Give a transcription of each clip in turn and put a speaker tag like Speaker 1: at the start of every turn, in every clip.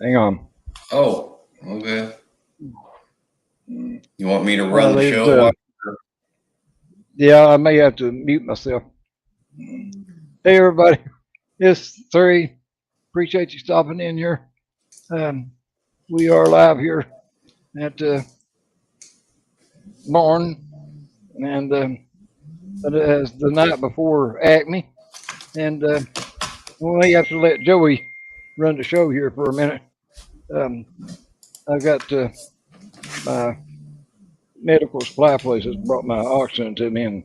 Speaker 1: Hang on.
Speaker 2: Oh, okay. You want me to run the
Speaker 1: There's,
Speaker 2: show?
Speaker 1: yeah, I may have to mute myself. Hey, everybody. It's 3. Appreciate you stopping in here. We are live here at Barn, and as the night before ACME, and we may have to let Joey run the show here for a minute. I got my medical supply place has brought my oxygen to me, and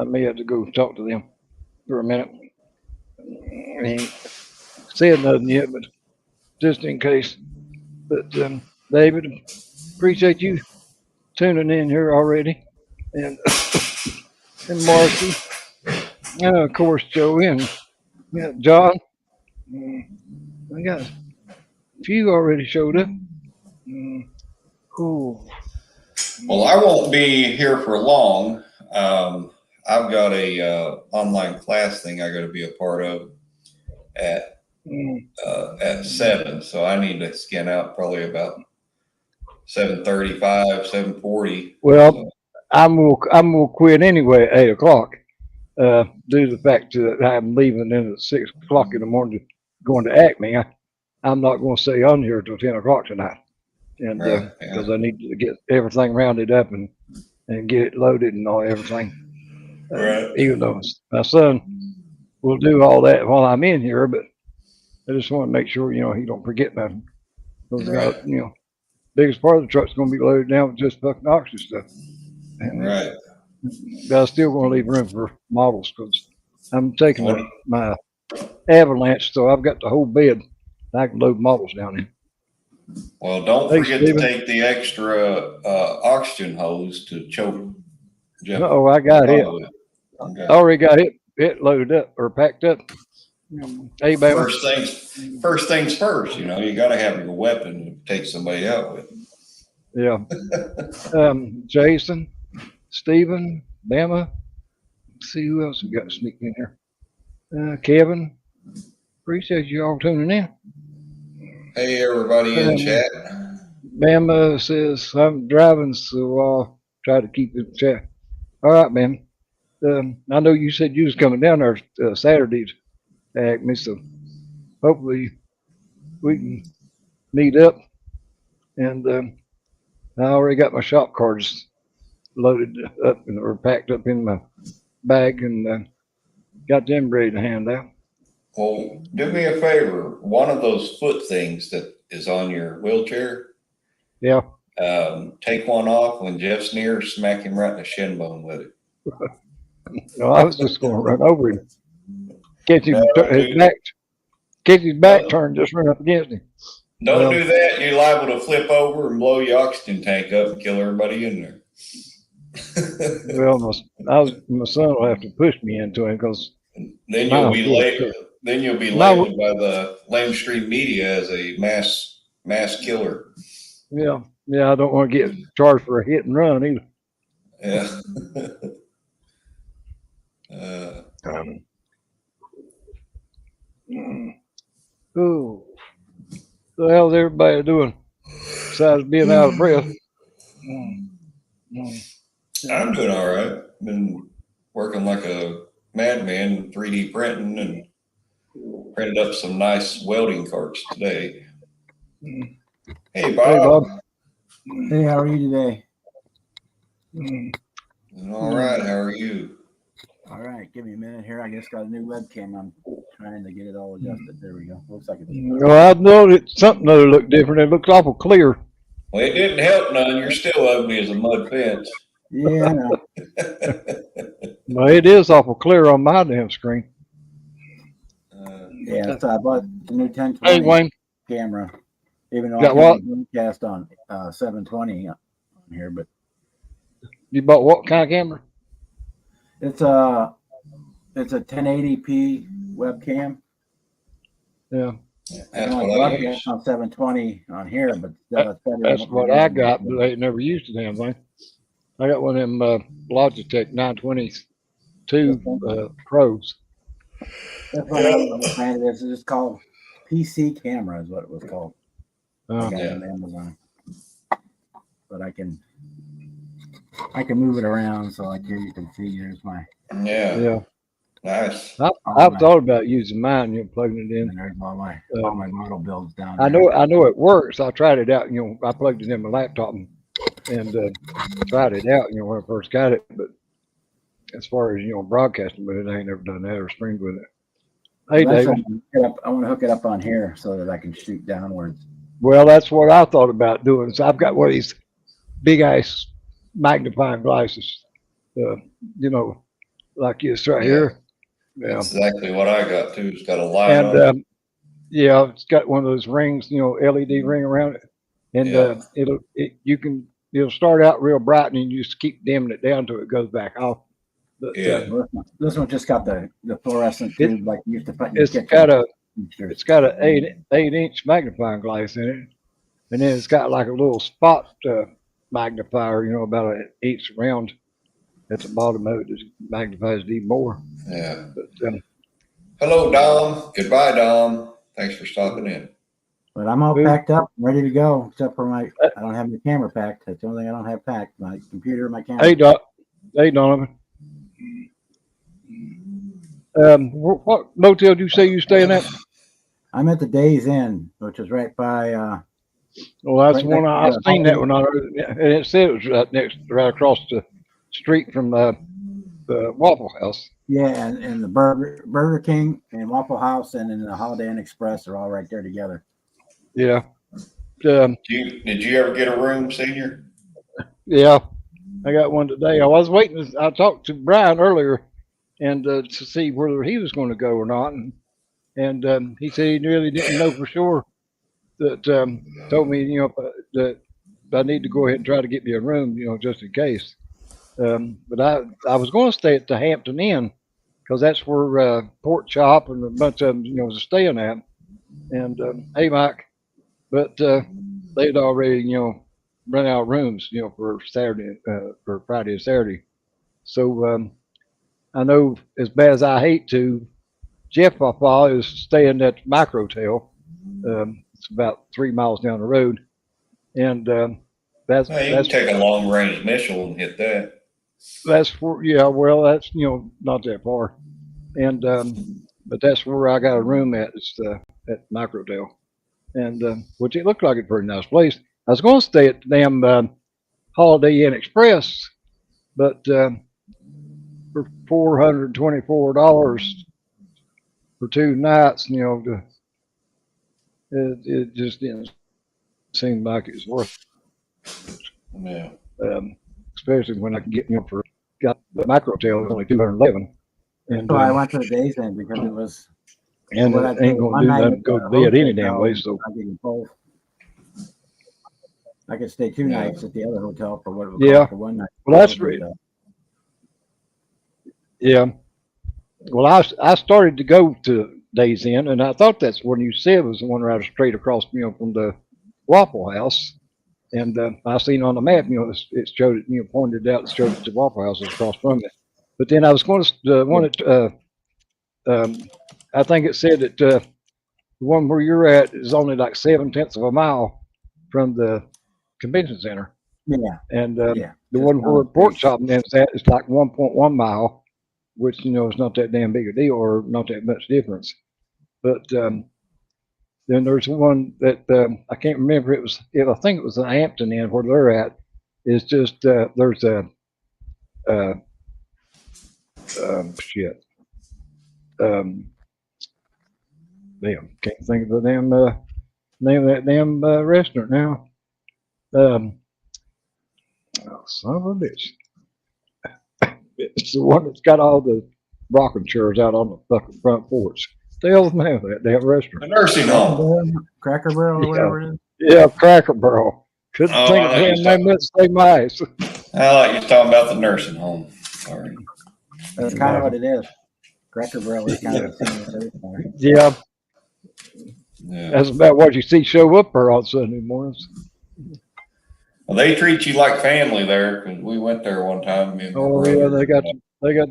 Speaker 1: I may have to go talk to them for a minute. I ain't said nothing yet, but just in case. But David, appreciate you tuning in here already, and and Marcy, and of course Joey and John. I got a few already showed up. Cool.
Speaker 2: Well, I won't be here for long. I've got a online class thing I got to be a part of at 7, so I need to scan out probably about 7:35, 7:40.
Speaker 1: Well,
Speaker 2: so.
Speaker 1: I'm gonna quit anyway at 8 o'clock. Due to the fact that I'm leaving in at 6 o'clock in the morning, going to ACME. I'm not going to stay on here till 10 o'clock tonight, and because I need to get everything rounded up and get it loaded and all everything. Even though my son will do all that while I'm in here, but I just want to make sure he don't forget nothing. Because biggest part of the truck's going to be loaded down with just fucking oxygen stuff. And, but I'm still going to leave room for models because I'm taking my avalanche, so I've got the whole bed. I can load models down in.
Speaker 2: Well, don't forget to take the extra oxygen hose to choke.
Speaker 1: Oh, I got it. Okay. I already got it loaded up or packed up. Hey,
Speaker 2: first things first. You got to have your weapon to take somebody out with.
Speaker 1: Yeah. Jason, Stephen, Bama. Let's see who else we got sneaking in here. Kevin, appreciate you all tuning in.
Speaker 2: Hey, everybody in chat.
Speaker 1: Bama says I'm driving, so I'll try to keep it chat. All right, man. I know you said you was coming down there Saturday to ACME, so hopefully we can meet up. And I already got my shop cards loaded up or packed up in my bag and got them ready to hand out.
Speaker 2: Well, do me a favor. One of those foot things that is on your wheelchair.
Speaker 1: Yeah.
Speaker 2: Take one off. When Jeff's near, smack him right in the shin bone with it.
Speaker 1: No, I was just going to run over him. Catch his back turned, just run up against him.
Speaker 2: Don't do that. You're liable to flip over and blow your oxygen tank up and kill everybody in there.
Speaker 1: Well, my son will have to push me into him because
Speaker 2: then you'll be labeled by the mainstream media as a mass killer.
Speaker 1: Yeah, I don't want to get charged for a hit and run either.
Speaker 2: Yeah.
Speaker 1: Oh, the hell's everybody doing besides being out of breath?
Speaker 2: I'm doing all right. Been working like a madman, 3D printing, and printed up some nice welding carts today. Hey, Bob.
Speaker 3: Hey, how are you today?
Speaker 2: All right. How are you?
Speaker 3: All right. Give me a minute here. I just got a new webcam. I'm trying to get it all adjusted. There we go. Looks like it's.
Speaker 1: Well, I know that something other looked different. It looks awful clear.
Speaker 2: Well, it didn't help none. You're still ugly as a mud fence.
Speaker 3: Yeah.
Speaker 1: Well, it is awful clear on my damn screen.
Speaker 3: Yeah, so I bought the new 1020 camera. Even though I broadcast on 720 on here, but
Speaker 1: you bought what kind of camera?
Speaker 3: It's a 1080p webcam.
Speaker 1: Yeah.
Speaker 3: I only broadcast on 720 on here, but
Speaker 1: that's what I got, but I never used the damn thing. I got one of them Logitech 922 Pros.
Speaker 3: That's what I understand. It's just called PC camera is what it was called. I got
Speaker 2: yeah.
Speaker 3: it on Amazon. But I can move it around so like here you can see here's my
Speaker 2: Yeah. Nice.
Speaker 1: I've thought about using mine, plugging it in.
Speaker 3: and there's all my model builds down
Speaker 1: I
Speaker 3: there.
Speaker 1: know it works. I tried it out, I plugged it in my laptop and tried it out, when I first got it, but as far as, broadcasting with it, I ain't never done that or streamed with it. Hey, David.
Speaker 3: I want to hook it up on here so that I can shoot downwards.
Speaker 1: Well, that's what I thought about doing. So I've got one of these big ass magnifying glasses, like this right here. Yeah.
Speaker 2: That's exactly what I got too. It's got a light
Speaker 1: And
Speaker 2: on it.
Speaker 1: yeah, it's got one of those rings, LED ring around it, and it'll start out real bright, and you just keep dimming it down till it goes back off. But,
Speaker 2: Yeah.
Speaker 3: This one just got the fluorescent tube like you used to put in
Speaker 1: it's got a 8-inch magnifying glass in it, and then it's got like a little spot magnifier, about an eighth round at the bottom of it that magnifies it even more.
Speaker 2: Yeah.
Speaker 1: But,
Speaker 2: hello, Dom. Goodbye, Dom. Thanks for stopping in.
Speaker 3: But I'm all packed up, ready to go, except for I don't have my camera packed. That's the only thing I don't have packed. My computer, my camera.
Speaker 1: Hey, Donovan. What motel did you say you staying at?
Speaker 3: I'm at the Days Inn, which is right by.
Speaker 1: Well, that's right, one I've seen that one, and it said it was right across the street from the Waffle House.
Speaker 3: Yeah, and the Burger King and Waffle House and then the Holiday Inn Express are all right there together.
Speaker 1: Yeah.
Speaker 2: Did you ever get a room, Senior?
Speaker 1: Yeah, I got one today. I was waiting. I talked to Brian earlier, and to see whether he was going to go or not, and he said he really didn't know for sure. That told me, that I need to go ahead and try to get me a room, just in case. But I was going to stay at the Hampton Inn because that's where Pork Chop and a bunch of them, was staying at. And hey, Mike, but they'd already, run out of rooms, for Saturday, for Friday and Saturday. So I know, as bad as I hate to, Jeff Papa is staying at the Micro Hotel. It's about 3 miles down the road, and that's
Speaker 2: you can take a long range missile and hit that.
Speaker 1: That's for well, that's not that far, and but that's where I got a room at. It's at Micro Hotel, and which it looked like a pretty nice place. I was going to stay at the damn Holiday Inn Express, but for $424 for 2 nights, it just didn't seem like it's worth it.
Speaker 2: Yeah.
Speaker 1: Especially when I can get got the Micro Hotel was only $211. And
Speaker 3: so I went to the Days Inn because it was.
Speaker 1: And it ain't gonna do nothing. Go to bed any damn way. So
Speaker 3: I could stay 2 nights at the other hotel for what it would
Speaker 1: cost
Speaker 3: for 1 night.
Speaker 1: Well, that's right. Yeah. Well, I started to go to Days Inn, and I thought that's what you said was the one right straight across, from the Waffle House. And I seen on the map, it showed it, pointed out, it showed that the Waffle House was across from it. But then I was going to the one that I think it said that the one where you're at is only like 7/10 of a mile from the convention center.
Speaker 3: Yeah.
Speaker 1: And the one where Pork Chop is at is like 1.1 mile, which is not that damn big a deal or not that much difference. But then there's one that I can't remember. I think it was the Hampton Inn where they're at. It's just there's a damn, can't think of the damn name of that damn restaurant now. Oh, son of a bitch! It's the one that's got all the rocking chairs out on the fucking front porch. The hell's the name of that damn restaurant?
Speaker 2: A nursing home.
Speaker 3: Cracker Barrel or whatever it is.
Speaker 1: Yeah, Cracker Barrel. Couldn't think of the name of it. Stay my eyes.
Speaker 2: I like you talking about the nursing home. Sorry.
Speaker 3: That's kind of what it is. Cracker Barrel is kind of the same.
Speaker 1: Yeah. That's about what you see show up there on Sunday mornings.
Speaker 2: Well, they treat you like family there because we went there one time.
Speaker 1: Oh yeah, they got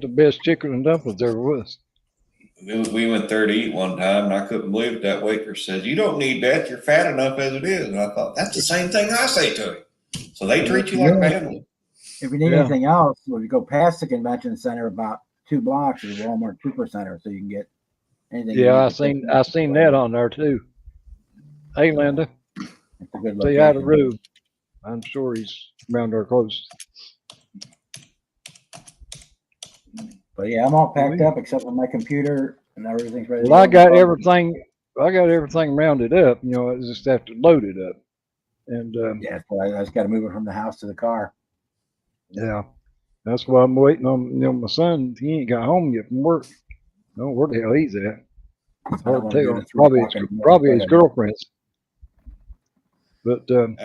Speaker 1: the best chicken and dumplings there was.
Speaker 2: we went there to eat one time, and I couldn't believe it. That waitress said, "You don't need that. You're fat enough as it is." And I thought, that's the same thing I say to him. So they treat you like family.
Speaker 3: If you need anything else, when you go past the convention center about 2 blocks is Walmart Supercenter, so you can get anything.
Speaker 1: Yeah, I seen that on there too. Hey, Linda.
Speaker 3: It's a good
Speaker 1: Say hi to Rube. I'm sure he's around there close.
Speaker 3: But yeah, I'm all packed up except for my computer and everything's ready.
Speaker 1: Well, I got everything rounded up. You know, I just have to load it up. And
Speaker 3: yeah, so I just got to move it from the house to the car.
Speaker 1: Yeah, that's why I'm waiting on. You know, my son, he ain't got home yet from work. I don't know where the hell he's at. It's hard to tell. Probably his girlfriend's. But
Speaker 2: the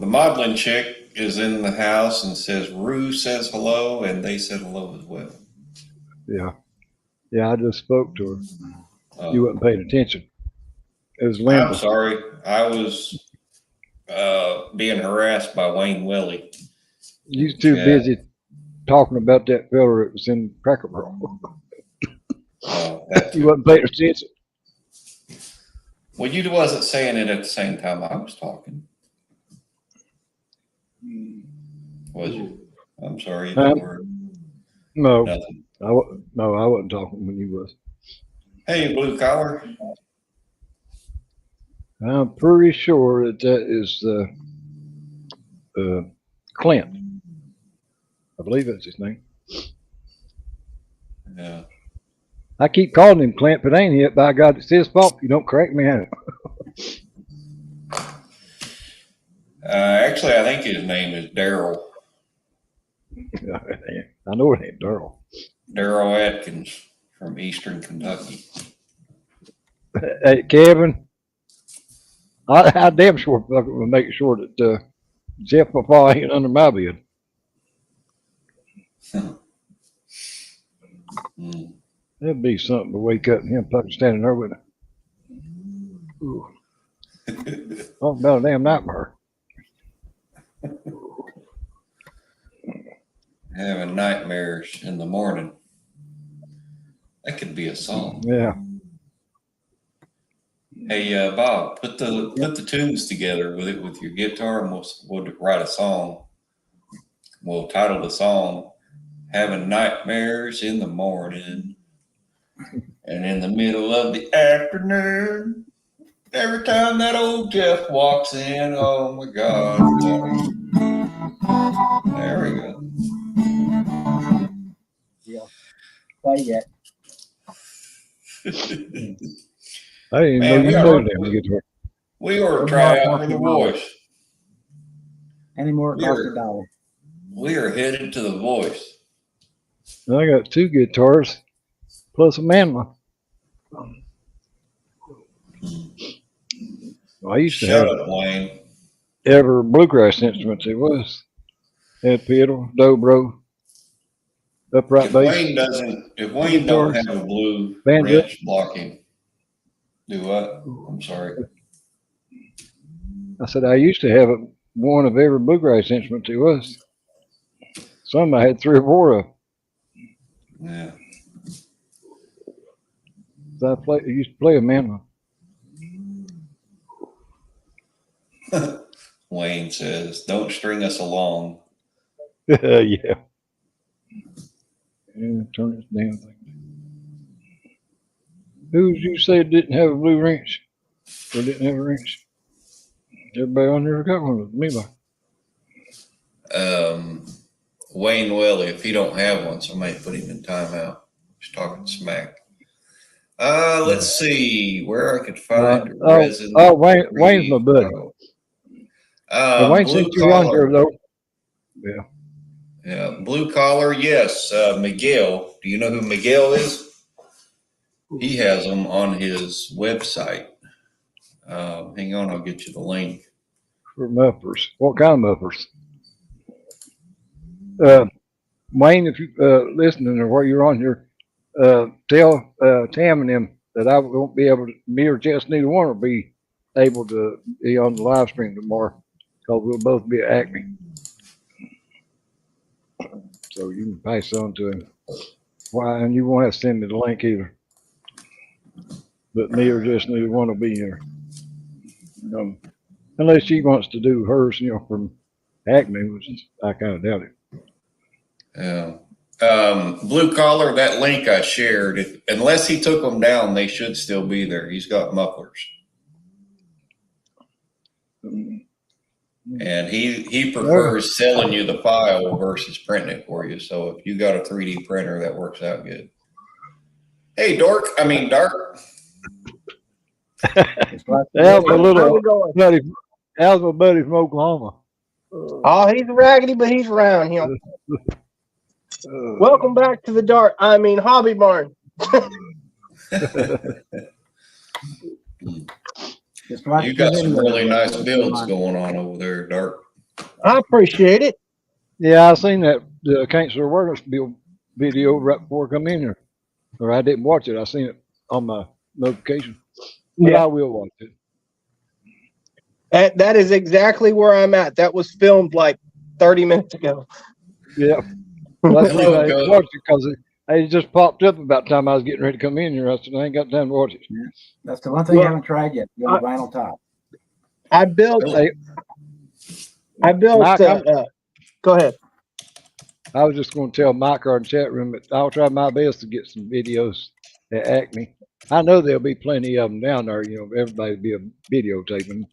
Speaker 2: modeling chick is in the house and says, "Rue says hello," and they said hello as well.
Speaker 1: Yeah, I just spoke to her. You wasn't paying attention. It was Linda.
Speaker 2: I'm sorry, I was being harassed by Wayne Willie.
Speaker 1: You was too busy talking about that fella that was in Cracker Barrel. You wasn't paying attention.
Speaker 2: Well, you wasn't saying it at the same time I was talking. Was you? I'm sorry.
Speaker 1: No,
Speaker 2: nothing.
Speaker 1: I wasn't talking when you was.
Speaker 2: Hey, blue collar.
Speaker 1: I'm pretty sure that is Clint. I believe that's his name.
Speaker 2: Yeah.
Speaker 1: I keep calling him Clint, but ain't it? By God, it's his fault. You don't correct me out.
Speaker 2: Actually, I think his name is Daryl.
Speaker 1: I know it ain't Daryl.
Speaker 2: Daryl Atkins from Eastern Kentucky.
Speaker 1: Hey, Kevin, I damn sure will make sure that Jeff Papa ain't under my bed. That'd be something to wake up and him fucking standing there with it. Talk about a damn nightmare.
Speaker 2: Having nightmares in the morning. That could be a song.
Speaker 1: Yeah.
Speaker 2: Hey, Bob, put the tunes together with your guitar, and we'll write a song. We'll title the song "Having Nightmares in the Morning," and in the middle of the afternoon, every time that old Jeff walks in, oh my God! There we go.
Speaker 3: Yeah, play yet.
Speaker 1: I didn't know you played that guitar.
Speaker 2: We ought to try out for The Voice.
Speaker 3: Any more cost $1.
Speaker 2: We are headed to The Voice.
Speaker 1: I got 2 guitars plus a mandolin. I used to have
Speaker 2: Wayne.
Speaker 1: Ever bluegrass instruments. It was head pedal, dobro, upright bass.
Speaker 2: If Wayne don't have a blue wrench blocking, do what? I'm sorry.
Speaker 1: I said I used to have one of every bluegrass instrument there was. Some I had 3 or 4 of.
Speaker 2: Yeah.
Speaker 1: So I used to play a mandolin.
Speaker 2: Wayne says, "Don't string us along."
Speaker 1: Yeah. Turn this damn thing. Who did you say didn't have a blue wrench? Or didn't have a wrench? Everybody on there got one with me.
Speaker 2: Wayne Willie, if he don't have one, somebody put him in timeout. He's talking smack. Let's see where I could find resident.
Speaker 1: Wayne's my buddy. Wayne sent you on here though. Yeah.
Speaker 2: Yeah, blue collar, yes. Miguel, do you know who Miguel is? He has them on his website. Hang on, I'll get you the link.
Speaker 1: For mufflers. What kind of mufflers? Wayne, if you listening or while you're on here, tell Tam and them that I won't be able to, me or Jess, neither one will be able to be on the live stream tomorrow because we'll both be at ACME. So you can pass on to him. Why? And you won't have to send me the link either. but me or just neither one will be here. Unless she wants to do hers, from ACME, which is, I kind of doubt it.
Speaker 2: Yeah. Blue collar, that link I shared, unless he took them down, they should still be there. He's got mufflers. And he prefers selling you the file versus printing it for you. So if you got a 3D printer, that works out good. Hey, Dark.
Speaker 1: Al's my buddy from Oklahoma.
Speaker 4: Oh, he's raggedy, but he's around here. Welcome back to the Hobby Barn.
Speaker 2: You got some really nice builds going on over there, Dark.
Speaker 4: I appreciate it.
Speaker 1: Yeah, I seen that Can't Serve Workers build video right before I come in here. Or I didn't watch it. I seen it on my notification. But yeah, I will watch it.
Speaker 4: That is exactly where I'm at. That was filmed like 30 minutes ago.
Speaker 1: Yeah. Well, that's why I watched it, because it just popped up about the time I was getting ready to come in here. I said, I ain't got time to watch it.
Speaker 3: Yeah. That's the one thing I haven't tried yet. The vinyl top.
Speaker 4: I built. Mike, go ahead.
Speaker 1: I was just going to tell Mike in the chat room that I'll try my best to get some videos at ACME. I know there'll be plenty of them down there. Everybody will be videotaping.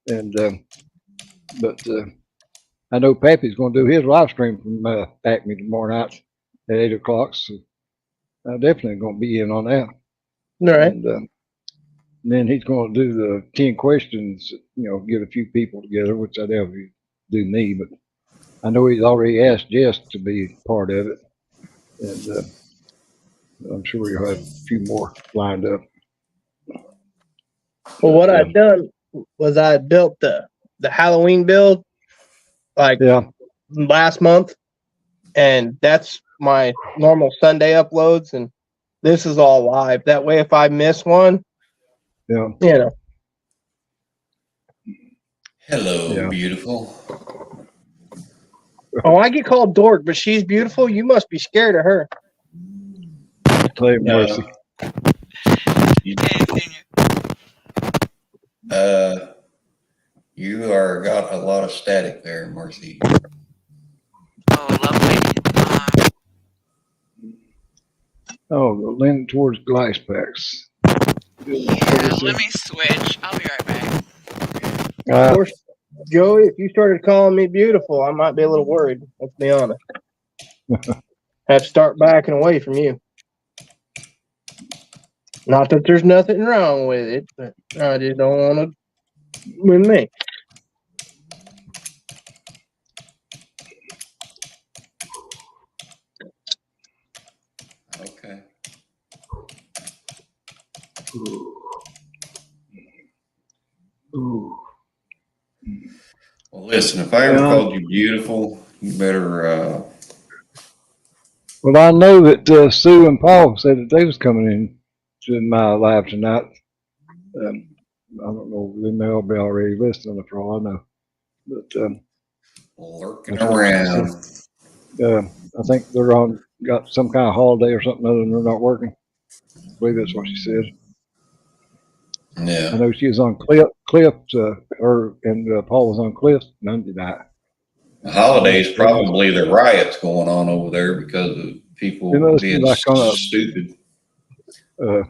Speaker 1: And but I know Pappy's going to do his live stream from ACME tomorrow night at 8 o'clock. So I'm definitely going to be in on that.
Speaker 4: All right.
Speaker 1: And then he's going to do the 10 questions, get a few people together, which I doubt he'd do me, but I know he's already asked Jess to be part of it. And I'm sure he'll have a few more lined up.
Speaker 4: Well, what I've done was I built the Halloween build last month, and that's my normal Sunday uploads, and this is all live. That way, if I miss one,
Speaker 2: Hello, beautiful.
Speaker 4: Oh, I get called dork, but she's beautiful. You must be scared of her.
Speaker 1: Play mercy.
Speaker 2: You got a lot of static there, Marcy.
Speaker 5: Oh, lovely.
Speaker 1: Leaning towards glass packs.
Speaker 5: Yeah, let me switch. I'll be right back.
Speaker 4: Of course, Joey, if you started calling me beautiful, I might be a little worried. Let's be honest. Have to start backing away from you. Not that there's nothing wrong with it, but I just don't want to with me.
Speaker 2: Okay.
Speaker 1: Ooh.
Speaker 2: Well, listen, if I ever called you beautiful, you better.
Speaker 1: Well, I know that Sue and Paul said that they was coming in to my live tonight. I don't know, they may all be already listening for all I know. But
Speaker 2: lurking around.
Speaker 1: I think they're got some kind of holiday or something other than they're not working. I believe that's what she said.
Speaker 2: Yeah.
Speaker 1: I know she was on Cliff's, her and Paul was on Cliff's Monday night.
Speaker 2: The holidays, probably the riots going on over there because of people being stupid.
Speaker 1: A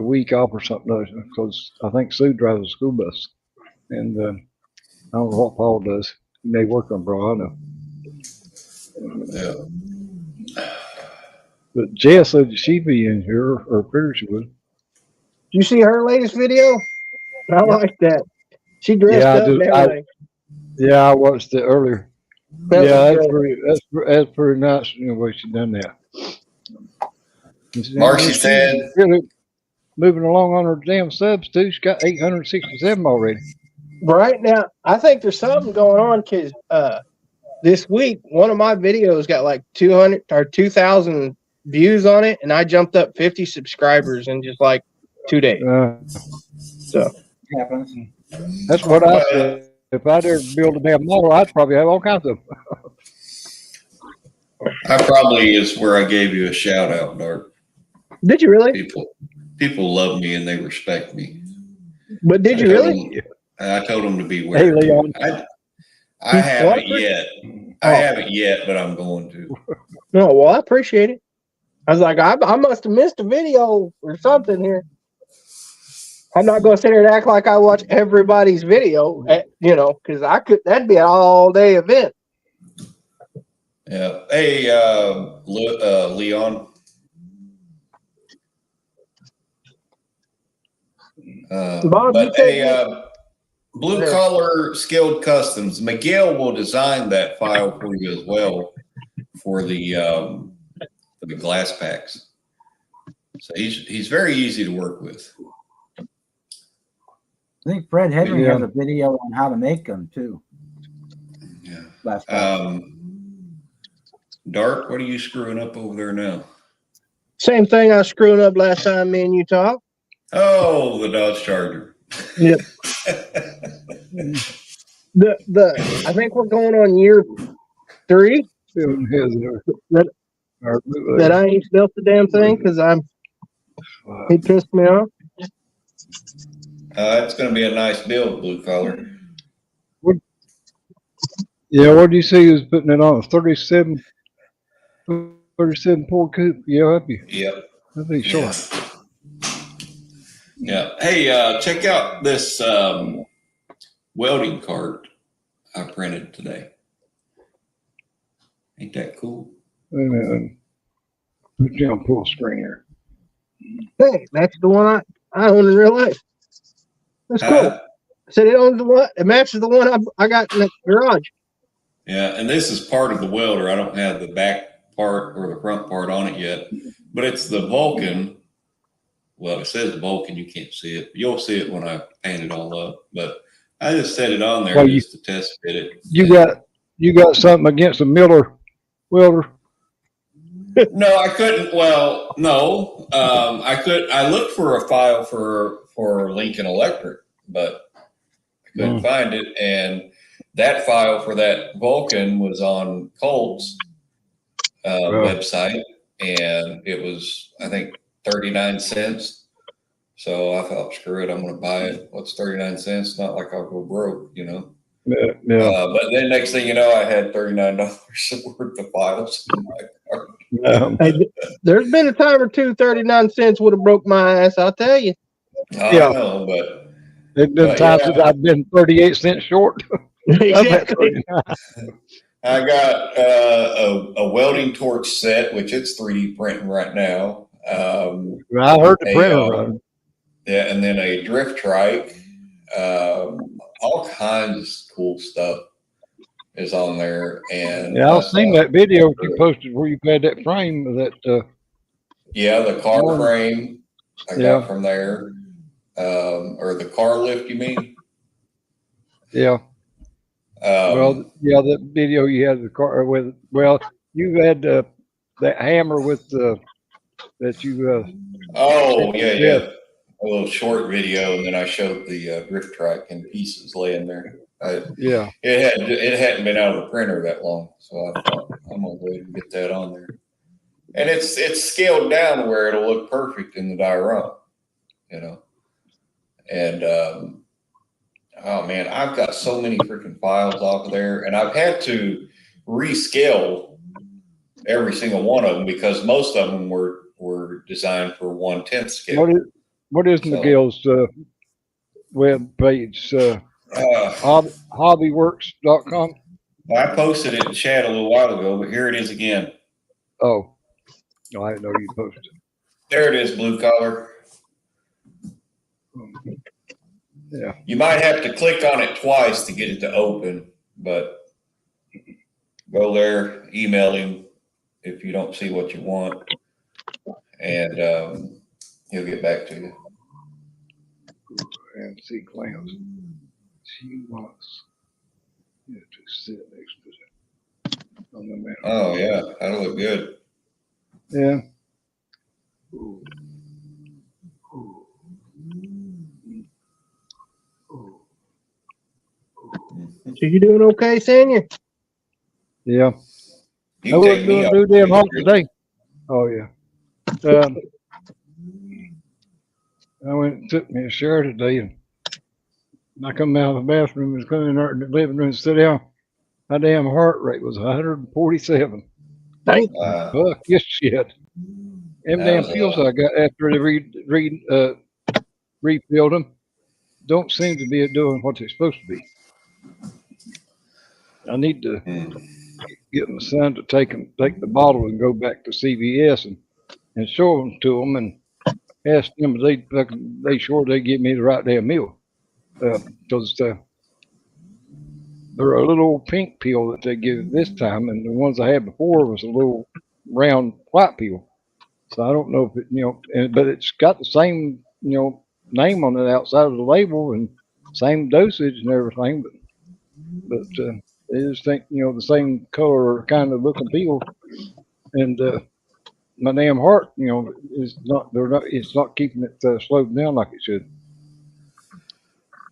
Speaker 1: week off or something, because I think Sue drives a school bus, and I don't know what Paul does. He may work on bro, I know.
Speaker 2: Yeah.
Speaker 1: But Jess said she'd be in here, or pretty she would.
Speaker 4: You see her latest video? I like that. She dressed up and everything.
Speaker 1: I watched it earlier. That's pretty nice, the way she done that.
Speaker 2: Marcy said,
Speaker 1: really moving along on her damn subs too. She's got 867 already.
Speaker 4: Right now, I think there's something going on because this week one of my videos got like 200 or 2,000 views on it, and I jumped up 50 subscribers in just like 2 days. So
Speaker 3: happens.
Speaker 1: That's what I said. If I dare build a damn model, I'd probably have all kinds of them.
Speaker 2: I probably is where I gave you a shout out, Dark.
Speaker 4: Did you really?
Speaker 2: people love me and they respect me.
Speaker 4: But did you really?
Speaker 2: I told them to beware.
Speaker 1: Hey, Leon.
Speaker 2: I haven't yet. I haven't yet, but I'm going to.
Speaker 4: No, well, I appreciate it. I was like, I must have missed a video or something here. I'm not going to sit here and act like I watch everybody's video, because that'd be an all day event.
Speaker 2: Yeah. Hey, Leon.
Speaker 4: Bob,
Speaker 2: but hey, Blue Collar Skilled Customs, Miguel will design that file for you as well for the glass packs. So he's very easy to work with.
Speaker 3: I think Fred Henry has a video on how to make them too.
Speaker 2: Yeah. Dark, what are you screwing up over there now?
Speaker 4: Same thing I was screwing up last time me and you talked.
Speaker 2: Oh, the Dodge Charger.
Speaker 4: Yep. I think we're going on year 3 that I ain't built the damn thing because it pissed me off.
Speaker 2: It's going to be a nice build, Blue Collar.
Speaker 1: Yeah, what do you see who's putting it on? 37 Ford coupe? Yeah, that'd be.
Speaker 2: Yep.
Speaker 1: That'd be short.
Speaker 2: Yeah. Hey, check out this welding cart I printed today. Ain't that cool?
Speaker 1: Wait a minute. Put you on full screen here.
Speaker 4: Hey, that's the one I own in real life. That's cool. I said it owns the one. It matches the one I got in the garage.
Speaker 2: Yeah, and this is part of the welder. I don't have the back part or the front part on it yet, but it's the Vulcan. Well, it says Vulcan. You can't see it. You'll see it when I paint it all up. But I just set it on there just to test fit it.
Speaker 1: You got something against a Miller welder?
Speaker 2: No, I couldn't. Well, no, I could. I looked for a file for Lincoln Electric, but I couldn't find it. And that file for that Vulcan was on Colt's website, and it was, I think, 39 cents. So I thought, screw it, I'm going to buy it. What's 39 cents? Not like I'll go broke, you know.
Speaker 1: Yeah.
Speaker 2: But then next thing you know, I had $39 worth of files in my cart.
Speaker 4: Hey, there's been a time or two 39 cents would have broke my ass, I'll tell you.
Speaker 2: I know, but
Speaker 1: there's been times that I've been 38 cents short.
Speaker 4: Exactly.
Speaker 2: I got a welding torch set, which it's 3D printing right now.
Speaker 1: I heard the printer run.
Speaker 2: Yeah, and then a drift trike. All kinds of cool stuff is on there. And
Speaker 1: I've seen that video you posted where you had that frame of that.
Speaker 2: Yeah, the car frame I got from there. Or the car lift, you mean?
Speaker 1: Yeah. That video you had the car with. Well, you had that hammer with that you.
Speaker 2: Yeah. A little short video, and then I showed the drift track in pieces laying there. It hadn't been out of the printer that long, so I thought I'm gonna go ahead and get that on there. And it's scaled down to where it'll look perfect in the diorama, you know. And oh man, I've got so many freaking files off of there, and I've had to rescale every single one of them because most of them were designed for 1/10 scale.
Speaker 1: What is Miguel's web page? Hobbyworks.com?
Speaker 2: Well, I posted it in chat a little while ago, but here it is again.
Speaker 1: Oh, no, I didn't know you posted it.
Speaker 2: There it is, Blue Collar.
Speaker 1: Yeah.
Speaker 2: You might have to click on it twice to get it to open, but go there, email him if you don't see what you want, and he'll get back to you.
Speaker 1: And see clowns. She wants to sit next to that.
Speaker 2: Oh yeah, that'll look good.
Speaker 1: Yeah.
Speaker 4: So you doing okay, Senior?
Speaker 1: Yeah.
Speaker 2: You take me
Speaker 1: do damn hot today. Oh yeah. I went and took me a shower today, and I come out of the bathroom and come in there in the living room and sit down. My damn heart rate was 147.
Speaker 4: Thank
Speaker 1: Fuck yes shit. Them damn pills I got after they refilled them don't seem to be doing what they're supposed to be. I need to get my son to take the bottle and go back to CVS and show them to them and ask them if they sure they give me the right damn meal. Because they're a little old pink pill that they give this time, and the ones I had before was a little round white pill. So I don't know if it, but it's got the same, name on the outside of the label and same dosage and everything. But they just think, the same color kind of looking pill, and my damn heart, is not. It's not keeping it slowed down like it should.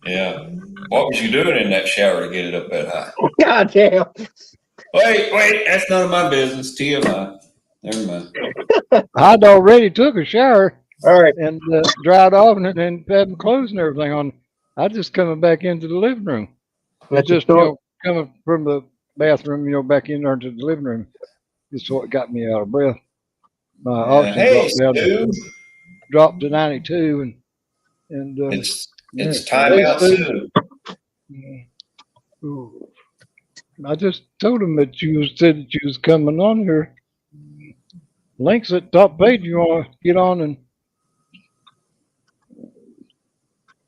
Speaker 2: Yeah. What was you doing in that shower to get it up that high?
Speaker 4: God damn.
Speaker 2: Wait, that's none of my business. TMI. Never mind.
Speaker 1: I'd already took a shower.
Speaker 4: All right.
Speaker 1: And dried off and had my clothes and everything on. I just coming back into the living room.
Speaker 4: That's
Speaker 1: just, coming from the bathroom, back in there into the living room. It's what got me out of breath. My oxygen dropped to 92 and
Speaker 2: it's time out soon.
Speaker 1: I just told him that you said that you was coming on here. Links at top page. You want to get on and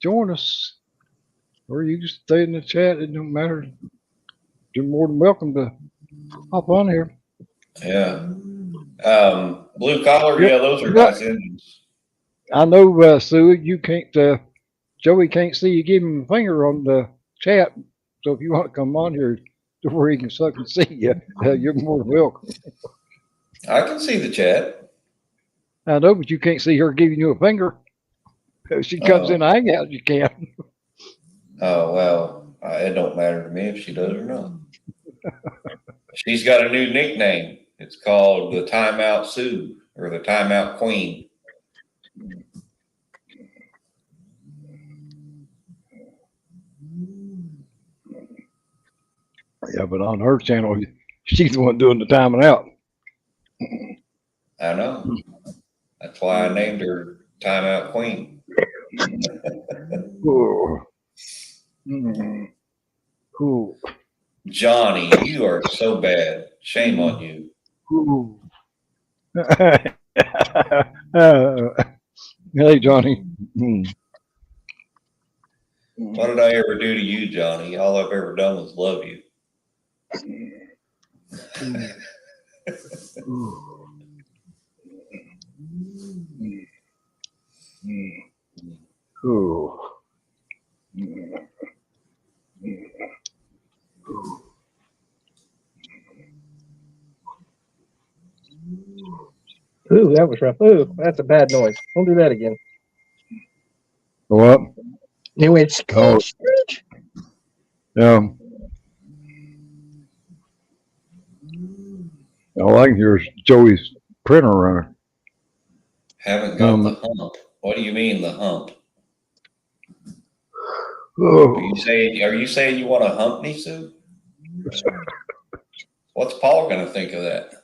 Speaker 1: join us, or you just stay in the chat. It don't matter. You're more than welcome to hop on here.
Speaker 2: Yeah. Blue collar. Yeah, those are nice engines. I
Speaker 1: know, Sue. You can't. Joey can't see you give him a finger on the chat. So if you want to come on here to where he can suck and see you, you're more than welcome.
Speaker 2: I can see the chat.
Speaker 1: I know, but you can't see her giving you a finger. If she comes in Hangout, you can.
Speaker 2: Oh, well, it don't matter to me if she does or not. She's got a new nickname. It's called the Timeout Sue or the Timeout Queen.
Speaker 1: Yeah, but on her channel, she's the one doing the timing out.
Speaker 2: I know. That's why I named her Timeout Queen.
Speaker 1: Cool.
Speaker 2: Johnny, you are so bad. Shame on you.
Speaker 1: Hey, Johnny.
Speaker 2: What did I ever do to you, Johnny? All I've ever done was love you.
Speaker 4: Ooh, that was rough. Ooh, that's a bad noise. Don't do that again.
Speaker 1: What?
Speaker 4: It went screech.
Speaker 1: All I can hear is Joey's printer running.
Speaker 2: Haven't got the hump. What do you mean the hump? Are you saying you want to hump me, Sue? What's Paul going to think of that?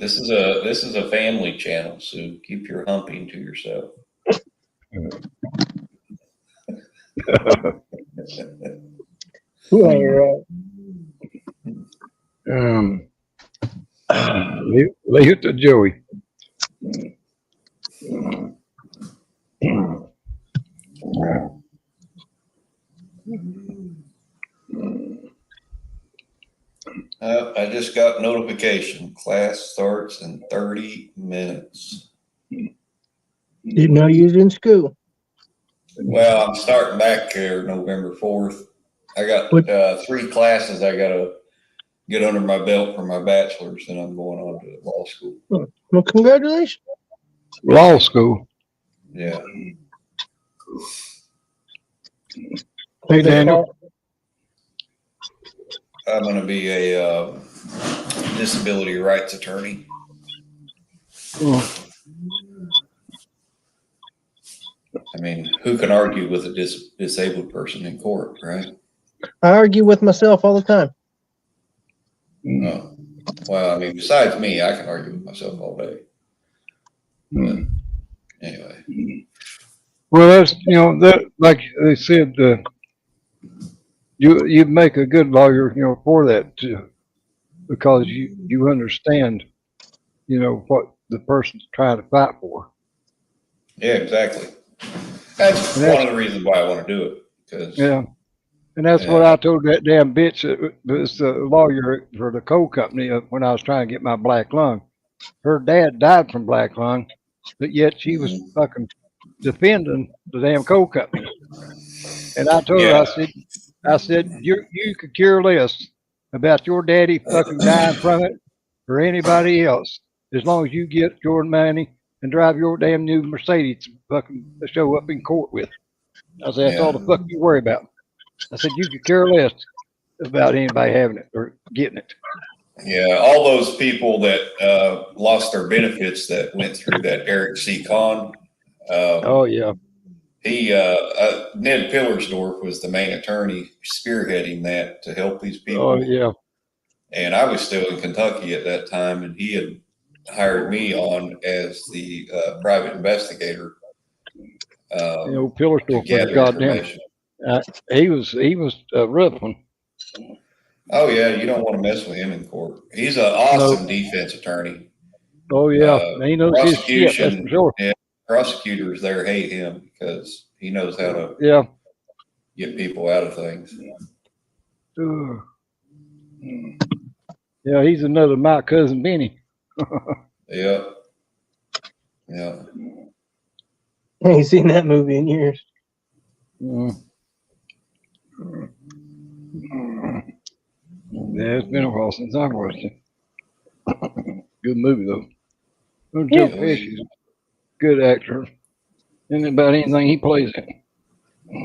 Speaker 2: This is a family channel, Sue. Keep your humping to yourself.
Speaker 1: Leave it to Joey.
Speaker 2: I just got notification. Class starts in 30 minutes.
Speaker 4: Didn't know you was in school.
Speaker 2: Well, I'm starting back here November 4th. I got 3 classes I got to get under my belt for my bachelor's, and I'm going on to law school.
Speaker 4: Well, congratulations.
Speaker 1: Law school.
Speaker 2: Yeah.
Speaker 1: Hey, Daniel.
Speaker 2: I'm going to be a disability rights attorney. I mean, who can argue with a disabled person in court, right?
Speaker 4: I argue with myself all the time.
Speaker 2: Oh. Well, I mean, besides me, I can argue with myself all day. But anyway.
Speaker 1: Well, that's, that, like they said, you make a good lawyer, for that too, because you understand, what the person's trying to fight for.
Speaker 2: Yeah, exactly. That's one of the reasons why I want to do it. Because
Speaker 1: and that's what I told that damn bitch that was the lawyer for the coal company when I was trying to get my black lung. Her dad died from black lung, but yet she was fucking defending the damn coal company. And I told her, I said, you could care less about your daddy fucking dying from it or anybody else, as long as you get your money and drive your damn new Mercedes to fucking show up in court with. I said, that's all the fuck you worry about. I said, you could care less about anybody having it or getting it.
Speaker 2: Yeah, all those people that lost their benefits that went through that Eric C. Kahn.
Speaker 1: Oh, yeah.
Speaker 2: He, Ned Pillersdorf was the main attorney spearheading that to help these people.
Speaker 1: Oh, yeah.
Speaker 2: And I was still in Kentucky at that time, and he had hired me on as the private investigator.
Speaker 1: Pillersdorf was goddamn. He was a rough one.
Speaker 2: Oh yeah, you don't want to mess with him in court. He's an awesome defense attorney.
Speaker 1: Oh yeah, he knows his shit. That's for sure.
Speaker 2: Yeah, prosecutors there hate him because he knows how to get people out of things.
Speaker 1: Yeah, he's another my cousin Benny.
Speaker 2: Yeah.
Speaker 4: I ain't seen that movie in years.
Speaker 1: Yeah, it's been a while since I watched it. Good movie though. Joe Pesci's a good actor. Isn't about anything he plays in.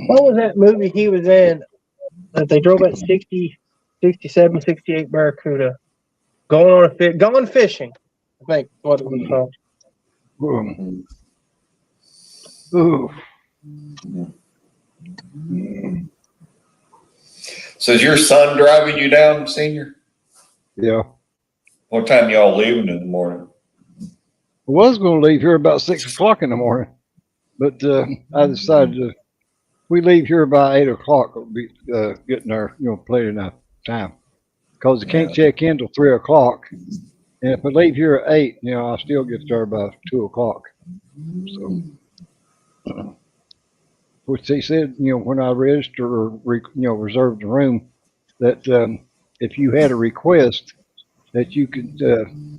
Speaker 4: What was that movie he was in that they drove that 60, 67, 68 Barracuda? Going fishing, I think what it was called.
Speaker 2: So is your son driving you down, Senior?
Speaker 1: Yeah.
Speaker 2: What time y'all leaving in the morning?
Speaker 1: I was going to leave here about 6 o'clock in the morning, but I decided we leave here by 8 o'clock. We'll be getting there, plenty enough time, because I can't check in till 3 o'clock. And if I leave here at 8, I'll still get there by 2 o'clock. So, which they said, when I registered or reserved the room, that if you had a request, that you could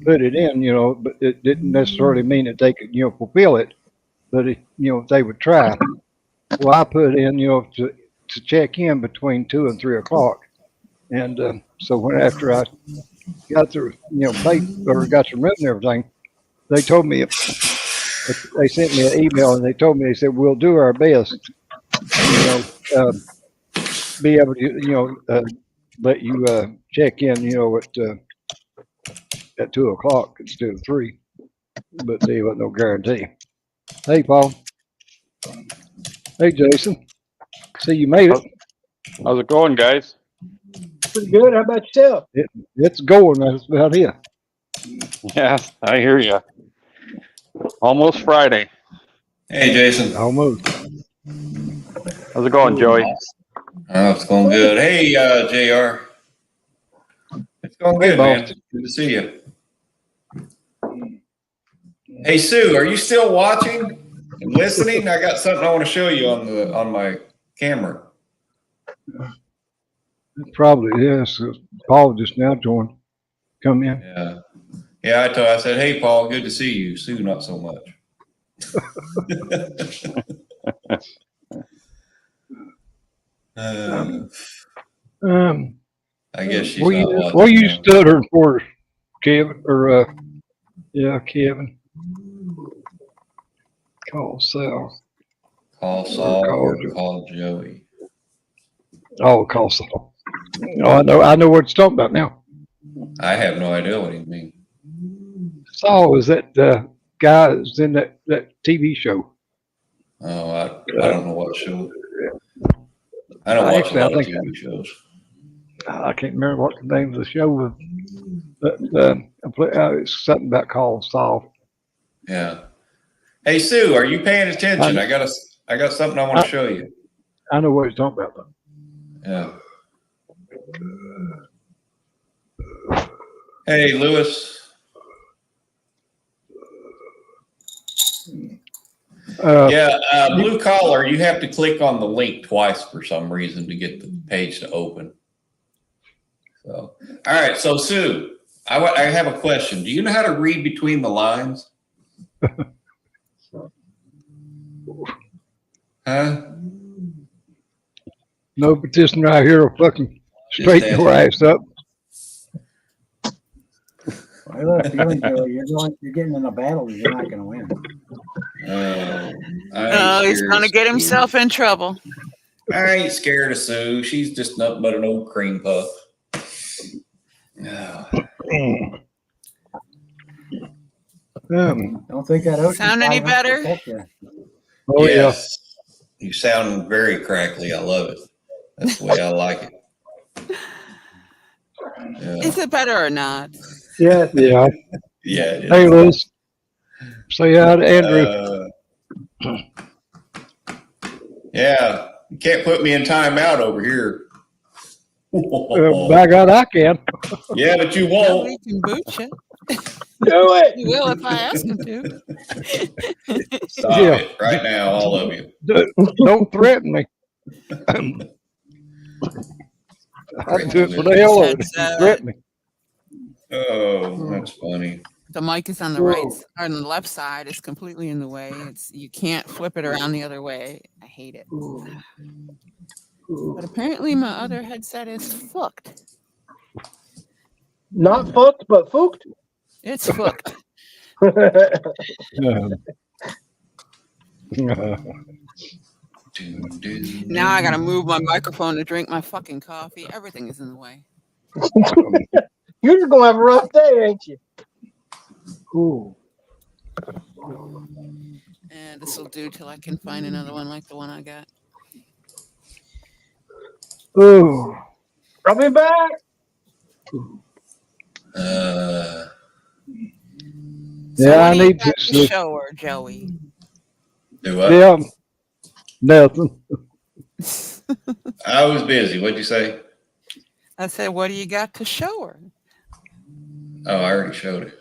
Speaker 1: put it in, but it didn't necessarily mean that they could, fulfill it, but if, they would try. Well, I put in, to check in between 2 and 3 o'clock, and so after I got the, paid or got some rent and everything, they told me, they sent me an email and they said, we'll do our best, be able to, let you check in, at 2 o'clock instead of 3, but there wasn't no guarantee. Hey, Paul. Hey, Jason. See, you made it.
Speaker 6: How's it going, guys?
Speaker 4: Pretty good. How about yourself?
Speaker 1: It's going. That's about it.
Speaker 6: Yeah, I hear you. Almost Friday.
Speaker 2: Hey, Jason.
Speaker 1: Almost.
Speaker 6: How's it going, Joey?
Speaker 2: Oh, it's going good. Hey, JR. It's going good, man. Good to see you. Hey, Sue, are you still watching and listening? I got something I want to show you on my camera.
Speaker 1: Probably, yes. Paul just now joined. Come in.
Speaker 2: Yeah. I said, hey, Paul, good to see you. Sue, not so much. I guess she's not watching.
Speaker 1: What are you stuttering for, Kevin? Or Kevin. Call Sal.
Speaker 2: Call Saul or call Joey.
Speaker 1: Oh, cause I know what you're talking about now.
Speaker 2: I have no idea what you mean.
Speaker 1: Saul is that guy that's in that TV show.
Speaker 2: Oh, I don't know what show. I don't watch a lot of TV shows.
Speaker 1: I can't remember what the name of the show was, but it's something about called Saul.
Speaker 2: Yeah. Hey Sue, are you paying attention? I got something I want to show you.
Speaker 1: I know what you're talking about.
Speaker 2: Yeah. Hey, Lewis. Blue collar, you have to click on the link twice for some reason to get the page to open. So, all right. So, Sue, I have a question. Do you know how to read between the lines? Huh?
Speaker 1: No petition right here will fucking straighten your ass up.
Speaker 3: I have a feeling, Joey, you're getting in a battle you're not going to win.
Speaker 5: He's going to get himself in trouble.
Speaker 2: I ain't scared of Sue. She's just nothing but an old cream puff.
Speaker 3: Don't think that
Speaker 5: sound any better?
Speaker 1: Oh,
Speaker 2: yes. Yeah. You sound very crackly. I love it. That's the way I like it. Yeah.
Speaker 5: Is it better or not?
Speaker 1: Yeah. Yeah.
Speaker 2: Yeah. It is.
Speaker 1: Hey, Liz. Say hi to Andrew.
Speaker 2: Yeah. You can't put me in timeout over here.
Speaker 1: By God, I can.
Speaker 2: Yeah, but you won't.
Speaker 5: We can boot you.
Speaker 4: Do it.
Speaker 5: You will if I ask him to.
Speaker 2: Stop it right now, all of you.
Speaker 1: Don't threaten me. I do it for the hell of it. Threaten me.
Speaker 2: Oh, that's funny.
Speaker 5: The mic is on the right or on the left side. It's completely in the way. You can't flip it around the other way. I hate it. But apparently my other headset is fucked.
Speaker 4: Not fucked, but fucked.
Speaker 5: It's fucked. Now I gotta move my microphone to drink my fucking coffee. Everything is in the way.
Speaker 4: You're just gonna have a rough day, ain't you?
Speaker 1: Ooh.
Speaker 5: And this will do till I can find another one like the one I got.
Speaker 1: Ooh.
Speaker 4: I'll be back.
Speaker 5: So
Speaker 1: I need to
Speaker 5: show her, Joey.
Speaker 2: Do what?
Speaker 1: Yeah. Nothing.
Speaker 2: I was busy. What'd you say?
Speaker 5: I said, what do you got to show her?
Speaker 2: Oh, I already showed it.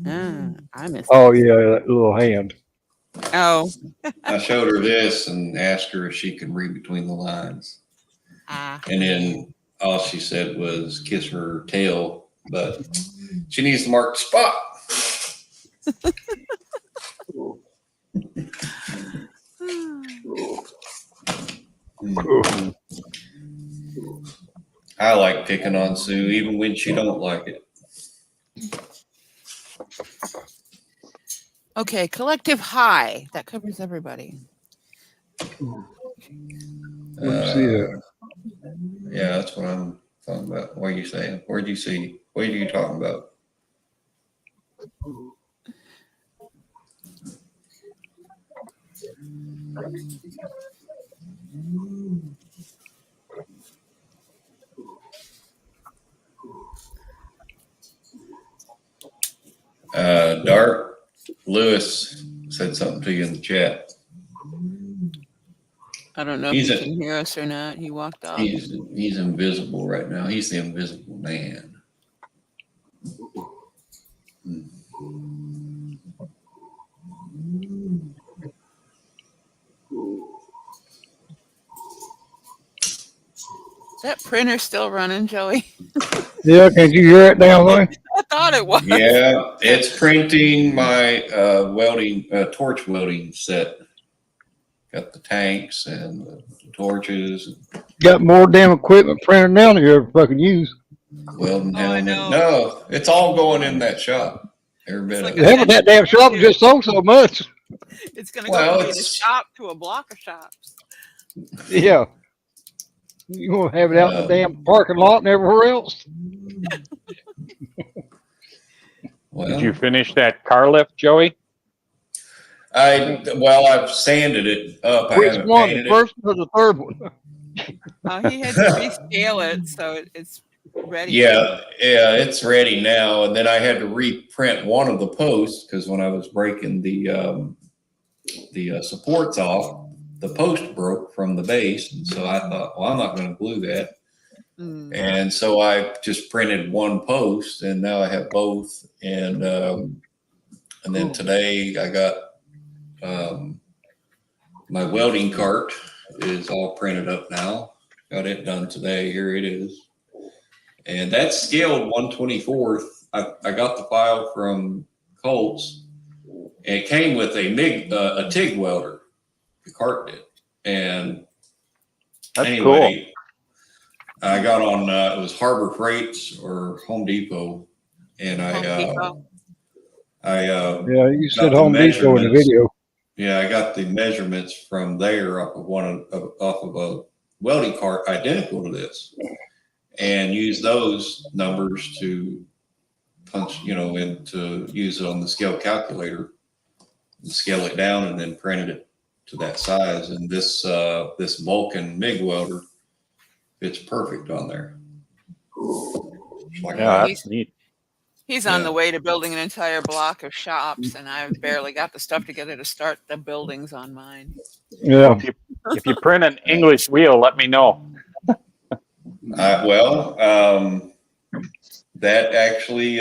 Speaker 5: I missed
Speaker 1: Oh, yeah, that little hand.
Speaker 5: Oh.
Speaker 2: I showed her this and asked her if she could read between the lines. And then all she said was kiss her tail, but she needs to mark the spot. I like picking on Sue even when she don't like it.
Speaker 5: Okay, collective high. That covers everybody.
Speaker 2: Yeah, that's what I'm talking about. What are you saying? Where'd you see? What are you talking about? Dart Lewis said something to you in the chat.
Speaker 5: I don't know if he can hear us or not. He walked off.
Speaker 2: He's invisible right now. He's the invisible man.
Speaker 5: Is that printer still running, Joey?
Speaker 1: Yeah, can you hear it down there?
Speaker 5: I thought it was.
Speaker 2: Yeah, it's printing my torch welding set. Got the tanks and the torches.
Speaker 1: Got more damn equipment printed down than you ever fucking use.
Speaker 2: Welding helmet. No, it's all going in that shop. Every bit of it.
Speaker 1: Hell, that damn shop just sold so much.
Speaker 5: It's going to go from a shop to a block of shops.
Speaker 1: Yeah. You want to have it out in the damn parking lot and everywhere else?
Speaker 6: Did you finish that car lift, Joey?
Speaker 2: I've sanded it up. I
Speaker 1: Which
Speaker 2: haven't
Speaker 1: one, the
Speaker 2: painted it.
Speaker 1: first or the third one?
Speaker 5: He had to rescale it so it's ready.
Speaker 2: Yeah, it's ready now. And then I had to reprint one of the posts because when I was breaking the supports off, the post broke from the base. And so I thought, well, I'm not going to glue that. And so I just printed one post, and now I have both. And then today I got my welding cart is all printed up now. Got it done today. Here it is. And that's scaled 1/24th. I got the file from Colts, and it came with a TIG welder. The cart did. And
Speaker 6: That's
Speaker 2: anyway, I got on it was Harbor Freights or Home Depot, and
Speaker 1: Yeah, you said
Speaker 2: the
Speaker 1: Home Depot in the
Speaker 2: measurements.
Speaker 1: video.
Speaker 2: Yeah, I got the measurements from there off of a welding cart identical to this, and use those numbers to punch, and to use it on the scale calculator and scale it down, and then printed it to that size. And this Vulcan MIG welder fits perfect on there.
Speaker 6: Yeah, that's neat.
Speaker 5: He's on the way to building an entire block of shops, and I've barely got the stuff together to start the buildings on mine.
Speaker 1: Yeah.
Speaker 6: If you print an English wheel, let me know.
Speaker 2: That actually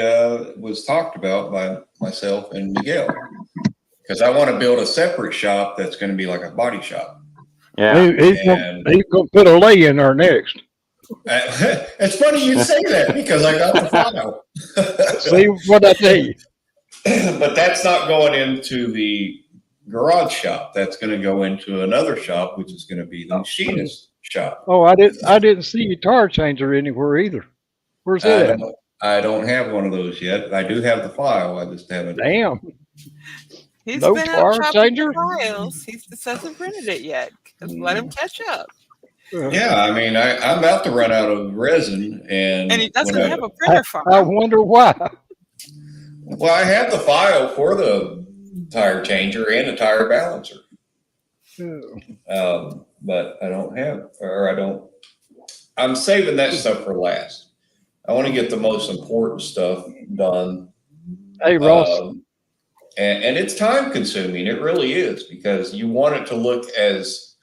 Speaker 2: was talked about by myself and Miguel, because I want to build a separate shop that's going to be like a body shop.
Speaker 6: Yeah.
Speaker 1: He's going to put a lay in there next.
Speaker 2: It's funny you say that because I got the file.
Speaker 1: See what I tell you.
Speaker 2: But that's not going into the garage shop. That's going to go into another shop, which is going to be the machinist shop.
Speaker 1: Oh, I didn't see your tire changer anywhere either. Where's that at?
Speaker 2: I don't have one of those yet. I do have the file. I just haven't.
Speaker 1: Damn.
Speaker 5: He's
Speaker 1: No
Speaker 5: been
Speaker 1: tire
Speaker 5: out chopping
Speaker 1: changer?
Speaker 5: the files. He just hasn't printed it yet. Let him catch up.
Speaker 2: Yeah, I mean, I'm about to run out of resin, and
Speaker 5: he doesn't have a printer farm.
Speaker 1: I wonder why.
Speaker 2: Well, I have the file for the tire changer and the tire balancer, but I don't have, I'm saving that stuff for last. I want to get the most important stuff done.
Speaker 1: Hey, Ross.
Speaker 2: And it's time consuming. It really is, because you want it to look as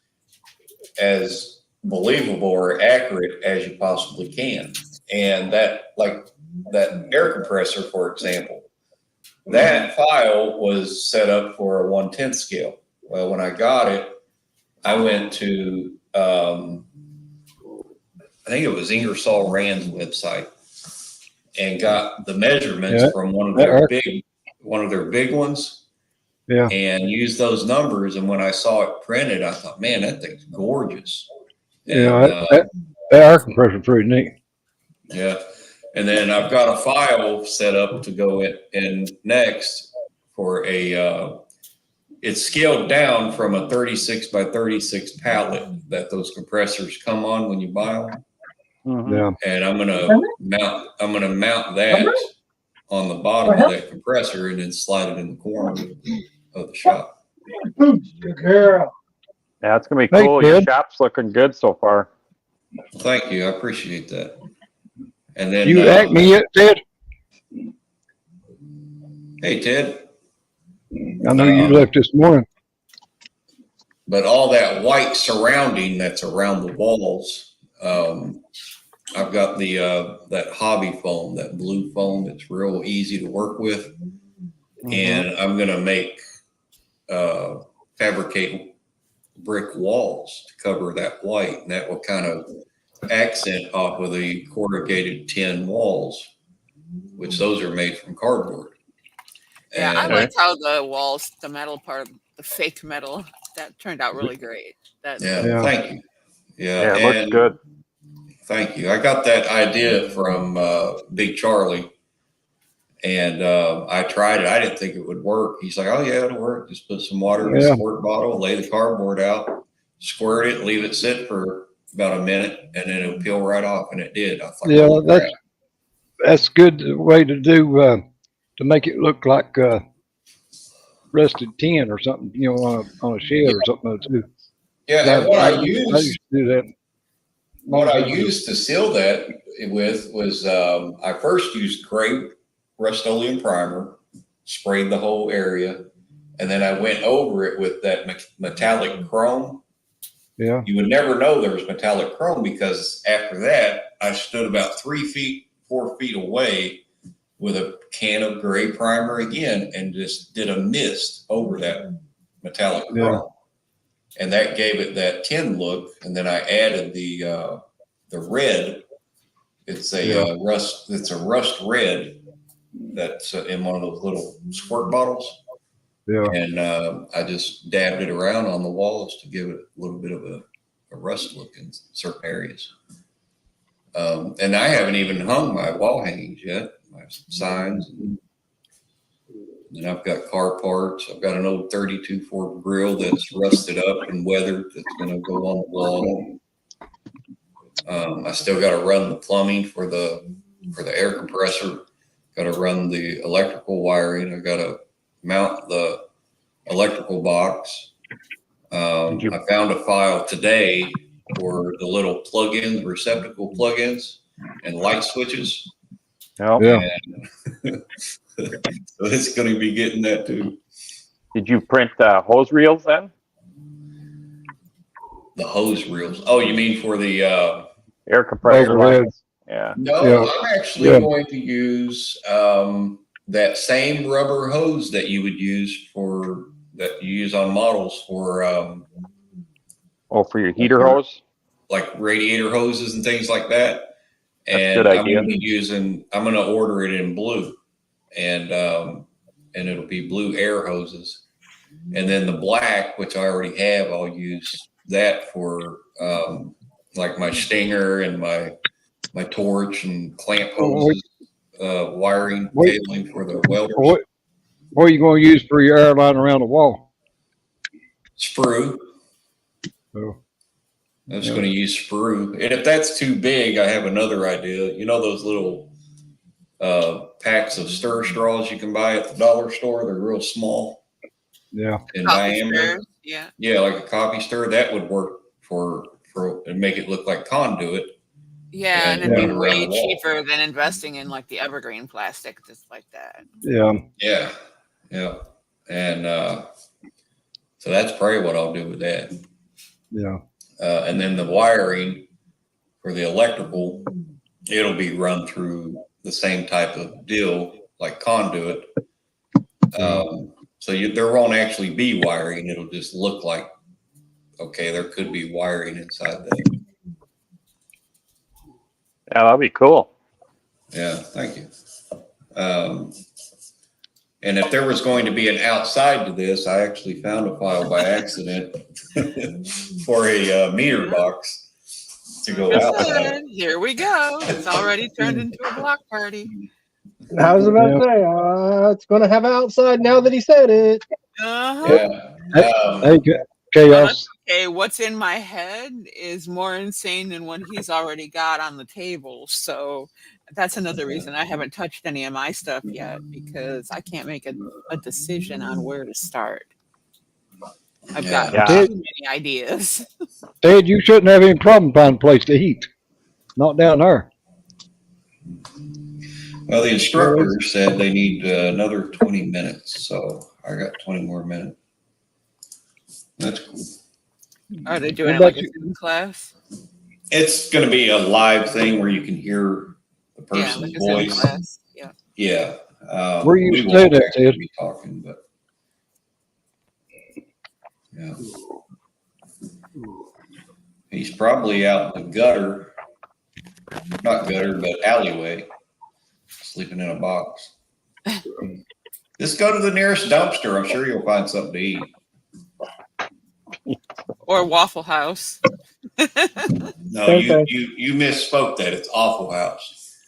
Speaker 2: believable or accurate as you possibly can. And that air compressor, for example, that file was set up for a 1/10 scale. Well, when I got it, I went to, I think it was Ingersoll Rand's website, and got the measurements from one of their big ones.
Speaker 1: Yeah.
Speaker 2: And used those numbers. And when I saw it printed, I thought, man, that thing's gorgeous.
Speaker 1: Yeah, that air compressor is pretty neat.
Speaker 2: Yeah. And then I've got a file set up to go in next for it's scaled down from a 36 by 36 pallet that those compressors come on when you buy them.
Speaker 6: Mm-hmm.
Speaker 1: Yeah.
Speaker 2: And I'm gonna mount that on the bottom of that compressor and then slide it in the corner of the shop.
Speaker 4: Girl.
Speaker 6: Yeah, it's gonna be cool. Your shop's looking good so far.
Speaker 2: Thank you. I appreciate that. And then
Speaker 1: You ACME yet, Ted?
Speaker 2: Hey, Ted.
Speaker 1: I know you left this morning.
Speaker 2: But all that white surrounding that's around the walls, I've got that hobby foam, that blue foam that's real easy to work with. Mm-hmm. And I'm going to fabricate brick walls to cover that white. And that will kind of accent off of the corrugated tin walls, which those are made from cardboard.
Speaker 5: Yeah, I liked how the walls, the metal part, the fake metal, that turned out really great.
Speaker 2: Thank you.
Speaker 6: Yeah, it looks good.
Speaker 2: Thank you. I got that idea from Big Charlie, and I tried it. I didn't think it would work. He's like, "Oh yeah, it'll work. Just put some water in a squirt bottle, lay the cardboard out, squirt it, leave it sit for about a minute, and then it'll peel right off, and it did. I thought,
Speaker 1: Yeah,
Speaker 2: oh, crap.
Speaker 1: that's good way to do to make it look like rusted tin or something, you know, on a shed or something too.
Speaker 2: Yeah, and what I used
Speaker 1: to do that.
Speaker 2: What I used to seal that with was I first used gray Rust-Oleum primer, sprayed the whole area, and then I went over it with that metallic chrome.
Speaker 1: Yeah.
Speaker 2: You would never know there was metallic chrome because after that, I stood about 4 feet away with a can of gray primer again and just did a mist over that metallic chrome.
Speaker 1: Yeah.
Speaker 2: And that gave it that tin look. And then I added the red. It's a rust. It's a rust red that's in one of those little squirt bottles.
Speaker 1: Yeah.
Speaker 2: And I just dabbed it around on the walls to give it a little bit of a rust look in certain areas. And I haven't even hung my wall hangings yet. My signs. And I've got car parts. I've got an old 32 Ford grill that's rusted up and weathered that's going to go on the wall. I still got to run the plumbing for the air compressor. Got to run the electrical wiring. I got to mount the electrical box. I found a file today for the little plug-in, receptacle plug-ins and light switches.
Speaker 6: Oh.
Speaker 1: Yeah.
Speaker 2: So it's going to be getting that too.
Speaker 6: Did you print hose reels then?
Speaker 2: The hose reels. Oh, you mean for the
Speaker 6: air compressor lines?
Speaker 2: Yeah. No, I'm actually going to use that same rubber hose that you would use that you use on models for.
Speaker 6: For your heater hose,
Speaker 2: like radiator hoses and things like that.
Speaker 6: That's
Speaker 2: and
Speaker 6: a good idea.
Speaker 2: I'm going to order it in blue, and it'll be blue air hoses, and then the black, which I already have, I'll use that for like my stinger and my torch and clamp hoses, wiring, cabling for the welders.
Speaker 1: What are you going to use for your airline around the wall?
Speaker 2: Sprue.
Speaker 1: Oh.
Speaker 2: I'm just going to use sprue. And if that's too big, I have another idea. You know those little packs of stir straws you can buy at the dollar store? They're real small.
Speaker 1: Yeah.
Speaker 2: In diameter.
Speaker 5: Yeah.
Speaker 2: Yeah, like a coffee stir. That would work for and make it look like conduit.
Speaker 5: Yeah, and it'd be way cheaper than investing in like the evergreen plastic, just like that.
Speaker 1: Yeah.
Speaker 2: Yeah. Yeah. And so that's probably what I'll do with that.
Speaker 1: Yeah.
Speaker 2: And then the wiring for the electrical, it'll be run through the same type of deal like conduit. So there won't actually be wiring. It'll just look like, okay, there could be wiring inside that.
Speaker 6: Yeah, that'd be cool.
Speaker 2: Yeah, thank you. And if there was going to be an outside to this, I actually found a file by accident for a meter box to go outside.
Speaker 5: Here we go. It's already turned into a block party.
Speaker 4: I was about to say, it's going to have outside now that he said it.
Speaker 2: Yeah.
Speaker 1: Chaos.
Speaker 5: Okay, what's in my head is more insane than what he's already got on the table. So that's another reason I haven't touched any of my stuff yet, because I can't make a decision on where to start. I've got too many ideas.
Speaker 1: Ted, you shouldn't have any problem finding a place to eat. Not down there.
Speaker 2: Well, the instructor said they need another 20 minutes, so I got 20 more minutes. That's cool.
Speaker 5: Are they doing like a Zoom class?
Speaker 2: It's going to be a live thing where you can hear the person's voice.
Speaker 5: Yeah.
Speaker 2: Yeah.
Speaker 1: Where you stayed at, Ted?
Speaker 2: Be talking, but yeah. He's probably out in the gutter, not gutter, but alleyway, sleeping in a box. Just go to the nearest dumpster. I'm sure you'll find something to eat.
Speaker 5: Or Waffle House.
Speaker 2: No, you misspoke that. It's Awful House.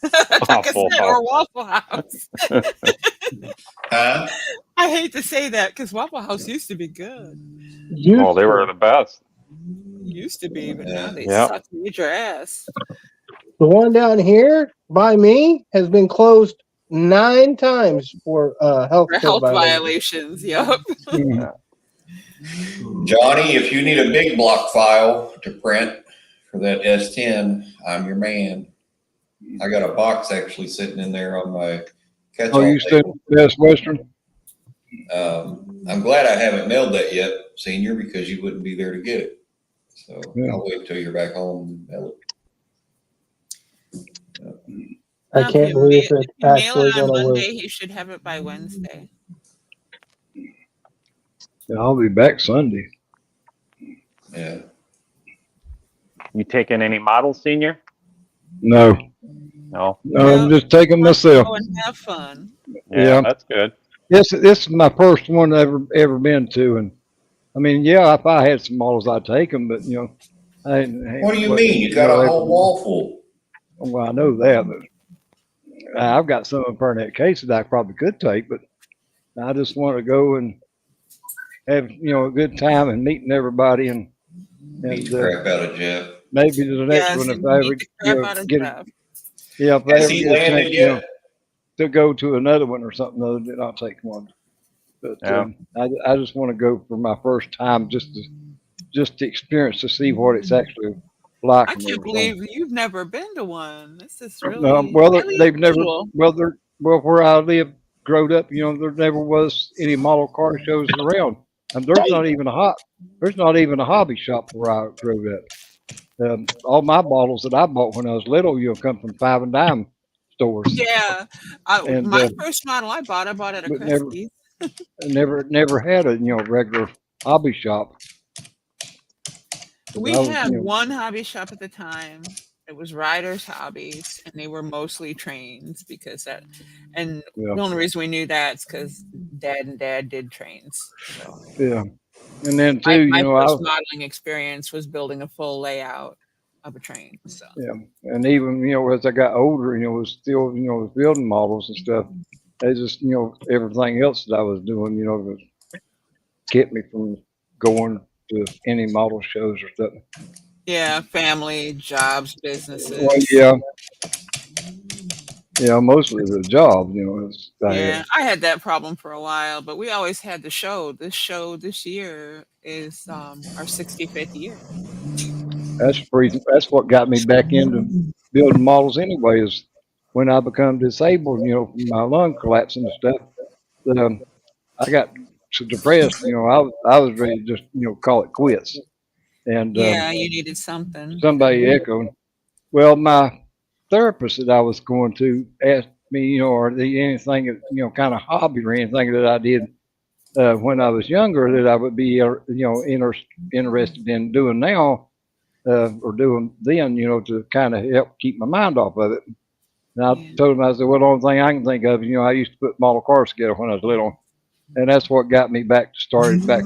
Speaker 5: Or Waffle House.
Speaker 2: Huh?
Speaker 5: I hate to say that because Waffle House used to be good.
Speaker 6: Well, they were the best.
Speaker 5: Used to be, but now
Speaker 2: Yeah.
Speaker 5: they
Speaker 6: Yeah.
Speaker 5: suck major ass.
Speaker 4: The one down here by me has been closed 9 times for health
Speaker 5: For
Speaker 4: code
Speaker 5: health
Speaker 4: violations.
Speaker 5: violations. Yep.
Speaker 2: Johnny, if you need a big block file to print for that S10, I'm your man. I got a box actually sitting in there on my
Speaker 1: Oh,
Speaker 2: catch-all
Speaker 1: you still
Speaker 2: table.
Speaker 1: Best Western?
Speaker 2: I'm glad I haven't mailed that yet, Senior, because you wouldn't be there to get it. So
Speaker 1: Yeah.
Speaker 2: I'll wait till you're back home and mail it.
Speaker 4: I
Speaker 5: Now, if
Speaker 4: can't
Speaker 5: you
Speaker 4: believe
Speaker 5: mail,
Speaker 4: it's
Speaker 5: if you mail
Speaker 4: actually
Speaker 5: it on
Speaker 4: going to work.
Speaker 5: Monday, he should have it by Wednesday.
Speaker 1: Yeah, I'll be back Sunday.
Speaker 2: Yeah.
Speaker 6: You taking any models, Senior?
Speaker 1: No,
Speaker 6: No.
Speaker 1: no, I'm
Speaker 5: No,
Speaker 1: just taking
Speaker 5: let's
Speaker 1: myself.
Speaker 5: go and have fun.
Speaker 1: Yeah.
Speaker 6: That's good.
Speaker 1: This is my first one I've ever been to, and I mean, yeah, if I had some models, I'd take them, but you know,
Speaker 2: What do you mean? You got a whole wall full.
Speaker 1: Well, I know that, but I've got some of permanent cases that I probably could take, but I just want to go and have a good time and meeting everybody, and
Speaker 2: Beat the crap out of Jeff.
Speaker 1: maybe the next
Speaker 5: Yes,
Speaker 1: one if
Speaker 5: and
Speaker 1: I
Speaker 5: beat
Speaker 1: ever
Speaker 5: the crap out of
Speaker 1: get
Speaker 5: Jeff.
Speaker 1: if I
Speaker 2: Has
Speaker 1: ever
Speaker 2: he
Speaker 1: get a chance,
Speaker 2: landed yet?
Speaker 1: to go to another one or something other, then I'll take one. But
Speaker 6: Yeah.
Speaker 1: I just want to go for my first time, just to experience, to see what it's actually like.
Speaker 5: I
Speaker 1: and
Speaker 5: can't
Speaker 1: everything.
Speaker 5: believe you've never been to one. This is
Speaker 1: No,
Speaker 5: really,
Speaker 1: well,
Speaker 5: really
Speaker 1: they've never.
Speaker 5: unusual.
Speaker 1: Well, where I live, growed up, there never was any model car shows around, and there's not even a hobby shop where I grew up. All my bottles that I bought when I was little, come from 5 and dime stores,
Speaker 5: Yeah.
Speaker 1: and
Speaker 5: My first model I bought at a
Speaker 1: but
Speaker 5: Christie's.
Speaker 1: never had a regular hobby shop.
Speaker 5: We
Speaker 1: I was,
Speaker 5: had one hobby shop at the time. It was Riders Hobbies, and they were mostly trains and
Speaker 1: Yeah.
Speaker 5: the only reason we knew that's because Dad did trains. So
Speaker 1: Yeah, and then too,
Speaker 5: my
Speaker 1: I
Speaker 5: first
Speaker 1: was,
Speaker 5: modeling experience was building a full layout of a train. So
Speaker 1: yeah, and even as I got older, was still was building models and stuff. They just everything else that I was doing, was kept me from going to any model shows or stuff.
Speaker 5: yeah, family, jobs, businesses.
Speaker 1: Well, yeah, mostly the job,
Speaker 5: Yeah, I had that problem for a while, but we always had the show. This year is our 65th year.
Speaker 1: That's what got me back into building models anyway. Is when I become disabled, from my lung collapsing and stuff. That I got so depressed. I was ready to just call it quits. And
Speaker 5: Yeah, you needed something.
Speaker 1: somebody echoed. Well, my therapist that I was going to asked me, are there anything that, kind of hobby or anything that I did when I was younger that I would be, interested in doing now or doing then, to kind of help keep my mind off of it. And I told him, I said, well, the only thing I can think of, I used to put model cars together when I was little. And that's what got me started back,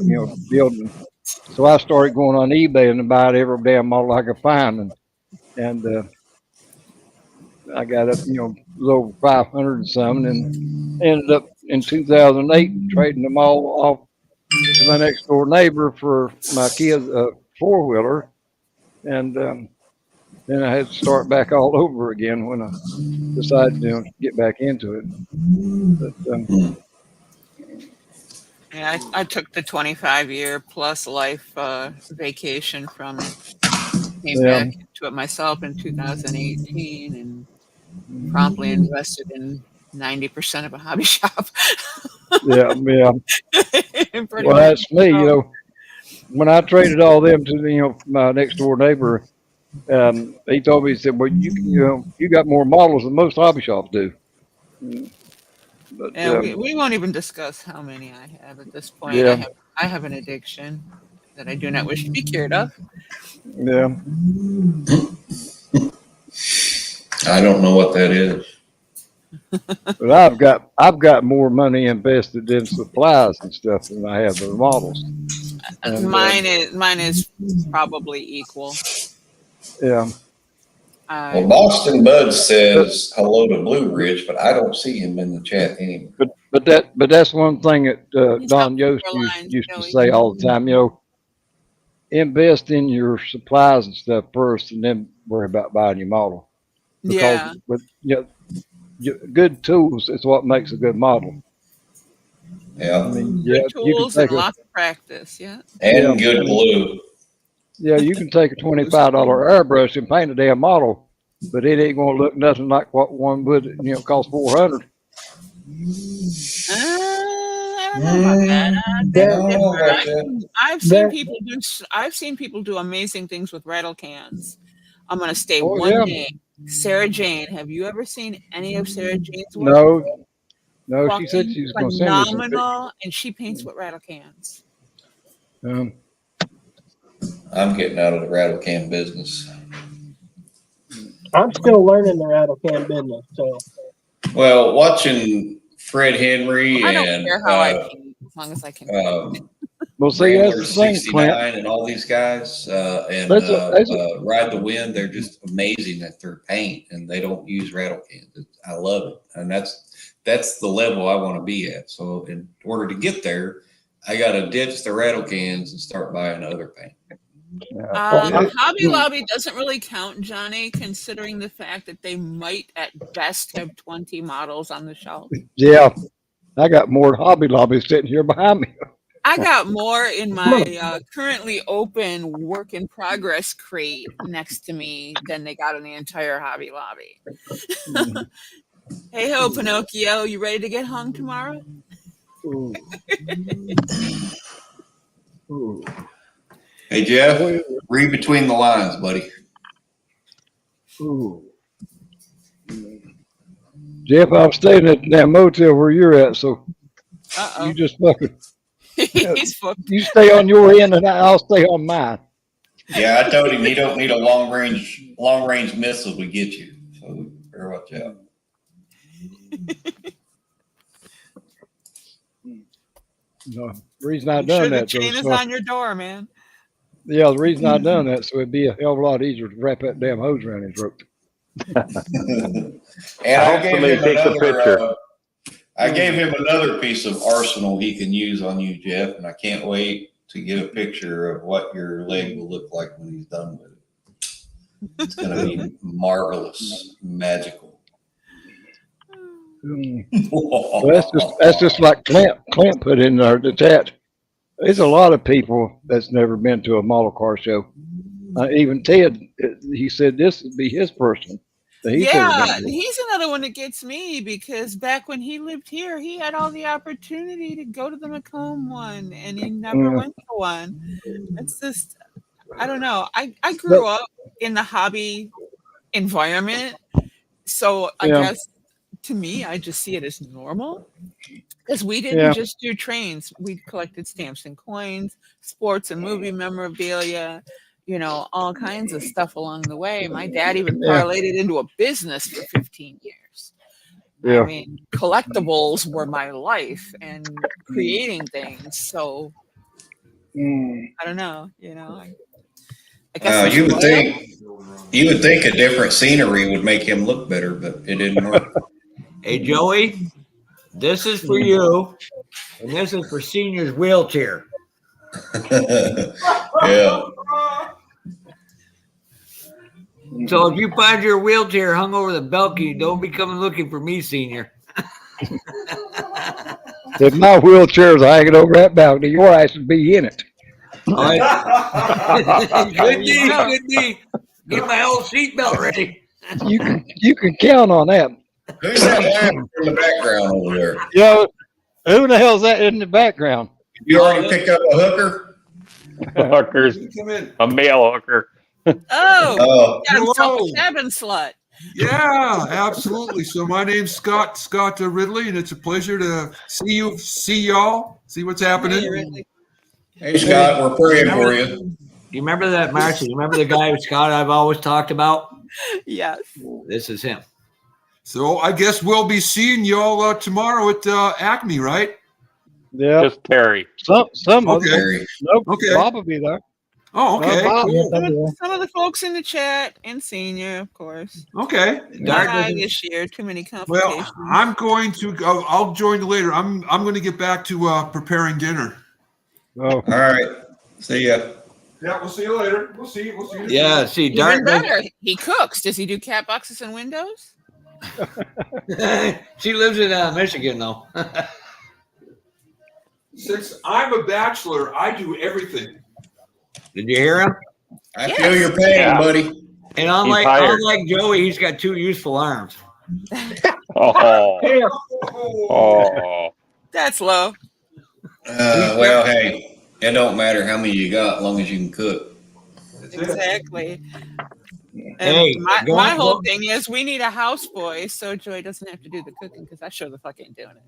Speaker 1: building. So I started going on eBay and buying every damn model I could find. And I got up, a little over 500 and something, and ended up in 2008 trading them all off to my next door neighbor for my kid's four-wheeler. And then I had to start back all over again when I decided to get back into it. But,
Speaker 5: Yeah, I took the 25-year plus life vacation from it. Came back to it myself in 2018 and promptly invested in 90% of a hobby shop.
Speaker 1: yeah. Well, that's me. When I traded all them to my next door neighbor, he told me, he said, "Well, you got more models than most hobby shops do." But,
Speaker 5: Yeah, we won't even discuss how many I have at this point.
Speaker 1: Yeah.
Speaker 5: I have an addiction that I do not wish to be cured of.
Speaker 1: Yeah.
Speaker 2: I don't know what that is.
Speaker 1: But I've got more money invested in supplies and stuff than I have in models. And,
Speaker 5: mine is probably equal.
Speaker 1: Yeah.
Speaker 2: Well, Boston Bud says hello to Blue Ridge, but I don't see him in the chat anymore.
Speaker 1: But that's one thing that Don Yost used to say all the time. invest in your supplies and stuff first, and then worry about buying your model. Because
Speaker 5: Yeah.
Speaker 1: with good tools is what makes a good model.
Speaker 2: Yeah.
Speaker 1: I mean,
Speaker 5: Good
Speaker 1: you can
Speaker 5: tools and
Speaker 1: take
Speaker 5: lots of practice. Yeah.
Speaker 2: And good glue.
Speaker 1: Yeah, you can take a $25 airbrush and paint a damn model, but it ain't gonna look nothing like what one would, cost $400.
Speaker 5: I don't know about that. I've seen people do. I've seen people do amazing things with rattle cans. I'm gonna stay one name. Sarah Jane. Have you ever seen any of Sarah Jane's work?
Speaker 1: No, she said she was gonna send me some pictures.
Speaker 5: Phenomenal, and she paints with rattle cans.
Speaker 2: I'm getting out of the rattle can business.
Speaker 4: I'm still learning the rattle can business. So,
Speaker 2: well, watching Fred Henry
Speaker 5: I don't
Speaker 2: and
Speaker 5: care how I paint, as long as I can.
Speaker 1: Well, see, that's the thing,
Speaker 2: 69 and all these guys and Ride the Wind, they're just amazing at their paint, and they don't use rattle cans. I love it, and that's the level I want to be at. So in order to get there, I got to ditch the rattle cans and start buying other paint.
Speaker 5: Hobby Lobby doesn't really count, Johnny, considering the fact that they might at best have 20 models on the shelf.
Speaker 1: Yeah, I got more Hobby Lobby sitting here behind me.
Speaker 5: I got more in my currently open work in progress crate next to me than they got in the entire Hobby Lobby. Hey ho, Pinocchio, you ready to get hung tomorrow?
Speaker 1: Ooh. Ooh.
Speaker 2: Hey, Jeff, read between the lines, buddy.
Speaker 1: Ooh. Jeff, I'm staying at that motel where you're at, so you just fucking.
Speaker 5: He's fucked.
Speaker 1: You stay on your end, and I'll stay on mine.
Speaker 2: Yeah, I told him you don't need a long range missile to get you. So better watch out.
Speaker 1: No, the reason I done that.
Speaker 5: The chain is on your door, man.
Speaker 1: Yeah, the reason I done that, so it'd be a hell of a lot easier to wrap that damn hose around his throat.
Speaker 2: And I gave him another piece of arsenal he can use on you, Jeff, and I can't wait to get a picture of what your leg will look like when he's done with it. It's going to be marvelous, magical.
Speaker 1: Well, that's just like Clint put in there, the chat. There's a lot of people that's never been to a model car show. Even Ted, he said this would be his person.
Speaker 5: Yeah, he's another one that gets me because back when he lived here, he had all the opportunity to go to the Macomb one, and he never went to one. It's just, I don't know. I grew up in the hobby environment, so I guess to me, I just see it as normal because we didn't just do trains. We collected stamps and coins, sports and movie memorabilia, all kinds of stuff along the way. My dad even parlayed it into a business for 15 years. Yeah. I mean, collectibles were my life and creating things. So I don't know, I guess
Speaker 2: you would think a different scenery would make him look better, but it didn't work.
Speaker 7: Hey, Joey, this is for you, and this is for Senior's wheelchair.
Speaker 2: Yeah.
Speaker 7: So if you find your wheelchair hung over the balcony, don't be coming looking for me, Senior.
Speaker 1: If my wheelchair is hanging over that balcony, your ass would be in it.
Speaker 7: Could be. Get my old seatbelt ready.
Speaker 1: You can count on that.
Speaker 2: Who's that in the background over there?
Speaker 1: Who the hell's that in the background?
Speaker 2: You already picked up a hooker?
Speaker 6: Hookers. A male hooker.
Speaker 5: Oh, hello. Cabin slut.
Speaker 8: Yeah, absolutely. So my name's Scott Ridley, and it's a pleasure to see y'all, see what's happening.
Speaker 2: Hey, Scott, we're praying for you.
Speaker 7: You remember that, Marcy? You remember the guy, Scott, I've always talked about?
Speaker 5: Yes.
Speaker 7: This is him.
Speaker 8: So I guess we'll be seeing y'all tomorrow at ACME, right?
Speaker 1: Yeah.
Speaker 6: Just Terry.
Speaker 1: Some
Speaker 8: okay.
Speaker 1: Terry. Nope. Okay. Bob will be there.
Speaker 8: Oh, okay.
Speaker 5: Cool. Some of the folks in the chat and Senior, of course.
Speaker 8: Okay.
Speaker 5: This year, too many complications.
Speaker 8: Well, I'm going to go. I'll join later. I'm going to get back to preparing dinner.
Speaker 1: Oh.
Speaker 2: All right. See ya.
Speaker 8: Yeah, we'll see you later. We'll see you.
Speaker 7: Yeah, see,
Speaker 5: Even
Speaker 7: Dart
Speaker 5: better, he cooks. Does he do cat boxes and windows?
Speaker 7: She lives in Michigan, though.
Speaker 8: Since I'm a bachelor, I do everything.
Speaker 7: Did you hear him?
Speaker 2: I feel your pain, buddy.
Speaker 7: And
Speaker 6: hired.
Speaker 7: unlike Joey, he's got 2 useful arms.
Speaker 6: Oh.
Speaker 5: That's low.
Speaker 2: Well, hey, it don't matter how many you got, as long as you can cook.
Speaker 5: Exactly. And
Speaker 7: Hey,
Speaker 5: my whole thing is we need a houseboy so Joy doesn't have to do the cooking because I sure the fuck ain't doing it.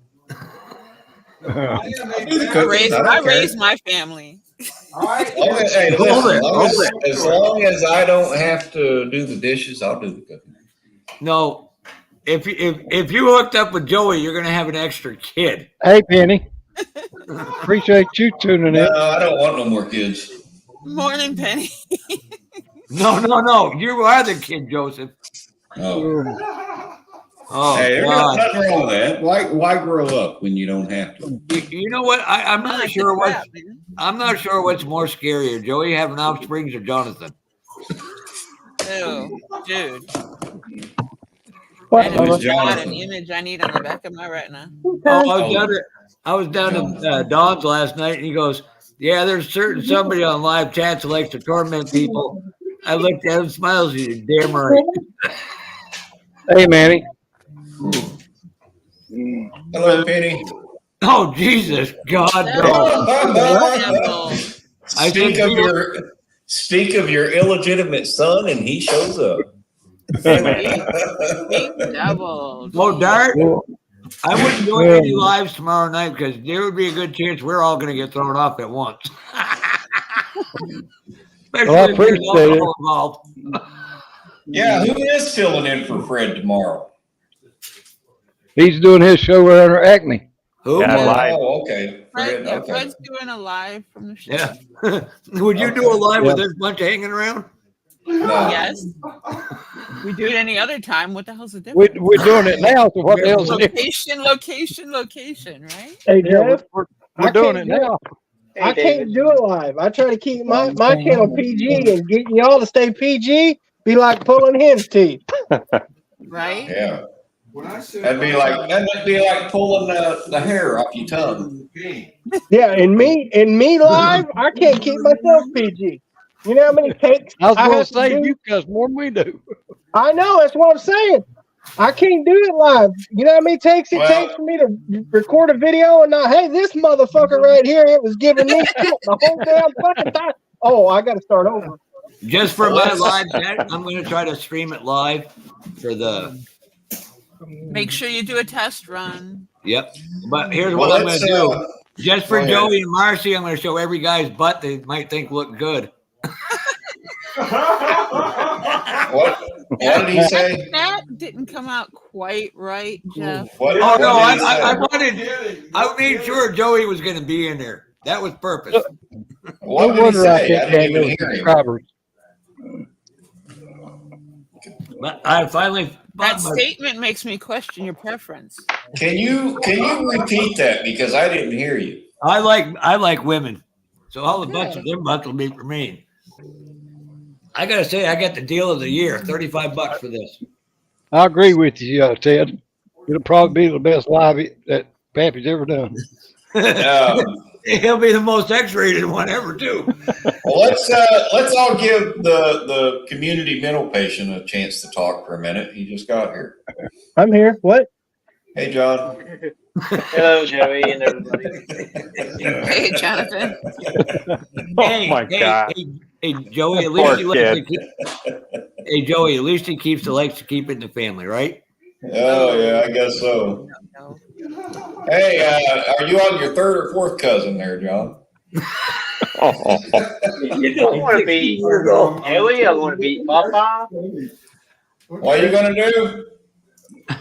Speaker 5: I raised my family.
Speaker 2: As long as I don't have to do the dishes, I'll do the cooking.
Speaker 7: No, if you hooked up with Joey, you're gonna have an extra kid.
Speaker 1: Hey, Penny. Appreciate you tuning in.
Speaker 2: No, I don't want no more kids.
Speaker 5: Morning, Penny.
Speaker 7: No. You are the kid, Joseph.
Speaker 2: Oh, hey, there's nothing wrong with that. Why grow up when you don't have to?
Speaker 7: You know what? I'm not sure what's more scarier, Joey having offsprings or Jonathan.
Speaker 5: Oh, dude.
Speaker 4: What?
Speaker 5: That is not an image I need on the back of my retina.
Speaker 7: I was down in Don's last night, and he goes, "Yeah, there's somebody on live chats who likes to torment people." I looked at him, smiles. He's damn right.
Speaker 1: Hey, Manny.
Speaker 2: Hello, Penny.
Speaker 7: Oh, Jesus, God, no.
Speaker 2: Speak of your illegitimate son, and he shows up.
Speaker 5: Double.
Speaker 7: Oh, Dart. I wouldn't do any lives tomorrow night because there would be a good chance we're all going to get thrown off at once.
Speaker 1: Well, I appreciate it.
Speaker 2: Yeah, who is filling in for Fred tomorrow?
Speaker 1: He's doing his show right under ACME.
Speaker 7: Who?
Speaker 6: Yeah, live.
Speaker 2: Oh, okay.
Speaker 5: Fred's doing a live from the show.
Speaker 7: Yeah. Would you do a live with this bunch hanging around?
Speaker 2: No.
Speaker 5: Yes. We do it any other time. What the hell's the difference?
Speaker 1: We're doing it now, so what the hell's the difference?
Speaker 5: Location, right?
Speaker 4: Hey, Jeff.
Speaker 1: We're doing it now.
Speaker 4: I can't do it live. I try to keep my channel PG, and getting y'all to stay PG be like pulling hen's teeth.
Speaker 5: Right?
Speaker 2: Yeah. That'd be like pulling the hair off your tongue.
Speaker 4: Yeah, and me live, I can't keep myself PG. You know how many takes
Speaker 1: I was going to say
Speaker 4: do?
Speaker 1: you cuss more than we do.
Speaker 4: I know, that's what I'm saying. I can't do it live. You know how many takes it takes for me to record a video and not, hey, this motherfucker right here, it was giving me shit the whole damn fucking time. Oh, I got to start over.
Speaker 7: Just for my live chat, I'm going to try to stream it live for the.
Speaker 5: Make sure you do a test run.
Speaker 7: Yep. But here's what I'm going to do. Just for Joey and Marcy, I'm going to show every guy's butt they might think look good.
Speaker 2: What did he say?
Speaker 5: That didn't come out quite right, Jeff.
Speaker 7: I made sure Joey was going to be in there. That was purpose.
Speaker 2: What did he say? I didn't even hear him.
Speaker 7: But I finally.
Speaker 5: That statement makes me question your preference.
Speaker 2: Can you repeat that because I didn't hear you?
Speaker 7: I like women, so all the bunch of them butts will be for me. I gotta say, I got the deal of the year, $35 for this.
Speaker 1: I agree with you, Ted. It'll probably be the best live that Pappy's ever done.
Speaker 7: He'll be the most X-rated one ever, too.
Speaker 2: Well, let's all give the community mental patient a chance to talk for a minute. He just got here.
Speaker 4: I'm here. What?
Speaker 2: Hey, John.
Speaker 9: Hello, Joey and everybody.
Speaker 5: Hey, Jonathan.
Speaker 6: Oh my God.
Speaker 7: Hey, Joey. At least Joey. At least he likes to keep it in the family, right?
Speaker 2: Oh yeah, I guess so.
Speaker 5: No.
Speaker 2: Hey, are you on your third or fourth cousin there, John?
Speaker 9: You don't want to beat Joey. I want to beat Papa.
Speaker 2: What are you gonna do?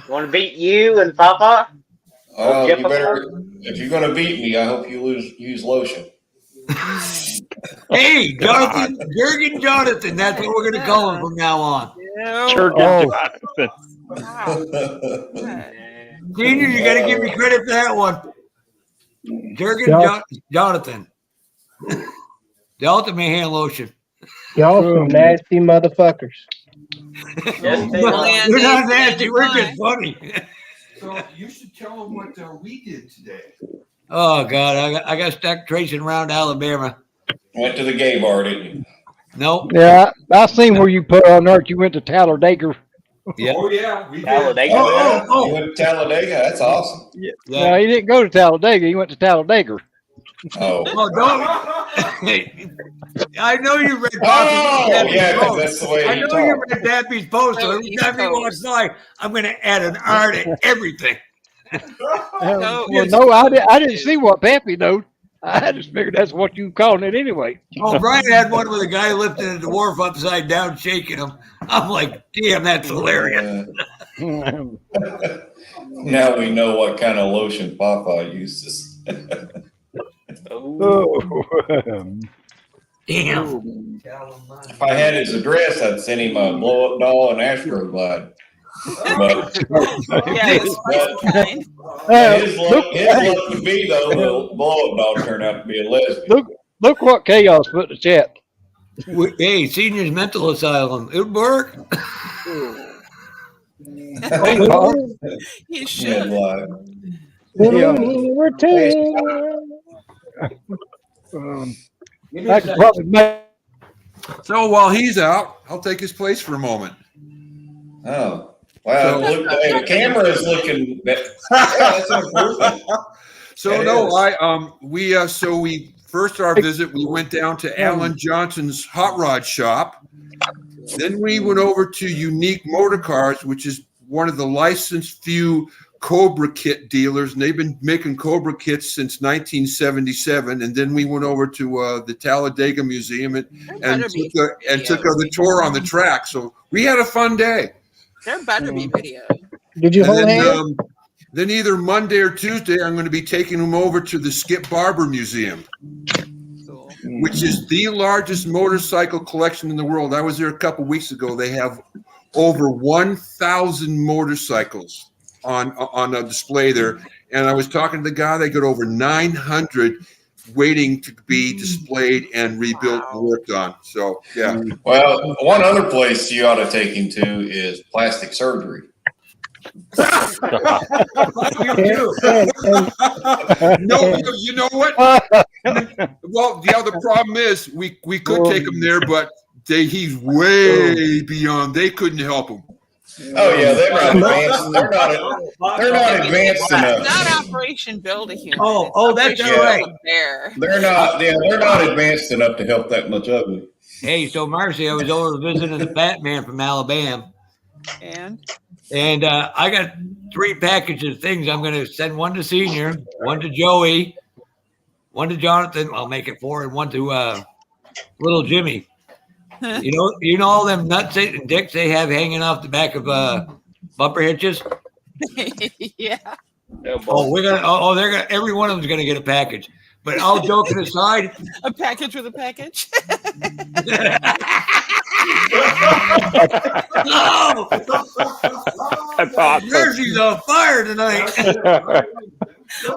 Speaker 9: Want to beat you and Papa?
Speaker 2: Oh, you better. If you're gonna beat me, I hope you use lotion.
Speaker 7: Hey, Jonathan, Jurgen Jonathan. That's what we're gonna call him from now on.
Speaker 6: Jurgen Jonathan.
Speaker 7: Senior, you got to give me credit for that one. Jurgen Jonathan. The ultimate hand lotion.
Speaker 4: Y'all some nasty motherfuckers.
Speaker 9: Yes, they
Speaker 7: Well,
Speaker 9: are.
Speaker 7: we're not nasty. We're just funny.
Speaker 8: So you should tell them what we did today.
Speaker 7: Oh God, I got stuck tracing around Alabama.
Speaker 2: Went to the gay bar, didn't you?
Speaker 7: Nope.
Speaker 1: Yeah, I seen where you put on there. You went to Talladega.
Speaker 7: Yeah.
Speaker 8: Oh yeah, we did.
Speaker 9: Talladega.
Speaker 2: You went to Talladega. That's awesome.
Speaker 1: Yeah. No, he didn't go to Talladega. He went to Talladega.
Speaker 2: Oh.
Speaker 7: Oh, don't. I know you read.
Speaker 2: Oh, yeah, because that's the way
Speaker 7: I
Speaker 2: you
Speaker 7: know
Speaker 2: talk.
Speaker 7: you read Daffy's post. So every time he walks by, I'm going to add an R to everything.
Speaker 1: Well, no, I didn't see what Pappy knowed. I just figured that's what you calling it anyway.
Speaker 7: Oh, Brian had one with a guy lifting a dwarf upside down, shaking him. I'm like, damn, that's hilarious.
Speaker 2: Now we know what kind of lotion Papa uses.
Speaker 1: Oh.
Speaker 7: Damn.
Speaker 2: If I had his address, I'd send him a blow-up doll and Astroglide. But
Speaker 5: Yeah, the spicy kind.
Speaker 2: his luck to be, though, the blow-up doll turned out to be a lesbian.
Speaker 1: Look what Chaos put in the chat.
Speaker 7: Hey, seniors mental asylum. It would work.
Speaker 5: He should.
Speaker 1: I could probably make.
Speaker 8: So while he's out, I'll take his place for a moment.
Speaker 2: Oh, wow. The camera is looking. That's improvement.
Speaker 8: So we first our visit, we went down to Alan Johnson's hot rod shop. Then we went over to Unique Motor Cars, which is one of the licensed few Cobra kit dealers, and they've been making Cobra kits since 1977. And then we went over to the Talladega Museum and took the tour on the track. So we had a fun day.
Speaker 5: There better be video.
Speaker 4: Did you hold hands?
Speaker 8: Then either Monday or Tuesday, I'm going to be taking them over to the Skip Barber Museum, which is the largest motorcycle collection in the world. I was there a couple weeks ago. They have over 1,000 motorcycles on a display there. And I was talking to the guy, they got over 900 waiting to be displayed and rebuilt and worked on. So, yeah.
Speaker 2: Well, one other place you ought to take him to is plastic surgery.
Speaker 8: No, you know what? Well, the problem is we could take him there, but he's way beyond. They couldn't help him.
Speaker 2: Oh yeah, they're not advanced. They're not advanced enough.
Speaker 5: Not Operation Build a Human.
Speaker 7: Oh, that's right.
Speaker 2: They're not advanced enough to help that much ugly.
Speaker 7: Hey, so Marcy, I was over visiting the Batman from Alabama.
Speaker 5: And
Speaker 7: I got 3 packages of things. I'm going to send one to Senior, one to Joey, one to Jonathan. I'll make it 4, and one to little Jimmy. You know all them nuts and dicks they have hanging off the back of bumper hitches.
Speaker 5: Yeah.
Speaker 7: They're gonna. Every one of them's gonna get a package. But all joking aside,
Speaker 5: a package with a package.
Speaker 7: No!
Speaker 6: That's awesome.
Speaker 7: Jersey's on fire tonight.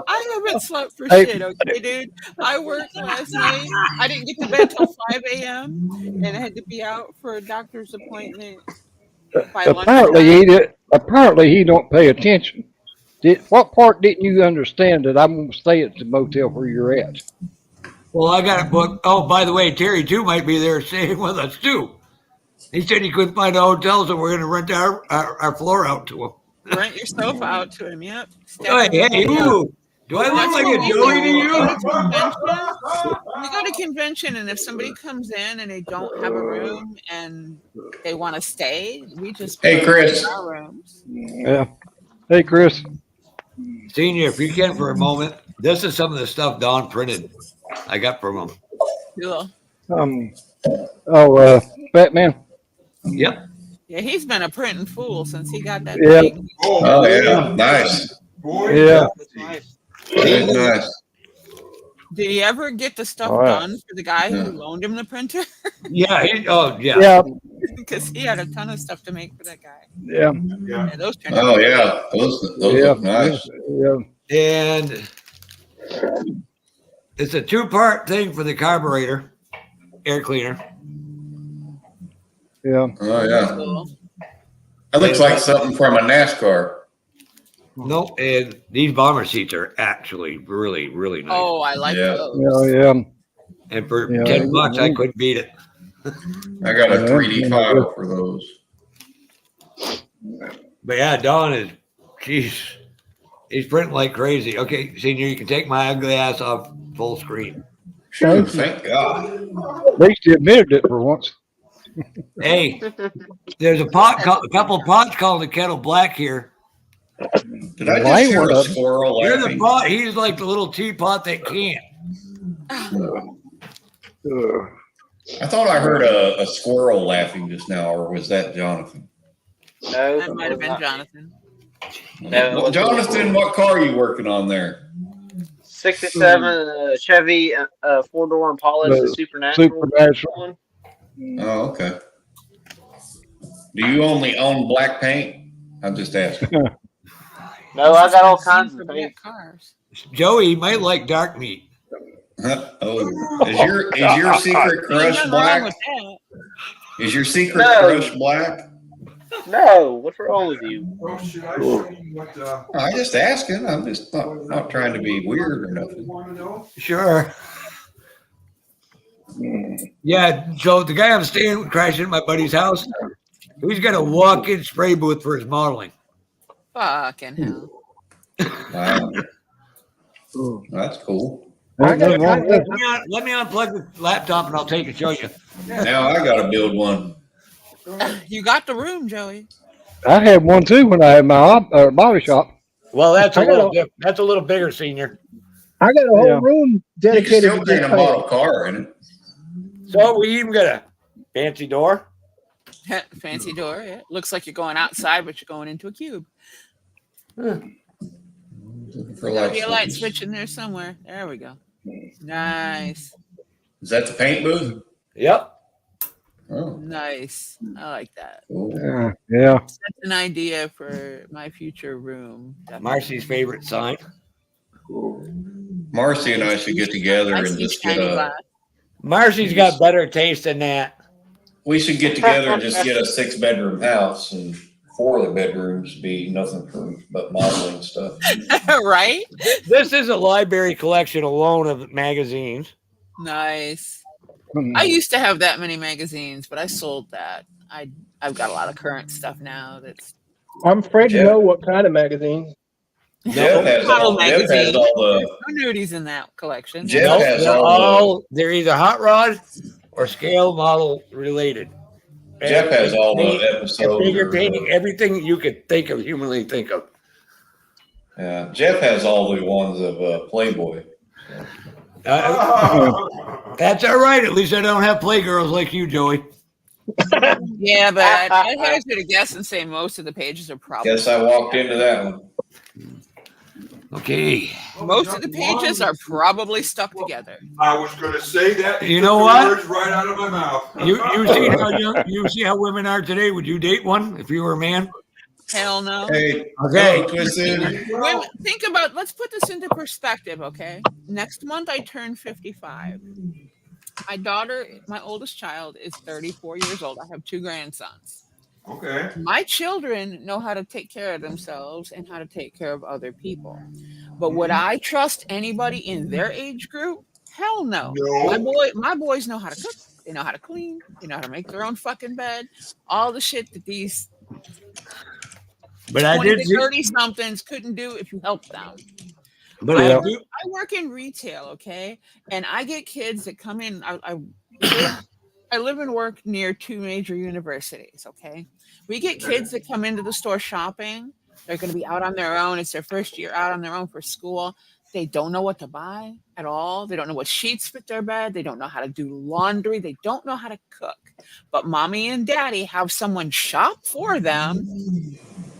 Speaker 5: I haven't slept for shit, okay, dude. I worked last night. I didn't get to bed till 5 a.m. and I had to be out for a doctor's appointment by
Speaker 1: Apparently he don't pay attention. What part didn't you understand that I'm going to stay at the motel where you're at?
Speaker 7: Well, I got a book. Oh, by the way, Terry too might be there staying with us too. He said he couldn't find a hotel, so we're going to rent our floor out to him.
Speaker 5: Rent your sofa out to him, yep.
Speaker 7: Hey, ooh. Do I look like a Joey to you?
Speaker 5: We go to convention, and if somebody comes in and they don't have a room and they want to stay, we just
Speaker 2: Hey, Chris.
Speaker 5: in our rooms.
Speaker 1: Yeah. Hey, Chris.
Speaker 7: Senior, if you can for a moment, this is some of the stuff Don printed. I got from him.
Speaker 5: Cool.
Speaker 1: Batman.
Speaker 7: Yep.
Speaker 5: Yeah, he's been a printing fool since he got that.
Speaker 1: Yeah.
Speaker 5: thing.
Speaker 2: Oh yeah, nice.
Speaker 1: Yeah.
Speaker 2: That's nice.
Speaker 5: Did he ever get the stuff done for the guy who loaned him the printer?
Speaker 7: Yeah.
Speaker 1: Yeah.
Speaker 5: Because he had a ton of stuff to make for that guy.
Speaker 1: Yeah.
Speaker 5: Yeah, those turned
Speaker 2: Oh
Speaker 5: out
Speaker 2: yeah, those look nice.
Speaker 1: Yeah.
Speaker 7: And it's a 2-part thing for the carburetor. air cleaner.
Speaker 1: Yeah.
Speaker 2: Oh yeah.
Speaker 5: Cool.
Speaker 2: That looks like something from a NASCAR.
Speaker 7: No, and these bomber seats are actually really, really nice.
Speaker 5: Oh, I like
Speaker 2: Yeah.
Speaker 5: those.
Speaker 1: Yeah.
Speaker 7: And for
Speaker 1: Yeah.
Speaker 7: $10, I couldn't beat it.
Speaker 2: I got a
Speaker 1: Yeah.
Speaker 2: 3D file for those.
Speaker 7: But yeah, Don is, he's printing like crazy. Okay, Senior, you can take my ugly ass off full screen.
Speaker 2: Phew, thank God.
Speaker 1: At least you admitted it for once.
Speaker 7: Hey, there's a couple of pots called the kettle black here.
Speaker 2: Did I just hear a squirrel
Speaker 7: You're the
Speaker 2: laughing?
Speaker 7: pot. He's like the little teapot that can't.
Speaker 2: I thought I heard a squirrel laughing just now, or was that Jonathan?
Speaker 9: No,
Speaker 5: That might have been Jonathan.
Speaker 9: No.
Speaker 2: Well, Jonathan, what car are you working on there?
Speaker 9: 67 Chevy 4-door and polished, the Supernatural. One.
Speaker 2: Oh, okay. Do you only own black paint? I'm just asking.
Speaker 9: No, I got all kinds of paint.
Speaker 5: Cars.
Speaker 7: Joey might like dark meat.
Speaker 2: Oh, is your secret crush
Speaker 5: Nothing wrong
Speaker 2: black?
Speaker 5: with that.
Speaker 2: Is your secret
Speaker 9: No.
Speaker 2: crush black?
Speaker 9: No, what's wrong with you?
Speaker 8: Oh, should I show you what
Speaker 2: I'm just asking. I'm just not trying to be weird or nothing.
Speaker 8: you want to know?
Speaker 7: Sure. Yeah, so the guy I'm staying with crashed into my buddy's house. He's got a walk-in spray booth for his modeling.
Speaker 5: Fucking hell.
Speaker 2: Wow. That's cool.
Speaker 7: Let me unplug the laptop and I'll take it and show you.
Speaker 2: Now I got to build one.
Speaker 5: You got the room, Joey.
Speaker 1: I had one too when I had my body shop.
Speaker 7: Well, that's
Speaker 4: a
Speaker 7: little bigger, Senior.
Speaker 4: I got a whole
Speaker 1: Yeah.
Speaker 4: room
Speaker 2: You can
Speaker 4: dedicated
Speaker 2: still
Speaker 4: to
Speaker 2: paint
Speaker 4: just
Speaker 2: a model
Speaker 4: paint.
Speaker 2: car in it.
Speaker 7: So we even got a fancy door.
Speaker 5: Fancy door. Yeah. Looks like you're going outside, but you're going into a cube.
Speaker 2: For
Speaker 5: There'll
Speaker 2: light
Speaker 5: be a light
Speaker 2: switches.
Speaker 5: switch in there somewhere. There we go. Nice.
Speaker 2: Is that the paint booth?
Speaker 7: Yep.
Speaker 2: Oh,
Speaker 5: Nice. I like that.
Speaker 2: cool.
Speaker 1: Yeah.
Speaker 5: That's an idea for my future room.
Speaker 7: Marcy's favorite sign.
Speaker 2: Marcy and I should get together
Speaker 5: I
Speaker 2: and
Speaker 5: see
Speaker 2: just get
Speaker 5: shiny
Speaker 2: a.
Speaker 5: glass.
Speaker 7: Marcy's got better taste than that.
Speaker 2: We should get together and just get a 6-bedroom house, and 4 of the bedrooms be nothing but modeling stuff.
Speaker 5: Right?
Speaker 7: This is a library collection alone of magazines.
Speaker 5: Nice. I used to have that many magazines, but I sold that. I've got a lot of current stuff now. That's
Speaker 4: I'm afraid to know what kind of magazine.
Speaker 2: Jeff has all the.
Speaker 5: no nudies in that collection.
Speaker 2: Jeff has all
Speaker 7: they're either hot rod or scale model related.
Speaker 2: Jeff has all the episodes.
Speaker 7: Figure painting, everything you could think of, humanly think of.
Speaker 2: Yeah, Jeff has all the ones of Playboy.
Speaker 7: That's all right. At least I don't have playgirls like you, Joey.
Speaker 5: Yeah, but I hazard to guess and say most of the pages are probably.
Speaker 2: Guess I walked into that one.
Speaker 7: Okay.
Speaker 5: Most of the pages are probably stuck together.
Speaker 8: I was going to say that.
Speaker 7: You know what?
Speaker 8: Words right out of my mouth.
Speaker 7: You see how women are today. Would you date one if you were a man?
Speaker 5: Hell no.
Speaker 2: Hey,
Speaker 7: Okay.
Speaker 5: Women, think about. Let's put this into perspective, okay? Next month I turn 55. My daughter, my oldest child, is 34 years old. I have 2 grandsons.
Speaker 8: Okay.
Speaker 5: My children know how to take care of themselves and how to take care of other people. But would I trust anybody in their age group? Hell no.
Speaker 8: No.
Speaker 5: My boys know how to cook. They know how to clean. They know how to make their own fucking bed. All the shit that these 20 to 30 somethings couldn't do if you helped them.
Speaker 7: But
Speaker 5: I work in retail, okay, and I get kids that come in. I live and work near 2 major universities, okay. We get kids that come into the store shopping. They're going to be out on their own. It's their first year out on their own for school. They don't know what to buy at all. They don't know what sheets fit their bed. They don't know how to do laundry. They don't know how to cook. But mommy and daddy have someone shop for them.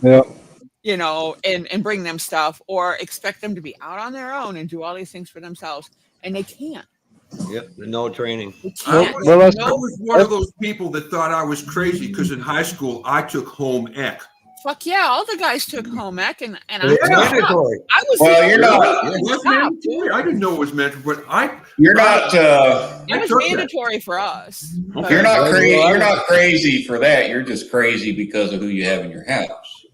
Speaker 1: Yeah.
Speaker 5: You know, and bring them stuff, or expect them to be out on their own and do all these things for themselves, and they can't.
Speaker 7: Yep, no training.
Speaker 8: I was one of those people that thought I was crazy because in high school I took home ec.
Speaker 5: Fuck yeah! All the guys took home ec, and I
Speaker 7: It's
Speaker 5: was
Speaker 7: mandatory.
Speaker 5: I was
Speaker 2: Well,
Speaker 5: the
Speaker 2: you're
Speaker 5: only
Speaker 2: not-
Speaker 5: one
Speaker 8: It
Speaker 5: in
Speaker 8: was
Speaker 5: the top,
Speaker 8: mandatory. I didn't know it was mandatory, but
Speaker 2: You're not.
Speaker 5: It was
Speaker 8: took that.
Speaker 5: mandatory for us. but-
Speaker 2: You're not
Speaker 7: Well,
Speaker 2: crazy.
Speaker 7: well,
Speaker 2: You're not crazy for that. You're just crazy because of who you have in your house.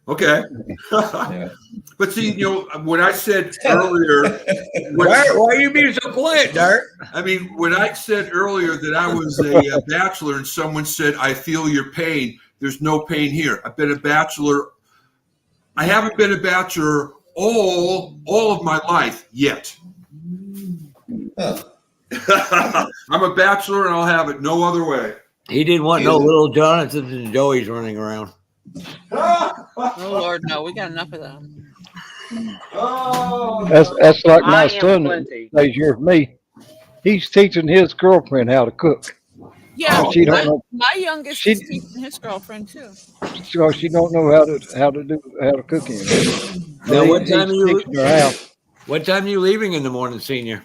Speaker 8: Okay.
Speaker 2: Yeah.
Speaker 8: But see, you know, when I said earlier,
Speaker 7: Why are you being so quiet, Dart?
Speaker 8: I mean, when I said earlier that I was a bachelor and someone said, I feel your pain, there's no pain here. I've been a bachelor. I haven't been a bachelor all of my life yet.
Speaker 2: Huh.
Speaker 8: I'm a bachelor and I'll have it no other way.
Speaker 7: He didn't want no little Jonathans and Joeys running around.
Speaker 5: Oh Lord, no, we got enough of them.
Speaker 1: That's like my
Speaker 9: I am
Speaker 1: son that
Speaker 9: plenty.
Speaker 1: stays here with me. He's teaching his girlfriend how to cook.
Speaker 5: Yeah,
Speaker 1: She don't know.
Speaker 5: my youngest
Speaker 1: She-
Speaker 5: is teaching his girlfriend too.
Speaker 1: So she don't know how to cook anymore.
Speaker 7: Now, what
Speaker 1: He's
Speaker 7: time are you?
Speaker 1: teaching her how.
Speaker 7: What time are you leaving in the morning, Senior?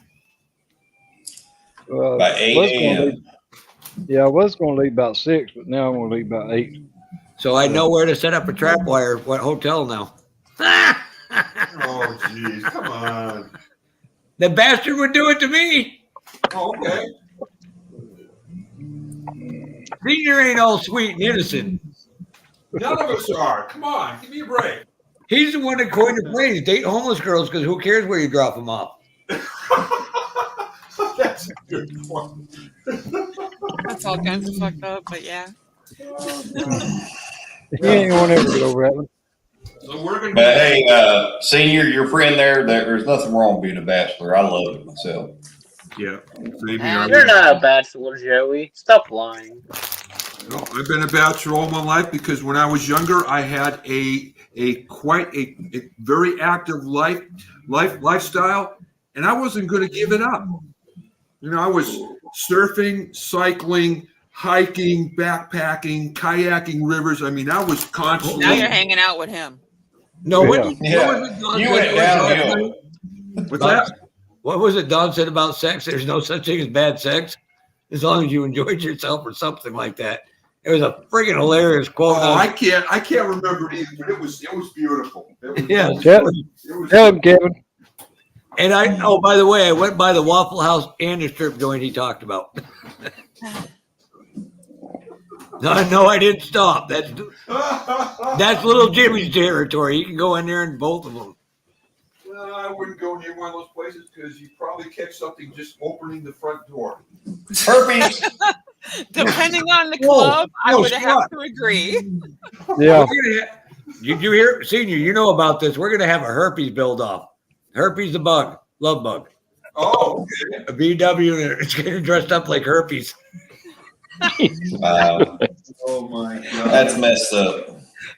Speaker 2: By 8
Speaker 1: was gonna
Speaker 2: a.m.
Speaker 1: leave- Yeah, I was going to leave about 6, but now I'm going to leave about 8.
Speaker 7: So I know where to set up a trap wire. What hotel now?
Speaker 8: Oh, jeez. Come on.
Speaker 7: The bastard would do it to me.
Speaker 8: Oh, okay.
Speaker 7: Senior ain't all sweet and innocent.
Speaker 8: None of us are. Come on. Give me a break.
Speaker 7: He's the one that coined the phrase, date homeless girls, because who cares where you drop them off?
Speaker 8: That's a good point.
Speaker 5: That's all kinds of fucked up, but yeah.
Speaker 1: He ain't going to ever get over that one.
Speaker 8: So we're going
Speaker 2: But hey, Senior, your friend there's nothing wrong with being a bachelor. I love it myself.
Speaker 8: Yeah. Same
Speaker 5: And
Speaker 8: here.
Speaker 9: You're not a bachelor, Joey. Stop lying.
Speaker 8: No, I've been a bachelor all my life because when I was younger, I had a quite a very active lifestyle, and I wasn't going to give it up. You know, I was surfing, cycling, hiking, backpacking, kayaking rivers. I mean, I was constantly.
Speaker 5: Now you're hanging out with him.
Speaker 7: No, what was
Speaker 2: Yeah.
Speaker 7: it Don
Speaker 2: You
Speaker 7: said
Speaker 2: went
Speaker 7: about
Speaker 2: downhill.
Speaker 7: sex?
Speaker 8: What's that?
Speaker 7: What was it Don said about sex? There's no such thing as bad sex, as long as you enjoyed yourself or something like that. It was a friggin' hilarious quote.
Speaker 8: Oh, I can't remember it either, but it was beautiful. It was,
Speaker 7: Yeah.
Speaker 8: it was,
Speaker 1: Tell him, Kevin.
Speaker 7: And by the way, I went by the Waffle House and the strip joint he talked about. No, I didn't stop. That's little Jimmy's territory. You can go in there in both of them.
Speaker 8: Well, I wouldn't go near one of those places because you'd probably catch something just opening the front door.
Speaker 2: Herpes.
Speaker 5: Depending on the club, I would have
Speaker 7: Scott.
Speaker 5: to agree.
Speaker 1: Yeah.
Speaker 7: Did you hear, Senior? You know about this. We're going to have a herpes build off. Herpes the bug, love bug.
Speaker 8: Oh, okay.
Speaker 7: A BW, and it's getting dressed up like herpes.
Speaker 2: Wow.
Speaker 8: Oh my God.
Speaker 2: That's messed up.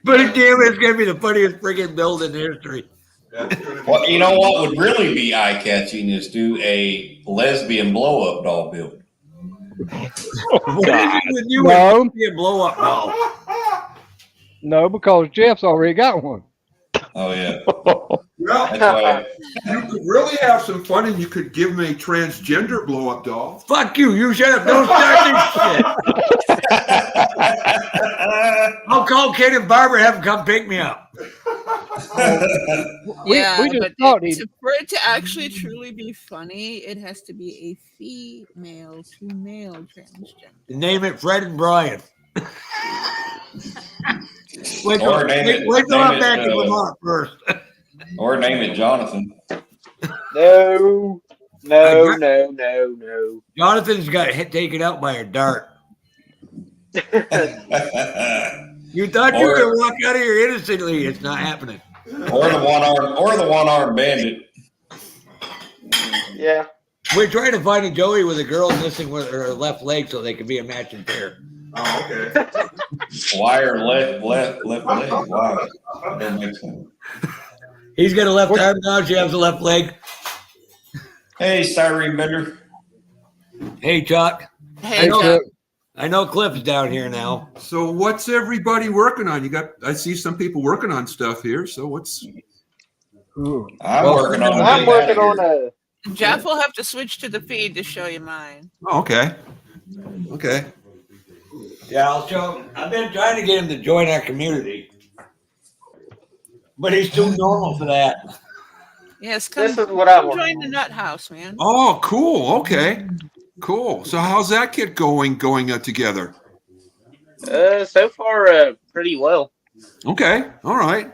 Speaker 7: But damn, it's going to be the funniest friggin' build in history.
Speaker 2: Well, you know what would really be eye-catching is do a lesbian blow-up doll build.
Speaker 7: What is it with you
Speaker 1: No.
Speaker 7: and be a blow up doll?
Speaker 1: No, because Jeff's already got one.
Speaker 2: Oh yeah.
Speaker 8: Well,
Speaker 2: That's why.
Speaker 8: you could really have some fun and you could give him a transgender blow up doll.
Speaker 7: Fuck you! You shut up! Don't start this shit. I'll call Ken and Barbara and have them come pick me up.
Speaker 5: Yeah,
Speaker 1: we just
Speaker 5: but
Speaker 1: thought
Speaker 5: for it to actually truly be funny, it has to be a female to male transgender.
Speaker 7: Name it Fred and Brian. Wait
Speaker 2: Or
Speaker 7: till
Speaker 2: name it-
Speaker 7: I'm
Speaker 2: name
Speaker 7: back
Speaker 2: it,
Speaker 7: in Vermont first.
Speaker 2: Or name it Jonathan.
Speaker 9: No.
Speaker 7: Jonathan's got taken out by a dart. You thought you were gonna walk out of here innocently. It's not happening.
Speaker 2: Or the one-armed bandit.
Speaker 9: Yeah.
Speaker 7: We're trying to find a Joey with a girl missing with her left leg so they can be a matching pair.
Speaker 8: Oh, okay.
Speaker 2: Wire left leg. Wow. That doesn't make sense.
Speaker 7: He's got a left arm now. She has a left leg.
Speaker 2: Hey, styrene bender.
Speaker 7: Hey, Chuck.
Speaker 5: Hey,
Speaker 7: I know Cliff's down here now.
Speaker 8: So what's everybody working on? I see some people working on stuff here. So what's
Speaker 2: I'm working on.
Speaker 9: I'm working on a.
Speaker 5: Jeff will have to switch to the feed to show you mine.
Speaker 8: Oh, okay. Okay.
Speaker 7: Yeah, I'll show him. I've been trying to get him to join our community. but he's too normal for that.
Speaker 5: Yes,
Speaker 9: This is what I
Speaker 5: come
Speaker 9: want.
Speaker 5: join the nut house, man.
Speaker 8: Oh, cool. Okay, cool. So how's that get going together?
Speaker 9: So far, pretty well.
Speaker 8: Okay, all right,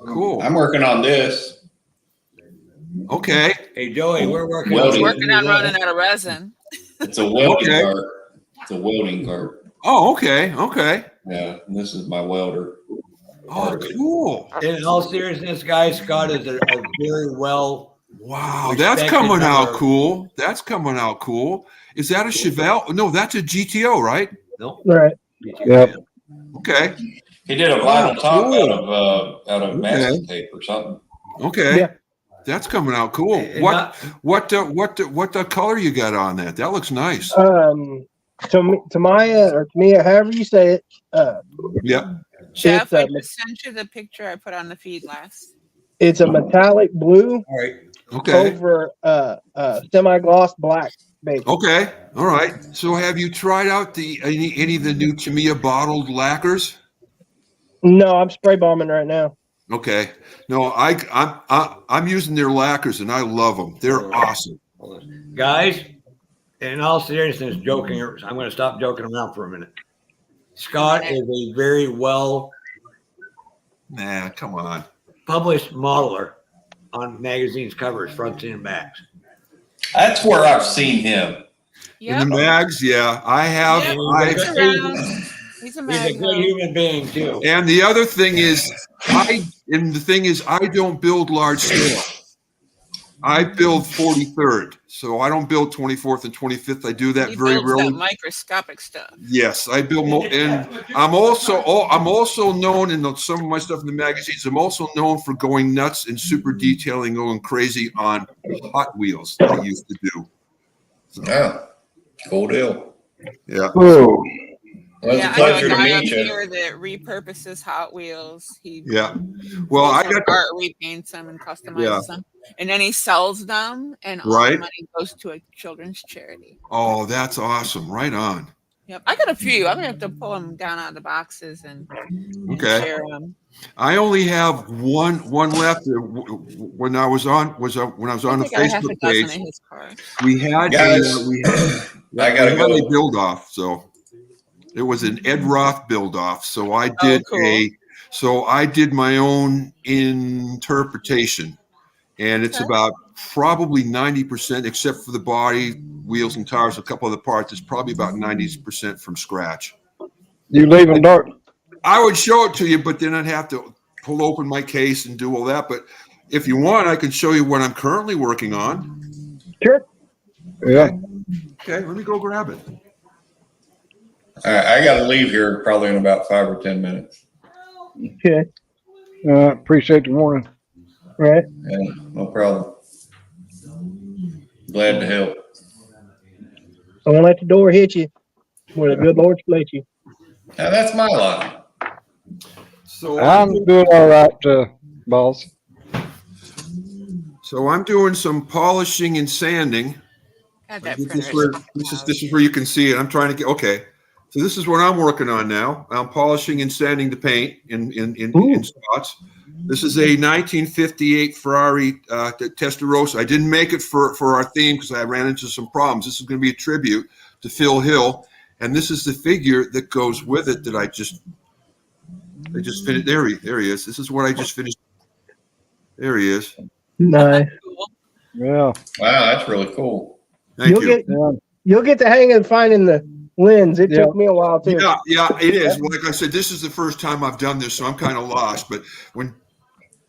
Speaker 8: cool.
Speaker 2: I'm working on this.
Speaker 8: Okay.
Speaker 7: Hey, Joey, we're working.
Speaker 2: Welding.
Speaker 5: Working on running out of resin.
Speaker 2: It's a welding
Speaker 8: Okay.
Speaker 2: cart. It's a welding cart.
Speaker 8: Oh, okay, okay.
Speaker 2: Yeah, and this is my welder.
Speaker 8: Oh, cool.
Speaker 7: In all seriousness, guys, Scott is a very well.
Speaker 8: Wow, that's coming out cool. That's coming out cool. Is that a Chevelle? No, that's a GTO, right?
Speaker 7: No.
Speaker 4: Right.
Speaker 1: Yep.
Speaker 8: Okay.
Speaker 2: He did a vinyl top
Speaker 8: cool.
Speaker 2: out of masking tape or something.
Speaker 8: Okay.
Speaker 4: Yeah.
Speaker 8: That's coming out cool.
Speaker 7: And
Speaker 8: What color you got on that? That looks nice.
Speaker 4: To Maya or Mia, however you say it.
Speaker 8: Yeah.
Speaker 5: Jeff, I
Speaker 4: It's,
Speaker 5: just sent you the picture I put on the feed last.
Speaker 4: It's a metallic blue
Speaker 7: All right.
Speaker 8: Okay.
Speaker 4: over semi-gloss black base.
Speaker 8: Okay. All right. So have you tried out any of the new Tamiya bottled lacquers?
Speaker 4: No, I'm spray bombing right now.
Speaker 8: Okay. No, I'm using their lacquers and I love them. They're awesome.
Speaker 7: Guys, in all seriousness, joking, I'm going to stop joking around for a minute. Scott is a very well
Speaker 8: Nah, come on.
Speaker 7: published modeler on magazines covers, fronts and backs.
Speaker 2: That's where I've seen him.
Speaker 5: Yep.
Speaker 8: In the mags, yeah, I have.
Speaker 5: Yep.
Speaker 8: I,
Speaker 5: He's a
Speaker 7: He's a
Speaker 5: mag.
Speaker 7: good human being too.
Speaker 8: and the other thing is, I don't build large scale. I build 43rd, so I don't build 24th and 25th. I do that
Speaker 5: He
Speaker 8: very
Speaker 5: builds
Speaker 8: rarely.
Speaker 5: that microscopic stuff.
Speaker 8: Yes, I build, and I'm also known in some of my stuff in the magazines. I'm also known for going nuts and super detailing, going crazy on Hot Wheels that I used to do. So,
Speaker 2: Yeah, cool deal.
Speaker 8: yeah.
Speaker 1: Whoa.
Speaker 2: Well, it's
Speaker 5: Yeah,
Speaker 2: a
Speaker 5: I know
Speaker 2: pleasure
Speaker 5: a
Speaker 2: to
Speaker 5: guy up
Speaker 2: meet you.
Speaker 5: here that repurposes Hot Wheels. He
Speaker 8: Yeah. Well, I
Speaker 5: pulls
Speaker 8: got
Speaker 5: them apart, repaints them, and customizes them, and then he sells them, and all the
Speaker 8: Right.
Speaker 5: money goes to a children's charity.
Speaker 8: Oh, that's awesome. Right on.
Speaker 5: Yep, I got a few. I'm gonna have to pull them down out of the boxes and
Speaker 8: Okay.
Speaker 5: share them.
Speaker 8: I only have one left. When I was on the
Speaker 5: I have a
Speaker 8: Facebook
Speaker 5: dozen
Speaker 8: page,
Speaker 5: in his car.
Speaker 8: we had
Speaker 2: Guys,
Speaker 8: I
Speaker 2: gotta
Speaker 8: got a
Speaker 2: go.
Speaker 8: build off. So it was an Ed Roth build off. So I did
Speaker 5: cool.
Speaker 8: I did my own interpretation, and it's
Speaker 5: Okay.
Speaker 8: about probably 90%, except for the body, wheels, and tires, a couple other parts. It's probably about 90% from scratch.
Speaker 1: You leaving dark?
Speaker 8: I would show it to you, but then I'd have to pull open my case and do all that. But if you want, I can show you what I'm currently working on.
Speaker 4: Sure.
Speaker 1: Yeah.
Speaker 8: Okay, let me go grab it.
Speaker 2: All right, I got to leave here probably in about 5 or 10 minutes.
Speaker 4: Okay.
Speaker 1: Appreciate the warning.
Speaker 4: Right.
Speaker 2: Yeah, no problem. Glad to help.
Speaker 4: Don't let the door hit you where the good Lord split you.
Speaker 2: Now, that's my line.
Speaker 8: So
Speaker 1: I'm doing all right, boss.
Speaker 8: So I'm doing some polishing and sanding.
Speaker 5: God, that
Speaker 8: This
Speaker 5: printer
Speaker 8: is where you can see it. I'm trying to get okay. So this is what I'm working on now. I'm polishing and sanding the paint in spots. This is a 1958 Ferrari Testarossa. I didn't make it for our theme because I ran into some problems. This is going to be a tribute to Phil Hill, and this is the figure that goes with it that I just finished. There he is. This is what I just finished. There he is.
Speaker 4: Nice.
Speaker 1: Yeah.
Speaker 2: Wow, that's really cool.
Speaker 8: Thank you.
Speaker 4: You'll get the hang of finding the lens. It took me a while too.
Speaker 8: Yeah, it is. Like I said, this is the first time I've done this, so I'm kind of lost. But when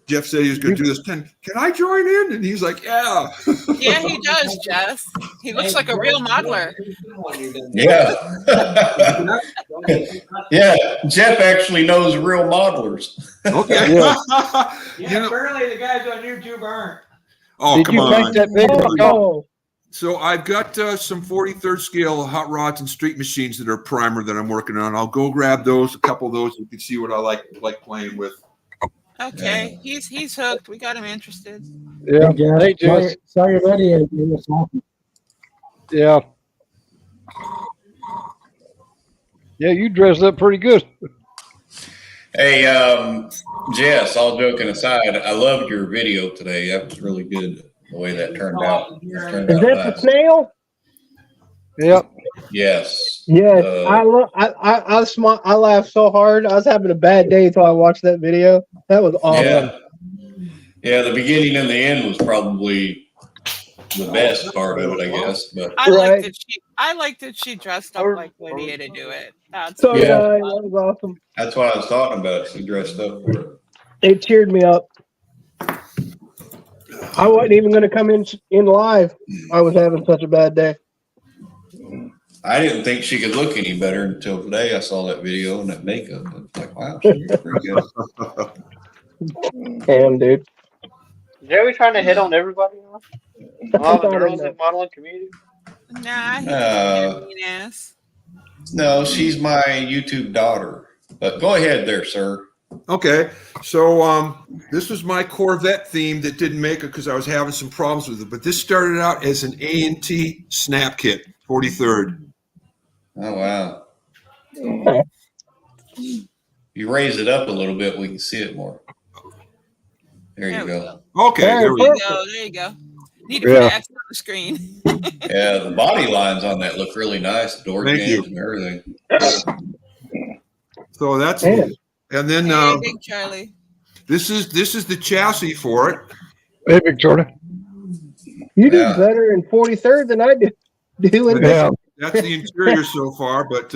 Speaker 8: Jeff said he was going to do this, can I join in? And he's like, yeah.
Speaker 5: Yeah, he does, Jess. He looks like a real modeler.
Speaker 2: Yeah. Yeah, Jeff actually knows real modelers.
Speaker 8: Okay.
Speaker 7: Yeah, apparently the guys on YouTube aren't.
Speaker 8: Oh,
Speaker 1: Did
Speaker 8: come
Speaker 1: you
Speaker 8: on.
Speaker 1: paint that big?
Speaker 4: Oh,
Speaker 8: So I've got some 43rd scale hot rods and street machines that are primer that I'm working on. I'll go grab those, a couple of those. You can see what I like playing with.
Speaker 5: Okay, he's hooked. We got him interested.
Speaker 1: Yeah. Hey, Jess.
Speaker 3: Saw your video.
Speaker 1: Yeah. Yeah, you dressed up pretty good.
Speaker 2: Hey, Jess, all joking aside, I loved your video today. That was really good, the way that turned out.
Speaker 4: Is that the snail?
Speaker 1: Yep.
Speaker 2: Yes.
Speaker 4: Yes. I laughed so hard. I was having a bad day until I watched that video. That was awesome.
Speaker 2: Yeah. Yeah, the beginning and the end was probably the best part of it, I guess. But
Speaker 5: I liked that she dressed up like Lydia to do it. That's
Speaker 4: so yeah, that was awesome.
Speaker 2: That's what I was talking about. She dressed up for it.
Speaker 4: It cheered me up. I wasn't even going to come in live. I was having such a bad day.
Speaker 2: I didn't think she could look any better until today. I saw that video and that makeup. I was like, wow, she looks pretty good.
Speaker 4: Damn, dude.
Speaker 9: Joey trying to hit on everybody now? All the girls in the modeling community?
Speaker 5: Nah, ass.
Speaker 2: No, she's my YouTube daughter. But go ahead there, sir.
Speaker 8: Okay, so this was my Corvette theme that didn't make it because I was having some problems with it. But this started out as an A&T snap kit, 43rd.
Speaker 2: Oh, wow. You raise it up a little bit, we can see it more. There you go.
Speaker 8: Okay, there we go.
Speaker 5: There you go. Need to put X on the screen.
Speaker 2: Yeah, the body lines on that look really nice. Door jams and everything.
Speaker 8: So that's it. And then
Speaker 5: Big Charlie.
Speaker 8: This is the chassis for it.
Speaker 1: Hey, Victoria.
Speaker 4: You do better in 43rd than I do.
Speaker 8: That's the interior so far, but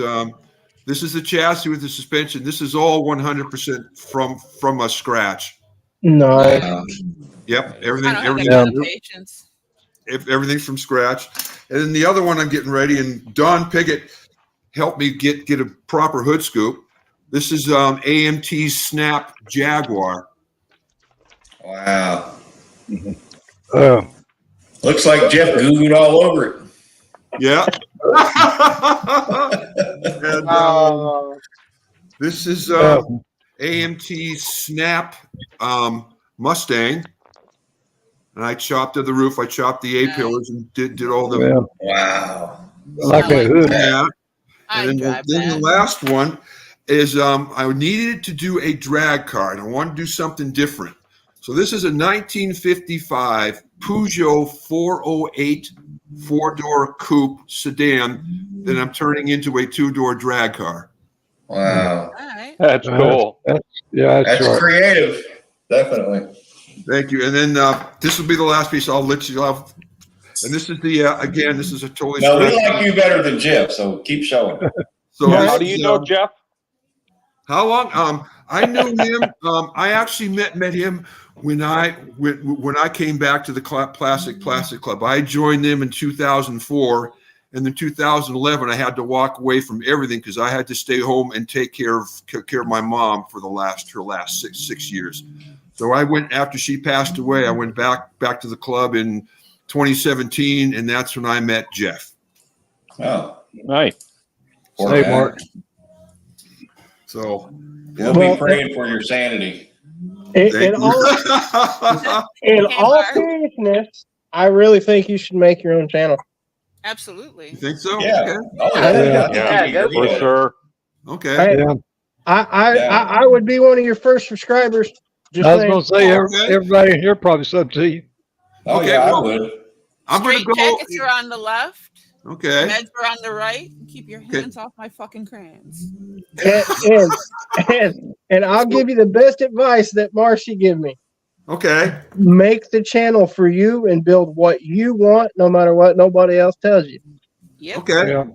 Speaker 8: this is the chassis with the suspension. This is all 100% from a scratch.
Speaker 4: Nice.
Speaker 8: Yep, everything's from scratch. And then the other one I'm getting ready, and Don Piggott helped me get a proper hood scoop. This is AMT's Snap Jaguar.
Speaker 2: Wow. Looks like Jeff Googled all over it.
Speaker 8: Yeah. And, this is AMT Snap Mustang. And I chopped at the roof. I chopped the A-pillars and did all the.
Speaker 2: Wow.
Speaker 1: I like that hood.
Speaker 8: Yeah. And then the last one is I needed to do a drag car, and I wanted to do something different. So this is a 1955 Peugeot 408 four-door coupe sedan that I'm turning into a two-door drag car.
Speaker 2: Wow.
Speaker 6: That's cool.
Speaker 2: That's creative. Definitely.
Speaker 8: Thank you. And then this will be the last piece. I'll let you off. And this is the again. This is a totally.
Speaker 2: No, we like you better than Jeff, so keep showing.
Speaker 8: So
Speaker 6: how do you know Jeff?
Speaker 8: How long? I knew him. I actually met him when I came back to the Plastic Club. I joined them in 2004, and in 2011 I had to walk away from everything because I had to stay home and take care of my mom for her last 6 years. So I went after she passed away. I went back to the club in 2017, and that's when I met Jeff.
Speaker 2: Oh,
Speaker 6: nice.
Speaker 1: Hey, Mark.
Speaker 8: So
Speaker 2: we'll be praying for your sanity.
Speaker 4: In all seriousness, I really think you should make your own channel.
Speaker 5: Absolutely.
Speaker 8: You think so?
Speaker 2: Yeah.
Speaker 8: Okay.
Speaker 6: For sure.
Speaker 8: Okay.
Speaker 4: Hey, I would be one of your first subscribers.
Speaker 1: I was going to say, everybody here probably sub to you.
Speaker 8: Okay,
Speaker 2: I would.
Speaker 8: I'm going to go.
Speaker 5: Jackets are on the left.
Speaker 8: Okay.
Speaker 5: Heads are on the right. Keep your hands off my fucking crayons.
Speaker 4: And I'll give you the best advice that Marcy gave me.
Speaker 8: Okay.
Speaker 4: Make the channel for you and build what you want, no matter what nobody else tells you.
Speaker 5: Yep.
Speaker 8: Okay.
Speaker 1: Yeah.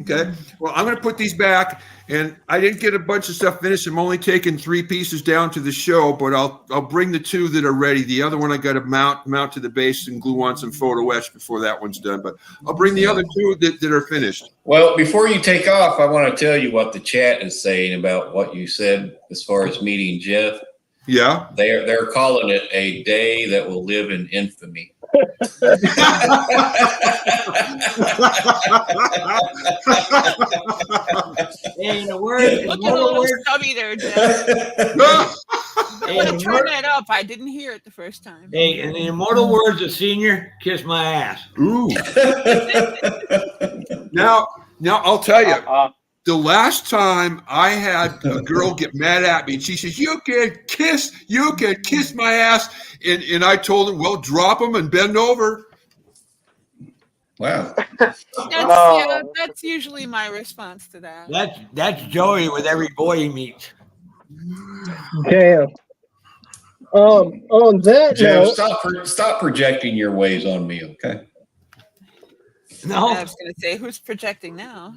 Speaker 8: Okay. Well, I'm going to put these back, and I didn't get a bunch of stuff finished. I'm only taking 3 pieces down to the show, but I'll bring the 2 that are ready. The other one I got to mount to the base and glue on some photo etch before that one's done. But I'll bring the other 2 that are finished.
Speaker 2: Well, before you take off, I want to tell you what the chat is saying about what you said as far as meeting Jeff.
Speaker 8: Yeah.
Speaker 2: They're calling it a day that will live in infamy.
Speaker 7: In a word,
Speaker 5: Look at the little stubby there, Jeff. Turn that up. I didn't hear it the first time.
Speaker 7: Hey, in the immortal words of Senior, kiss my ass.
Speaker 8: Ooh. Now I'll tell you. The last time I had a girl get mad at me, and she says, you can kiss my ass. And I told her, well, drop them and bend over.
Speaker 2: Wow.
Speaker 5: That's usually my response to that.
Speaker 7: That's Joey with every boy he meets.
Speaker 4: Damn. On that
Speaker 2: Joe,
Speaker 4: note,
Speaker 2: stop projecting your ways on me, okay?
Speaker 7: No.
Speaker 5: I was going to say, who's projecting now?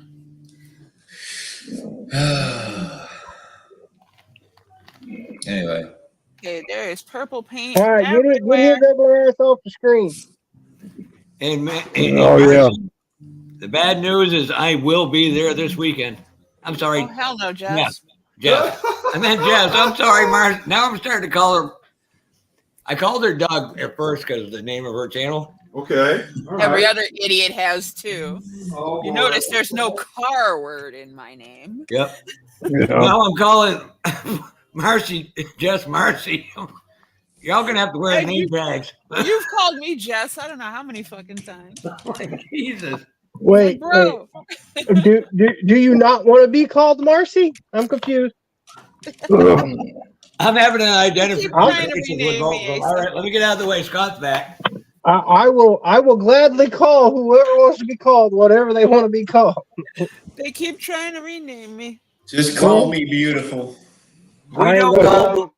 Speaker 2: Anyway.
Speaker 5: Okay, there is purple paint.
Speaker 4: all right, get his regular ass off the screen.
Speaker 7: And the bad news is I will be there this weekend. I'm sorry.
Speaker 5: Oh, hell no, Jess.
Speaker 7: Jess. I meant Jess. I'm sorry, Mars. Now I'm starting to call her. I called her Doug at first because of the name of her channel.
Speaker 8: Okay.
Speaker 5: Every other idiot has too.
Speaker 8: Oh,
Speaker 5: you notice there's no car word in my name.
Speaker 7: Yep. Now I'm calling Marcy, Jess Marcy. Y'all gonna have to wear name tags.
Speaker 5: You've called me Jess. I don't know how many fucking times.
Speaker 7: Jesus.
Speaker 4: Wait,
Speaker 5: bro.
Speaker 4: Do you not want to be called Marcy? I'm confused.
Speaker 7: I'm having an identification with both of them.
Speaker 5: me,
Speaker 7: All right, let me get out of the way. Scott's back.
Speaker 4: I will gladly call whoever wants to be called whatever they want to be called.
Speaker 5: They keep trying to rename me.
Speaker 2: Just call me beautiful.
Speaker 7: We don't call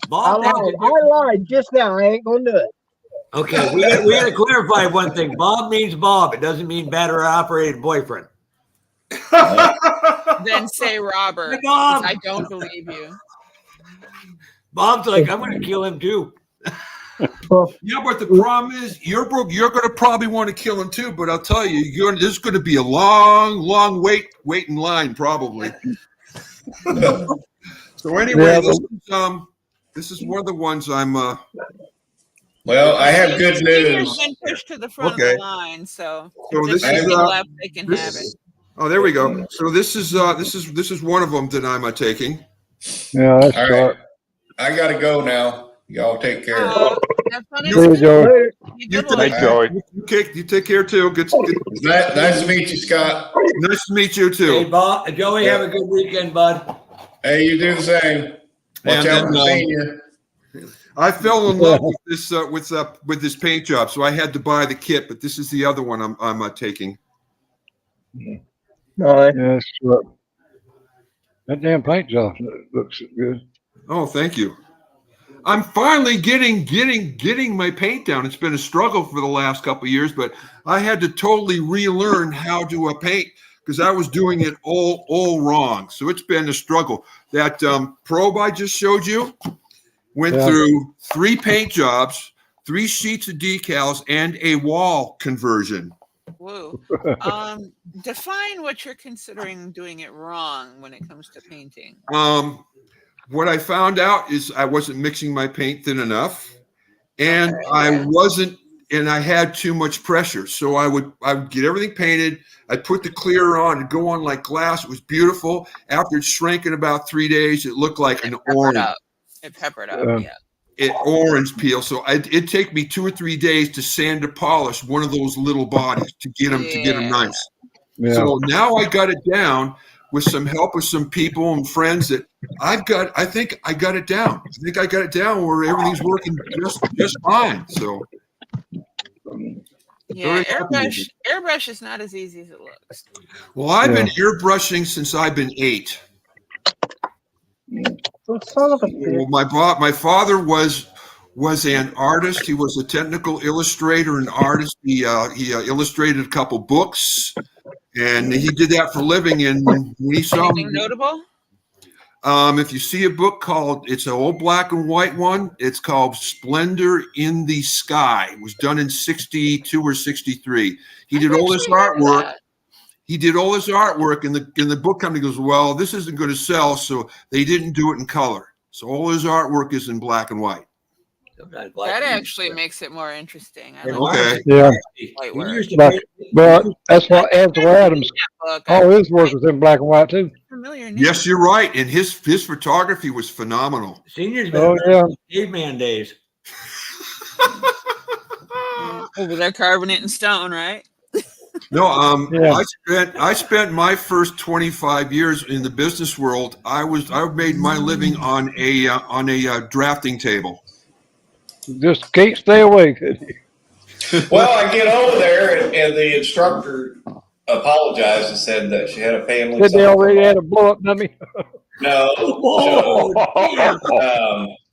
Speaker 7: Bob.
Speaker 4: I lied just now. I ain't gonna do it.
Speaker 7: Okay, we got to clarify one thing. Bob means Bob. It doesn't mean battery operated boyfriend.
Speaker 5: Then say Robert.
Speaker 7: Hey, Bob.
Speaker 5: I don't believe you.
Speaker 7: Bob's like, I'm going to kill him too.
Speaker 8: Yeah, but the problem is, you're going to probably want to kill him too. But I'll tell you, there's going to be a long wait in line probably. So anyway, this is one of the ones I'm.
Speaker 2: Well, I have good news.
Speaker 5: Been pushed to the front of the line, so
Speaker 8: this is
Speaker 5: left, they can have it.
Speaker 8: Oh, there we go. So this is one of them that I'm taking.
Speaker 1: Yeah, that's
Speaker 2: all right. I gotta go now. Y'all take care.
Speaker 1: You Joey.
Speaker 8: You take care too. Good.
Speaker 2: Nice to meet you, Scott.
Speaker 8: Nice to meet you too.
Speaker 7: Hey, Bob, Joey, have a good weekend, bud.
Speaker 2: Hey, you do the same. Watch out for senior.
Speaker 8: I fell in love with this paint job, so I had to buy the kit. But this is the other one I'm taking.
Speaker 1: Yes, that damn paint job looks good.
Speaker 8: Oh, thank you. I'm finally getting my paint down. It's been a struggle for the last couple of years, but I had to totally relearn how to paint because I was doing it all wrong. So it's been a struggle. That probe I just showed you went through 3 paint jobs, 3 sheets of decals, and a wall conversion.
Speaker 5: Whoa. Define what you're considering doing it wrong when it comes to painting.
Speaker 8: What I found out is I wasn't mixing my paint thin enough, and I had too much pressure. So I would get everything painted. I'd put the clear on and go on like glass. It was beautiful. After it shrank in about 3 days, it looked like an orange.
Speaker 5: It peppered up,
Speaker 8: orange peel. So it'd take me 2 or 3 days to sand or polish one of those little bodies to get them nice. Yeah. So now I got it down with some help of some people and friends that I think I got it down. I think I got it down where everything's working just fine. So
Speaker 5: yeah, airbrush is not as easy as it looks.
Speaker 8: Well, I've been airbrushing since I've been 8. Well, my father was an artist. He was a technical illustrator and artist. He illustrated a couple books, and he did that for a living. And when he saw
Speaker 5: anything notable?
Speaker 8: If you see a book it's an old black and white one. It's called Splendor in the Sky. It was done in 62 or 63. He did all this artwork. He did all his artwork, and the book company goes, well, this isn't going to sell, so they didn't do it in color. So all his artwork is in black and white.
Speaker 5: That actually makes it more interesting.
Speaker 8: Okay.
Speaker 1: Yeah. But that's why Ansel Adams, all his work was in black and white too.
Speaker 8: Yes, you're right. And his photography was phenomenal.
Speaker 7: Senior's been caveman days.
Speaker 5: Over there carving it in stone, right?
Speaker 8: No,
Speaker 1: Yeah.
Speaker 8: I spent my first 25 years in the business world. I made my living on a drafting table.
Speaker 1: Just can't stay away. Could you?
Speaker 2: Well, I get over there, and the instructor apologized and said that she had a family.
Speaker 1: Said they already had a blow up dummy.
Speaker 2: No.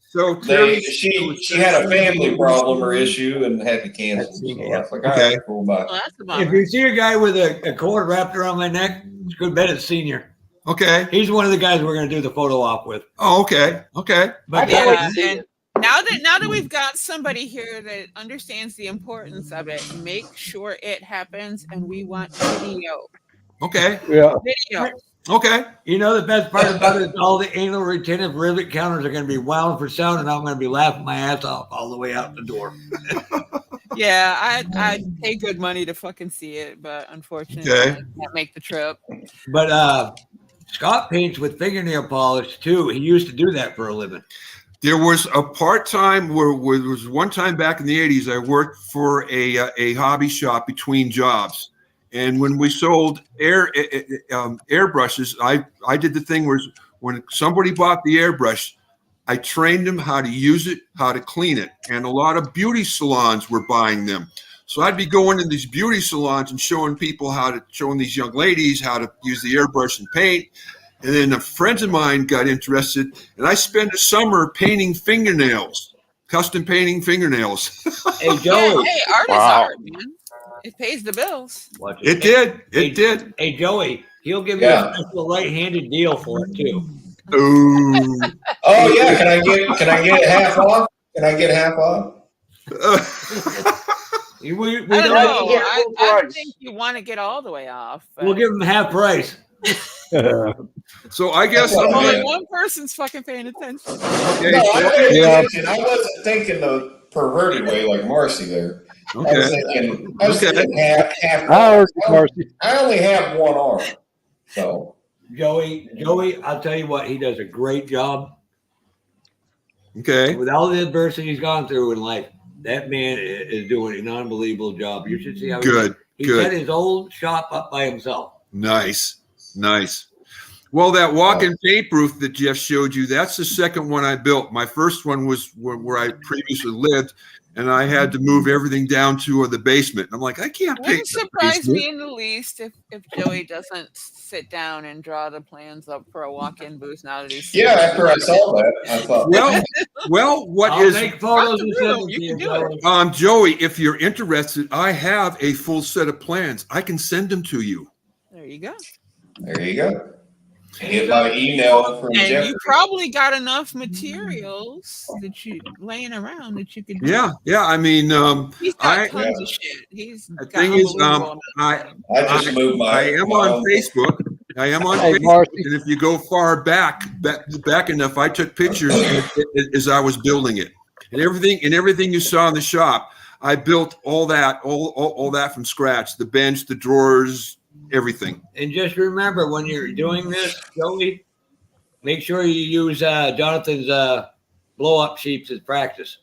Speaker 8: So Terry,
Speaker 2: she had a family problem or issue and had to cancel. So I was like, all right, cool, bye.
Speaker 5: Well, that's a
Speaker 7: If
Speaker 5: bummer.
Speaker 7: you see a guy with a cord wrapped around my neck, it's good bet it's Senior.
Speaker 8: okay.
Speaker 7: He's one of the guys we're going to do the photo op with.
Speaker 8: Oh, okay.
Speaker 7: But
Speaker 9: can't wait to
Speaker 5: Yeah,
Speaker 9: see
Speaker 5: and
Speaker 9: it.
Speaker 5: now that we've got somebody here that understands the importance of it, make sure it happens, and we want video.
Speaker 8: Okay.
Speaker 1: Yeah.
Speaker 5: Video.
Speaker 8: Okay.
Speaker 7: you know the best part about it is all the anal retentive rivet counters are going to be wound for sound, and I'm going to be laughing my ass off all the way out the door.
Speaker 5: Yeah, I'd pay good money to fucking see it, but unfortunately,
Speaker 8: Okay.
Speaker 5: I can't make the trip.
Speaker 7: But Scott paints with fingernail polish too. He used to do that for a living.
Speaker 8: There was a part-time where there was one time back in the 80s, I worked for a hobby shop between jobs. And when we sold airbrushes, I did the thing where when somebody bought the airbrush, I trained them how to use it, how to clean it. And a lot of beauty salons were buying them. So I'd be going to these beauty salons and showing these young ladies how to use the airbrush and paint. And then friends of mine got interested, and I spent a summer painting fingernails, custom painting fingernails.
Speaker 7: Hey,
Speaker 5: Yeah,
Speaker 7: Joey.
Speaker 5: hey, art is art, man. It pays the bills.
Speaker 7: Watch
Speaker 8: It did. It did.
Speaker 7: Hey, Joey, he'll give you a special right-handed deal for it too.
Speaker 8: Ooh.
Speaker 2: Oh yeah, can I get half off? Can I get half off?
Speaker 7: We
Speaker 5: I don't
Speaker 7: don't,
Speaker 5: know.
Speaker 9: get
Speaker 5: I
Speaker 9: full
Speaker 5: don't
Speaker 9: price.
Speaker 5: think you want to get all the way off. But
Speaker 7: we'll give him half price.
Speaker 8: So I guess
Speaker 2: That's what I
Speaker 5: only
Speaker 2: meant.
Speaker 5: one person's fucking paying attention.
Speaker 8: okay.
Speaker 2: No, I paid
Speaker 1: Yeah.
Speaker 2: attention. I wasn't thinking the perverted way like Marcy there. I was
Speaker 8: Okay.
Speaker 2: thinking half.
Speaker 1: I heard you, Marcy.
Speaker 2: I only have one arm, so
Speaker 7: Joey, I'll tell you what, he does a great job.
Speaker 8: Okay.
Speaker 7: With all the adversity he's gone through in life, that man is doing an unbelievable job. You should see how
Speaker 8: Good.
Speaker 7: he
Speaker 8: Good.
Speaker 7: set his old shop up by himself.
Speaker 8: Nice. Well, that walk-in paint booth that Jeff showed you, that's the second one I built. My first one was where I previously lived, and I had to move everything down to the basement. I'm like, I can't paint
Speaker 5: Wouldn't
Speaker 8: the
Speaker 5: surprise
Speaker 8: basement.
Speaker 5: me in the least if Joey doesn't sit down and draw the plans up for a walk-in booth now that he's
Speaker 2: yeah. After I saw that, I thought,
Speaker 8: Well, what
Speaker 7: I'll
Speaker 8: is
Speaker 7: make photos and send
Speaker 5: room.
Speaker 7: them to
Speaker 5: You
Speaker 7: you,
Speaker 5: can do it.
Speaker 7: Joey.
Speaker 8: Joey? If you're interested, I have a full set of plans. I can send them to you.
Speaker 5: There you go.
Speaker 2: there you go. Get my email from
Speaker 5: And
Speaker 2: Jeff.
Speaker 5: you probably got enough materials that you laying around that you could. do.
Speaker 8: Yeah. I mean,
Speaker 5: He's got tons
Speaker 2: Yeah.
Speaker 5: of shit. He's
Speaker 8: the
Speaker 5: got
Speaker 8: thing is,
Speaker 5: unbelievable
Speaker 8: I
Speaker 2: I just moved my.
Speaker 8: I am
Speaker 2: my
Speaker 8: on
Speaker 2: own-
Speaker 8: Facebook.
Speaker 1: Hey,
Speaker 8: Facebook,
Speaker 1: Marcy.
Speaker 8: and if you go far back enough, I took pictures as I was building it, and everything you saw in the shop, I built all that from scratch. The bench, the drawers, everything.
Speaker 7: And just remember, when you're doing this, Joey, make sure you use Jonathan's blow-up sheets as practice.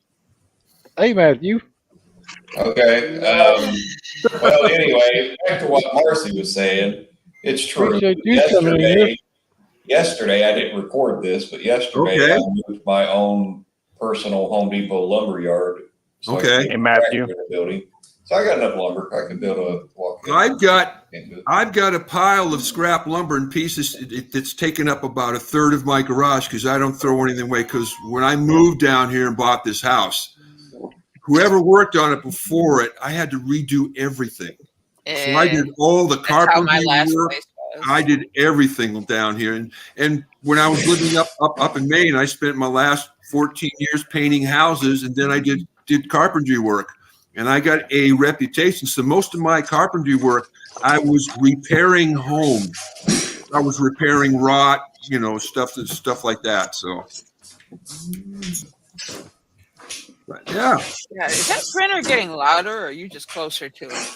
Speaker 1: Hey, Matthew.
Speaker 2: Okay. Well, anyway, back to what Marcy was saying. It's true.
Speaker 1: Appreciate you coming in here.
Speaker 2: Yesterday, I didn't record this, but yesterday
Speaker 8: Okay.
Speaker 2: I moved my own personal Home Depot lumber yard. So I
Speaker 8: Okay.
Speaker 2: could get
Speaker 6: Hey, Matthew.
Speaker 2: a tractor in the building. So I got enough lumber. I can build a walk-in.
Speaker 8: I've got a pile of scrap lumber and pieces that's taken up about a third of my garage because I don't throw anything away. Because when I moved down here and bought this house, whoever worked on it before it, I had to redo everything. So I did all the
Speaker 5: That's how my
Speaker 8: carpentry
Speaker 5: last
Speaker 8: work.
Speaker 5: place was.
Speaker 8: I did everything down here, and when I was living up in Maine, I spent my last 14 years painting houses, and then I did carpentry work, and I got a reputation. So most of my carpentry work, I was repairing homes. I was repairing rot, stuff like that. So, but yeah.
Speaker 5: Yeah, is that printer getting louder, or are you just closer to it?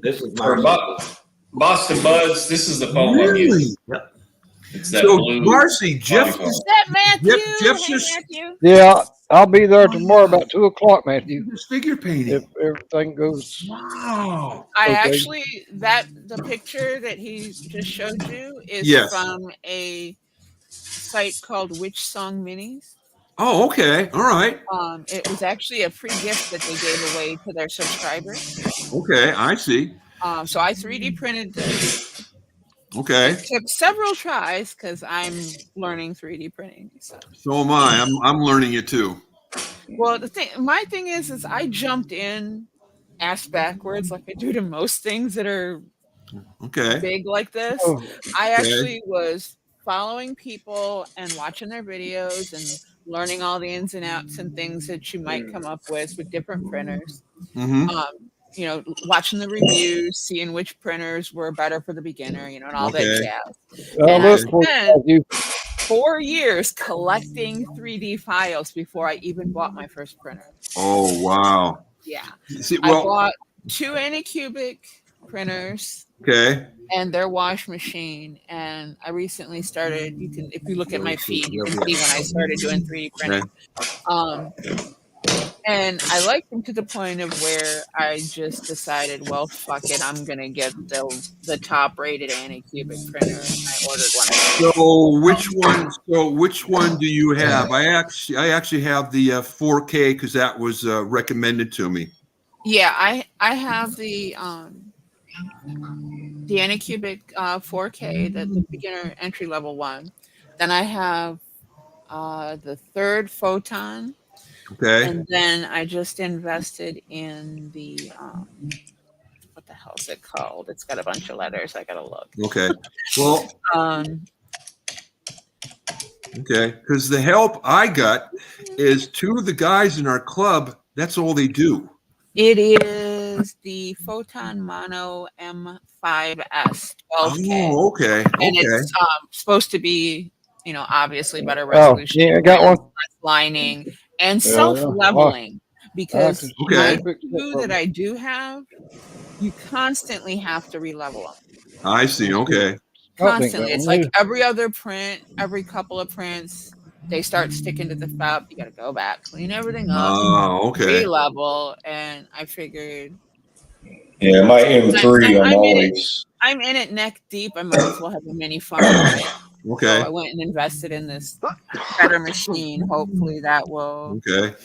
Speaker 7: This is
Speaker 2: For
Speaker 7: my
Speaker 2: Boston Buds, this is the phone I'm using. It's that
Speaker 8: So
Speaker 2: blue.
Speaker 8: Marcy, Jeff,
Speaker 2: phone.
Speaker 5: Is that Matthew?
Speaker 8: Jeff's
Speaker 5: Hey,
Speaker 8: just-
Speaker 5: Matthew.
Speaker 1: Yeah, I'll be there tomorrow about 2 o'clock, Matthew.
Speaker 8: This figure painting.
Speaker 1: If everything goes.
Speaker 8: Wow.
Speaker 5: I
Speaker 1: Okay.
Speaker 5: actually the picture that he just showed you is
Speaker 8: Yes.
Speaker 5: from a site called Which Song Minis.
Speaker 8: Oh, okay. All right.
Speaker 5: It was actually a free gift that they gave away to their subscribers.
Speaker 8: Okay, I see.
Speaker 5: So I 3D printed this.
Speaker 8: Okay.
Speaker 5: It took several tries because I'm learning 3D printing.
Speaker 8: So am I. I'm learning it too.
Speaker 5: Well, my thing is I jumped in ass backwards like I do to most things that are big like this.
Speaker 1: Oh,
Speaker 5: I actually was following people and watching their videos and learning all the ins and outs and things that you might come up with different printers.
Speaker 8: Mm-hmm.
Speaker 5: You know, watching the reviews, seeing which printers were better for the beginner, you know, and all that jazz. And I spent 4 years collecting 3D files before I even bought my first printer.
Speaker 8: Oh, wow.
Speaker 5: Yeah.
Speaker 8: See,
Speaker 5: I bought 2 Anycubic printers.
Speaker 8: Okay.
Speaker 5: And their wash machine. And I recently started, if you look at my feed, you can see when I started doing 3D printing. And I liked them to the point of where I just decided, well, fuck it, I'm gonna get the top rated Anycubic printer, and I ordered one.
Speaker 8: So which one do you have? I actually have the 4K because that was recommended to me.
Speaker 5: Yeah, I have the Anycubic 4K, the beginner entry level one. Then I have the third Photon.
Speaker 8: Okay.
Speaker 5: And then I just invested in the what the hell is it called? It's got a bunch of letters. I gotta look.
Speaker 8: Okay. Well. Okay, because the help I got is 2 of the guys in our club. That's all they do.
Speaker 5: It is the Photon Mono M5S 12K.
Speaker 8: Oh, okay.
Speaker 5: And
Speaker 8: okay.
Speaker 5: it's supposed to be, you know, obviously better resolution.
Speaker 1: Oh, yeah, I got one.
Speaker 5: Less lining and self-leveling. Because my 2 that I do have, you constantly have to re-level them.
Speaker 8: I see. Okay.
Speaker 5: Constantly. It's like every other print, every couple of prints, they start sticking to the fab. You got to go back, clean everything up, re-level, and I figured.
Speaker 2: Yeah, my M3,
Speaker 5: I'm in it neck deep. I might as well have a mini farm. Right?
Speaker 8: Okay.
Speaker 5: So I went and invested in this better machine. Hopefully that will.
Speaker 8: Okay.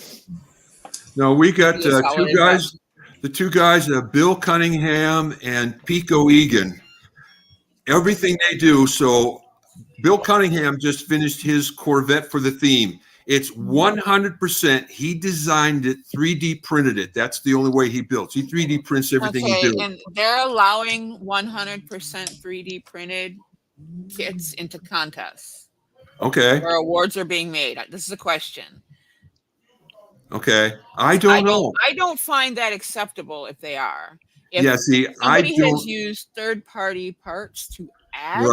Speaker 8: No, we got 2 guys. The 2 guys, Bill Cunningham and Pico Egan. Everything they do. So Bill Cunningham just finished his Corvette for the theme. It's 100%. He designed it, 3D printed it. That's the only way he builds. He 3D prints everything he does.
Speaker 5: And they're allowing 100% 3D printed kits into contests.
Speaker 8: Okay.
Speaker 5: Where awards are being made. This is a question.
Speaker 8: Okay. I don't know.
Speaker 5: I don't find that acceptable if they are. If
Speaker 8: somebody
Speaker 5: has used third-party parts to add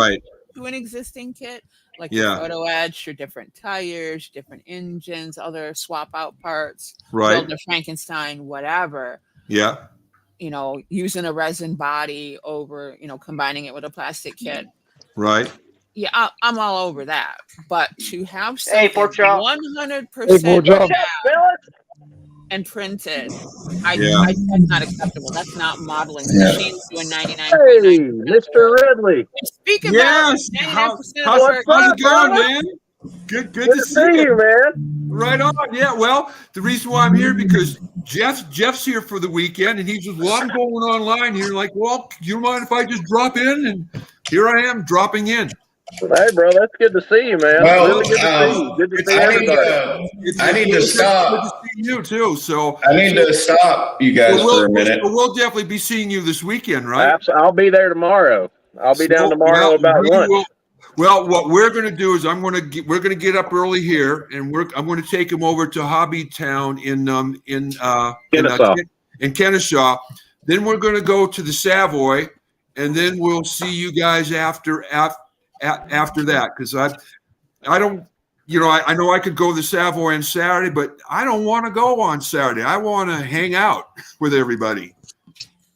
Speaker 5: to an existing kit, like the photo edge or different tires, different engines, other swap-out parts, build a Frankenstein, whatever.
Speaker 8: Yeah.
Speaker 5: You know, using a resin body over, you know, combining it with a plastic kit.
Speaker 8: Right.
Speaker 5: Yeah, I'm all over that. But to have something 100% and printed, that's not acceptable. That's not modeling. The machine's doing 99.9%.
Speaker 9: Hey, Mr. Ridley.
Speaker 5: Speaking about 99%
Speaker 8: how's it going, man? Good to see you,
Speaker 9: man.
Speaker 8: Right on. Yeah. Well, the reason why I'm here because Jeff's here for the weekend, and he's just I'm going online here. Like, well, you mind if I just drop in? And here I am dropping in.
Speaker 9: Hey, bro, that's good to see you, man.
Speaker 2: Well,
Speaker 9: really good to see you. Good to see everybody.
Speaker 2: I need to stop.
Speaker 8: Good to see you too. So
Speaker 2: I need to stop you guys for a minute.
Speaker 8: We'll definitely be seeing you this weekend, right?
Speaker 9: I'll be there tomorrow. I'll be down tomorrow about lunch.
Speaker 8: Well, what we're going to do is we're going to get up early here, and I'm going to take him over to Hobby Town in Kennesaw. Then we're going to go to the Savoy, and then we'll see you guys after that, because I don't, you know, I know I could go to the Savoy on Saturday, but I don't want to go on Saturday. I want to hang out with everybody.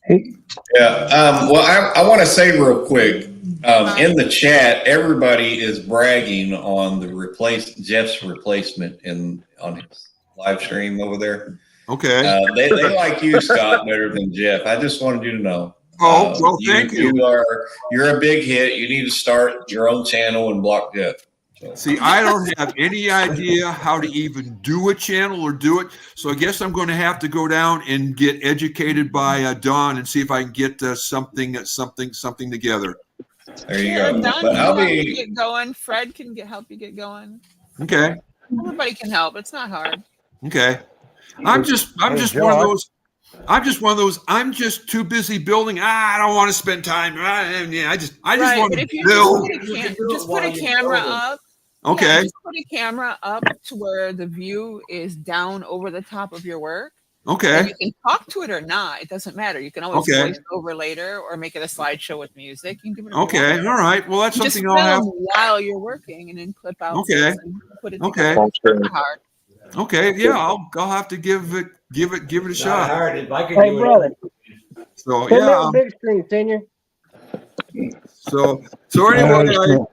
Speaker 2: Yeah. Well, I want to say real quick, in the chat, everybody is bragging on the Jeff's replacement on live stream over there.
Speaker 8: Okay.
Speaker 2: They like you, Scott, better than Jeff. I just wanted you to know.
Speaker 8: Oh, well, thank you.
Speaker 2: You're a big hit. You need to start your own channel and block Jeff. So.
Speaker 8: See, I don't have any idea how to even do a channel or do it. So I guess I'm going to have to go down and get educated by Don and see if I can get something together.
Speaker 2: There you go.
Speaker 5: Don can help you get going. Fred can help you get going.
Speaker 8: Okay.
Speaker 5: Everybody can help. It's not hard.
Speaker 8: Okay. I'm just one of those. I'm just too busy building. I don't want to spend time. I just want to build.
Speaker 5: Just put a camera up.
Speaker 8: Okay.
Speaker 5: Yeah, just put a camera up to where the view is down over the top of your work.
Speaker 8: Okay.
Speaker 5: And you can talk to it or not. It doesn't matter. You can always voice over later or make it a slideshow with music. You can do
Speaker 8: okay. All right. Well, that's
Speaker 5: just
Speaker 8: something I'll have
Speaker 5: while you're working and then clip out.
Speaker 8: Okay.
Speaker 5: And put it
Speaker 8: okay.
Speaker 5: It's not hard.
Speaker 8: Okay. Yeah. I'll have to give it a shot.
Speaker 7: Hard if I can do
Speaker 4: brother.
Speaker 8: So
Speaker 4: Put me on big screen, senior.
Speaker 8: So anyway,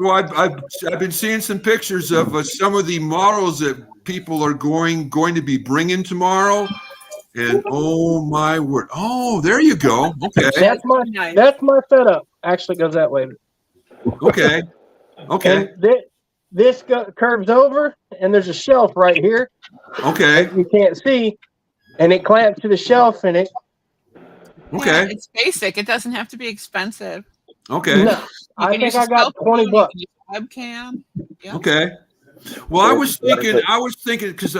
Speaker 8: I've been seeing some pictures of some of the models that people are going to be bringing tomorrow, and oh my word! Oh, there you go. Okay,
Speaker 4: that's my setup. Actually, goes that way.
Speaker 8: Okay.
Speaker 4: And this curves over, and there's a shelf right here.
Speaker 8: Okay.
Speaker 4: You can't see, and it clamps to the shelf, and it.
Speaker 8: Okay.
Speaker 5: Yeah, it's basic. It doesn't have to be expensive.
Speaker 8: Okay.
Speaker 4: No, I think I got $20.
Speaker 5: Webcam. Yep.
Speaker 8: Okay. Well, I was thinking because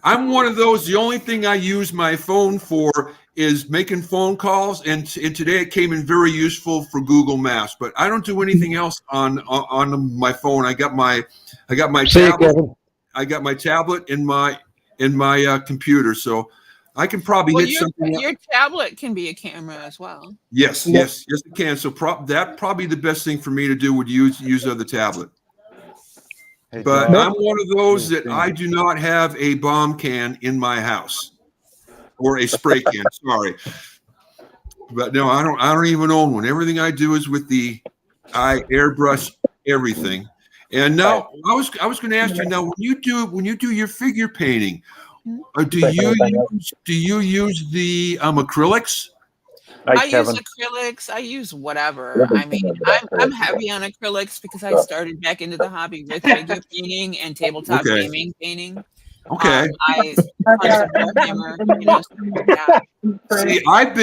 Speaker 8: I'm one of those. The only thing I use my phone for is making phone calls, and today it came in very useful for Google Maps. But I don't do anything else on my phone. I got my tablet. I got my tablet in my computer, so I can probably hit something.
Speaker 5: Your tablet can be a camera as well.
Speaker 8: Yes, it can. So that probably the best thing for me to do would use the tablet. But I'm one of those that I do not have a bomb can in my house or a spray can. Sorry, but no, I don't even own one. Everything I do is with I airbrush everything. And now I was going to ask you now when you do your figure painting, do you use the acrylics?
Speaker 5: I use acrylics. I use whatever. I mean, I'm heavy on acrylics because I started back into the hobby with figure painting and tabletop gaming painting.
Speaker 8: Okay. See, I've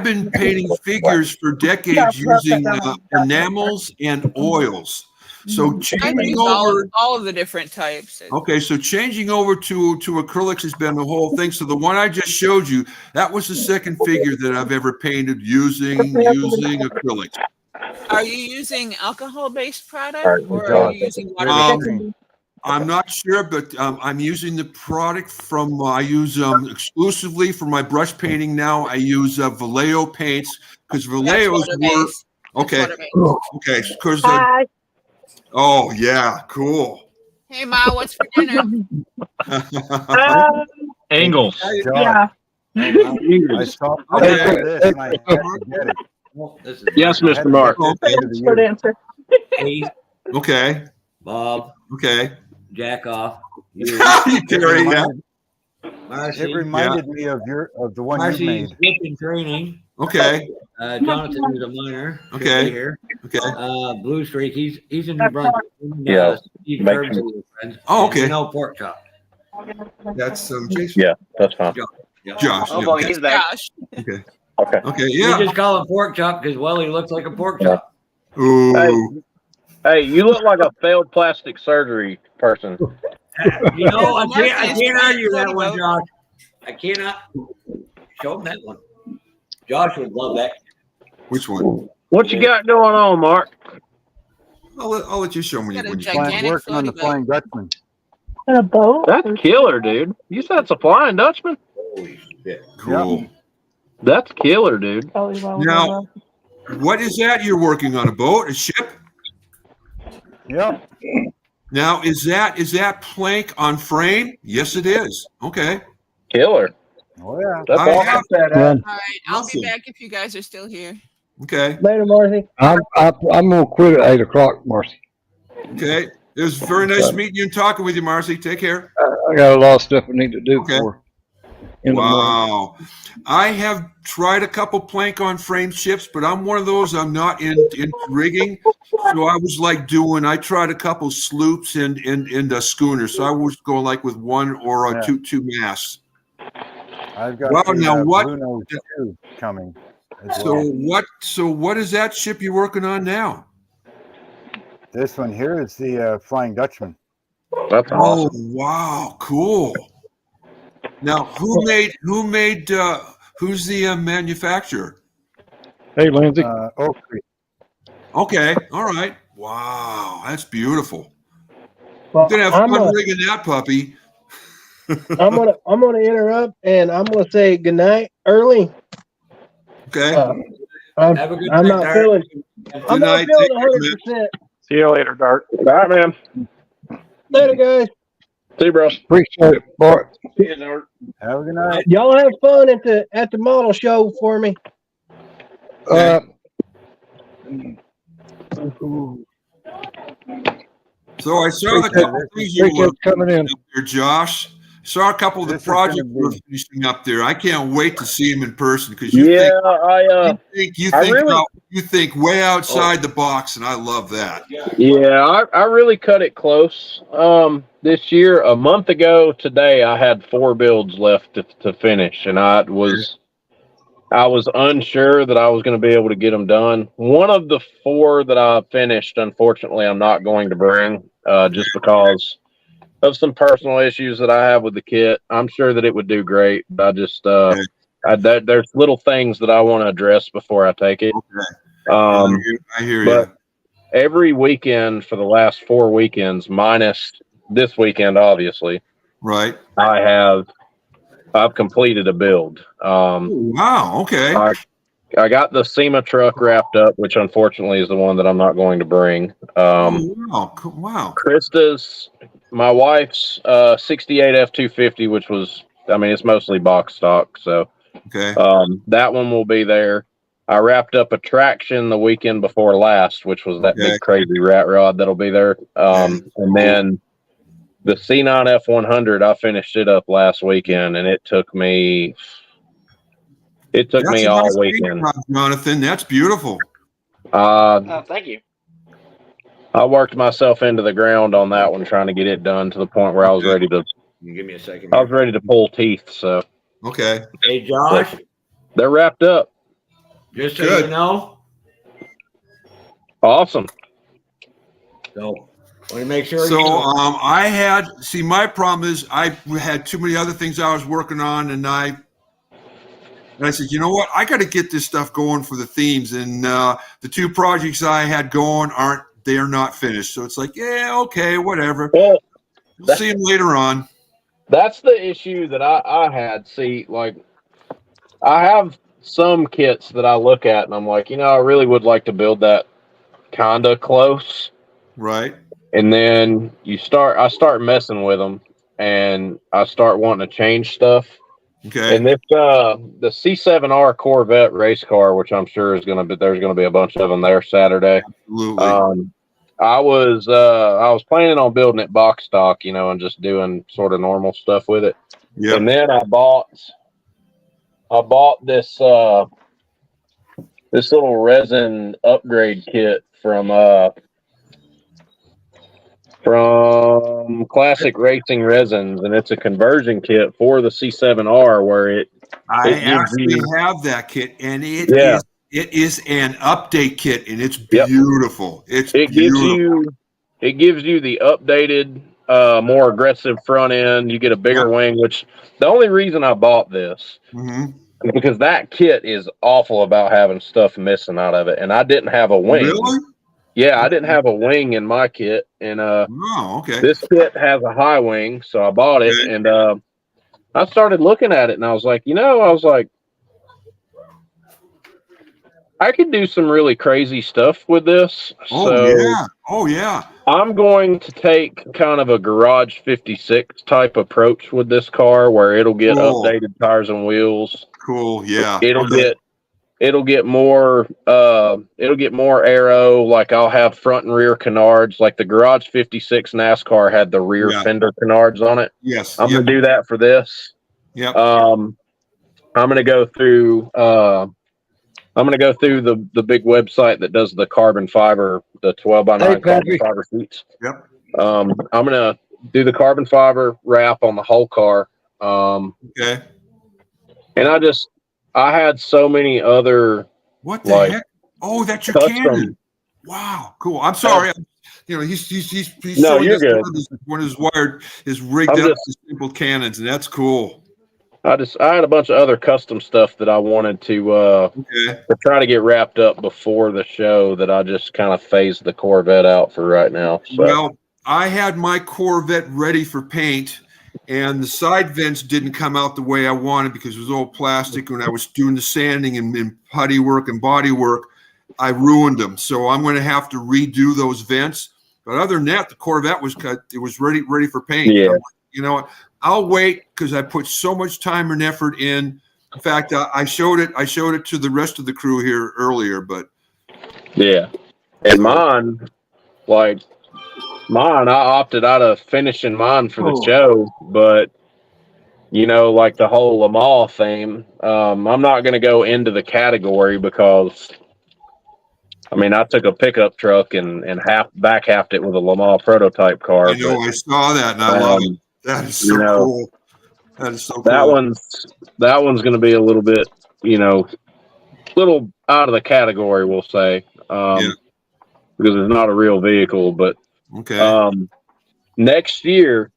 Speaker 8: been painting figures for decades using enamels and oils. So changing over
Speaker 5: all of the different types.
Speaker 8: Okay, so changing over to acrylics has been the whole thing. So the one I just showed you, that was the second figure that I've ever painted using acrylics.
Speaker 5: Are you using alcohol-based product or are you using water-based?
Speaker 8: I'm not sure, but I'm using the product from I use exclusively for my brush painting now. I use Vallejo paints because Vallejo's were okay. Okay, because oh yeah, cool.
Speaker 5: Hey Ma, what's for dinner?
Speaker 6: Angles.
Speaker 10: Yeah.
Speaker 3: I saw this and I had to get it.
Speaker 6: Yes, Mr. Mark.
Speaker 10: Good answer.
Speaker 7: Hey,
Speaker 8: Okay.
Speaker 7: Bob,
Speaker 8: Okay.
Speaker 7: jack off.
Speaker 3: It reminded me of the one you made.
Speaker 7: In training.
Speaker 8: Okay.
Speaker 7: Jonathan is a minor.
Speaker 8: Okay.
Speaker 7: Here.
Speaker 8: Okay.
Speaker 7: Blue Streak. He's in New Brunswick.
Speaker 9: Yeah.
Speaker 7: Steve Curbs is his friend.
Speaker 8: Oh, okay.
Speaker 7: No pork chop.
Speaker 8: That's Jason.
Speaker 9: Yeah, that's fine.
Speaker 8: Josh.
Speaker 9: Oh,
Speaker 8: yeah,
Speaker 9: well,
Speaker 8: okay.
Speaker 9: he's back.
Speaker 5: Gosh.
Speaker 8: Okay.
Speaker 9: Okay.
Speaker 8: Okay.
Speaker 7: We
Speaker 8: Yeah.
Speaker 7: just call him pork chop because he looks like a pork chop.
Speaker 8: Ooh.
Speaker 9: Hey, you look like a failed plastic surgery person.
Speaker 7: You know, I can't argue that one, Josh. I cannot show him that one. Josh would love that.
Speaker 8: Which one?
Speaker 9: What you got going on, Mark?
Speaker 8: I'll let you show me
Speaker 5: Got a
Speaker 8: when you
Speaker 5: gigantic
Speaker 3: Working on the
Speaker 5: floaty
Speaker 3: Flying Dutchman.
Speaker 10: And a boat.
Speaker 9: That's killer, dude. You said it's a Flying Dutchman?
Speaker 7: Holy shit.
Speaker 8: Cool.
Speaker 9: That's killer, dude.
Speaker 10: Probably well
Speaker 8: Now, what is that you're working on? A boat? A ship?
Speaker 3: Yep.
Speaker 8: Now, is that plank on frame? Yes, it is. Okay.
Speaker 9: Killer.
Speaker 3: Oh yeah.
Speaker 9: That's
Speaker 8: I
Speaker 9: awesome.
Speaker 8: have-
Speaker 5: All right, I'll
Speaker 8: Awesome.
Speaker 5: be back if you guys are still here.
Speaker 8: Okay.
Speaker 4: Later, Marcy.
Speaker 1: I'm gonna quit at 8 o'clock, Marcy.
Speaker 8: Okay. It was very nice meeting you and talking with you, Marcy. Take care.
Speaker 1: I got a lot of stuff I need to do for.
Speaker 8: Wow. I have tried a couple plank on frame ships, but I'm one of those, I'm not in rigging. So I was like I tried a couple sloops and a schooner. So I was going like with one or two masts.
Speaker 3: I've got Blue Nose 2 coming.
Speaker 8: So what is that ship you're working on now?
Speaker 3: This one here is the Flying Dutchman.
Speaker 11: That's awesome.
Speaker 8: Oh, wow, cool. Now, who's the manufacturer?
Speaker 1: Hey, Lindsay.
Speaker 3: Oak Creek.
Speaker 8: Okay, all right. Wow, that's beautiful.
Speaker 4: Well,
Speaker 8: You're gonna have fun rigging that puppy.
Speaker 4: I'm gonna interrupt and I'm gonna say goodnight early.
Speaker 8: Okay.
Speaker 4: I'm
Speaker 7: Have a good
Speaker 4: not
Speaker 7: night,
Speaker 4: feeling. I'm not
Speaker 8: night.
Speaker 4: feeling 100%.
Speaker 6: See you later, Dart.
Speaker 11: Bye, man.
Speaker 4: Later, guys.
Speaker 11: See you, bro.
Speaker 1: Appreciate it, Bart.
Speaker 3: Have a good night.
Speaker 4: Y'all have fun at the model show for me.
Speaker 8: So I saw the couple of things you were coming in there, Josh. Saw a couple of the projects we're finishing up there. I can't wait to see them in person because you think way outside the box, and I love that.
Speaker 11: Yeah, I really cut it close. This year, a month ago today, I had 4 builds left to finish, and I was unsure that I was going to be able to get them done. One of the 4 that I finished, unfortunately, I'm not going to bring just because of some personal issues that I have with the kit. I'm sure that it would do great, but I just there's little things that I want to address before I take it.
Speaker 8: I hear you.
Speaker 11: Every weekend for the last 4 weekends, minus this weekend, obviously,
Speaker 8: right?
Speaker 11: I've completed a build.
Speaker 8: Wow. Okay.
Speaker 11: I got the SEMA truck wrapped up, which unfortunately is the one that I'm not going to bring.
Speaker 8: Wow.
Speaker 11: Krista's, my wife's 68 F250, which was, it's mostly box stock. So that one will be there. I wrapped up a traction the weekend before last, which was that big crazy rat rod that'll be there. And then the C9 F100, I finished it up last weekend, and it took me all weekend.
Speaker 8: Jonathan, that's beautiful.
Speaker 9: Thank you.
Speaker 11: I worked myself into the ground on that one, trying to get it done to the point where I was ready to.
Speaker 7: Give me a second.
Speaker 11: I was ready to pull teeth. So.
Speaker 8: Okay.
Speaker 7: Hey, Josh.
Speaker 11: They're wrapped up.
Speaker 7: Just so you know.
Speaker 11: Awesome.
Speaker 7: So, want to make sure.
Speaker 8: My problem is I had too many other things I was working on, and I said, you know what? I got to get this stuff going for the themes, and the 2 projects I had going they're not finished. So it's like, yeah, okay, whatever.
Speaker 11: Well,
Speaker 8: we'll see them later on.
Speaker 11: That's the issue that I had. See, like, I have some kits that I look at, and I'm like, I really would like to build that kind of close.
Speaker 8: Right.
Speaker 11: And then I start messing with them, and I start wanting to change stuff.
Speaker 8: Okay.
Speaker 11: And this the C7R Corvette race car, which I'm sure there's going to be a bunch of them there Saturday.
Speaker 8: Absolutely.
Speaker 11: I was planning on building it box stock, and just doing sort of normal stuff with it.
Speaker 8: Yeah.
Speaker 11: And then I bought this little resin upgrade kit from Classic Racing Resins, and it's a conversion kit for the C7R where
Speaker 8: I actually have that kit, and it is an update kit, and it's beautiful. It gives
Speaker 11: you the updated, more aggressive front end. You get a bigger wing, which the only reason I bought this is because that kit is awful about having stuff missing out of it, and I didn't have a wing.
Speaker 8: Really?
Speaker 11: Yeah, I didn't have a wing in my kit, and this kit has a high wing, so I bought it, and I started looking at it, and I was like, I could do some really crazy stuff with this.
Speaker 8: Oh yeah.
Speaker 11: I'm going to take kind of a Garage 56 type approach with this car, where it'll get updated tires and wheels.
Speaker 8: Cool, yeah.
Speaker 11: It'll it'll get more aero. Like I'll have front and rear canards. Like the Garage 56 NASCAR had the rear fender canards on it.
Speaker 8: Yes.
Speaker 11: I'm gonna do that for this.
Speaker 8: Yep.
Speaker 11: I'm gonna go through the big website that does the carbon fiber, the 12x9 carbon fiber sheets.
Speaker 8: Yep.
Speaker 11: I'm gonna do the carbon fiber wrap on the whole car.
Speaker 8: Okay.
Speaker 11: And I had so many other.
Speaker 8: What the heck? Oh, that's your Canon. Wow, cool. I'm sorry. He's
Speaker 11: no,
Speaker 8: showing
Speaker 11: you're
Speaker 8: us
Speaker 11: good.
Speaker 8: one of his wired is rigged up to simple cannons, and that's cool.
Speaker 11: I had a bunch of other custom stuff that I wanted to try to get wrapped up before the show that I just kind of phased the Corvette out for right now. So.
Speaker 8: Well, I had my Corvette ready for paint, and the side vents didn't come out the way I wanted because it was all plastic. When I was doing the sanding and putty work and body work, I ruined them. So I'm going to have to redo those vents. But other than that, the Corvette was cut. It was ready for paint.
Speaker 11: Yeah.
Speaker 8: You know what? I'll wait because I put so much time and effort in. In fact, I showed it to the rest of the crew here earlier. But
Speaker 11: yeah, and mine, I opted out of finishing mine for the show, but like the whole Le Mans theme, I'm not going to go into the category because, I took a pickup truck and back-halved it with a Le Mans prototype car.
Speaker 8: I know, I saw that, and I love it. That is so cool. That is so cool.
Speaker 11: That one's going to be a little bit, little out of the category, we'll say, because it's not a real vehicle. But next year,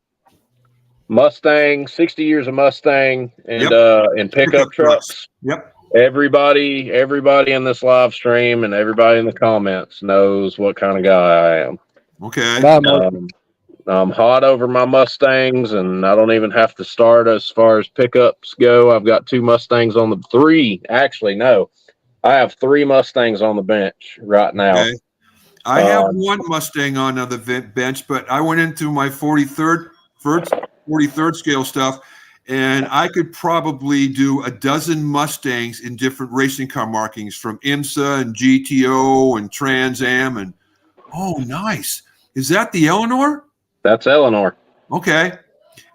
Speaker 11: Mustang, 60 years of Mustang, and pickup trucks.
Speaker 8: Yep.
Speaker 11: Everybody in this live stream and everybody in the comments knows what kind of guy I am.
Speaker 8: Okay.
Speaker 11: I'm hot over my Mustangs, and I don't even have to start as far as pickups go. I've got I have 3 Mustangs on the bench right now.
Speaker 8: Okay. I have one Mustang on the bench, but I went into my 43rd scale stuff, and I could probably do a dozen Mustangs in different racing car markings from IMSA and GTO and Trans Am. And nice. Is that the Eleanor?
Speaker 11: That's Eleanor.
Speaker 8: Okay.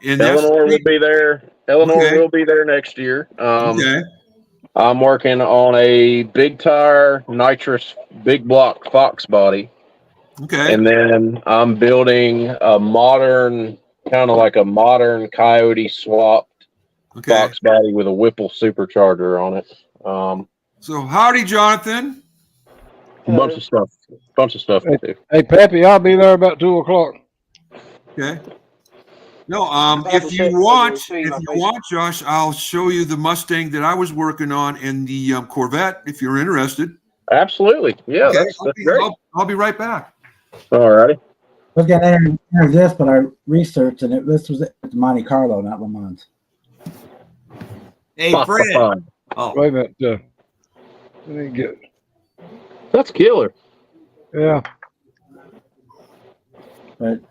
Speaker 8: And
Speaker 11: Eleanor will be there. Will be there next year. I'm working on a big tire nitrous big block Fox body.
Speaker 8: Okay.
Speaker 11: And then I'm building a modern, kind of like a modern Coyote swapped Fox body with a Whipple supercharger on it.
Speaker 8: So howdy, Jonathan.
Speaker 11: Bunch of stuff to do.
Speaker 1: Hey, Peppy, I'll be there about 2:00.
Speaker 8: Okay. No, if you want, Josh, I'll show you the Mustang that I was working on and the Corvette if you're interested.
Speaker 11: Absolutely. Yeah,
Speaker 8: okay.
Speaker 11: that's great.
Speaker 8: I'll be right back.
Speaker 11: All righty.
Speaker 3: I was going to enter this, but I researched, and this was at Monte Carlo, not Le Mans.
Speaker 7: Hey, Fred.
Speaker 1: Wait a minute. Let me get.
Speaker 11: That's killer.
Speaker 1: Yeah.
Speaker 3: But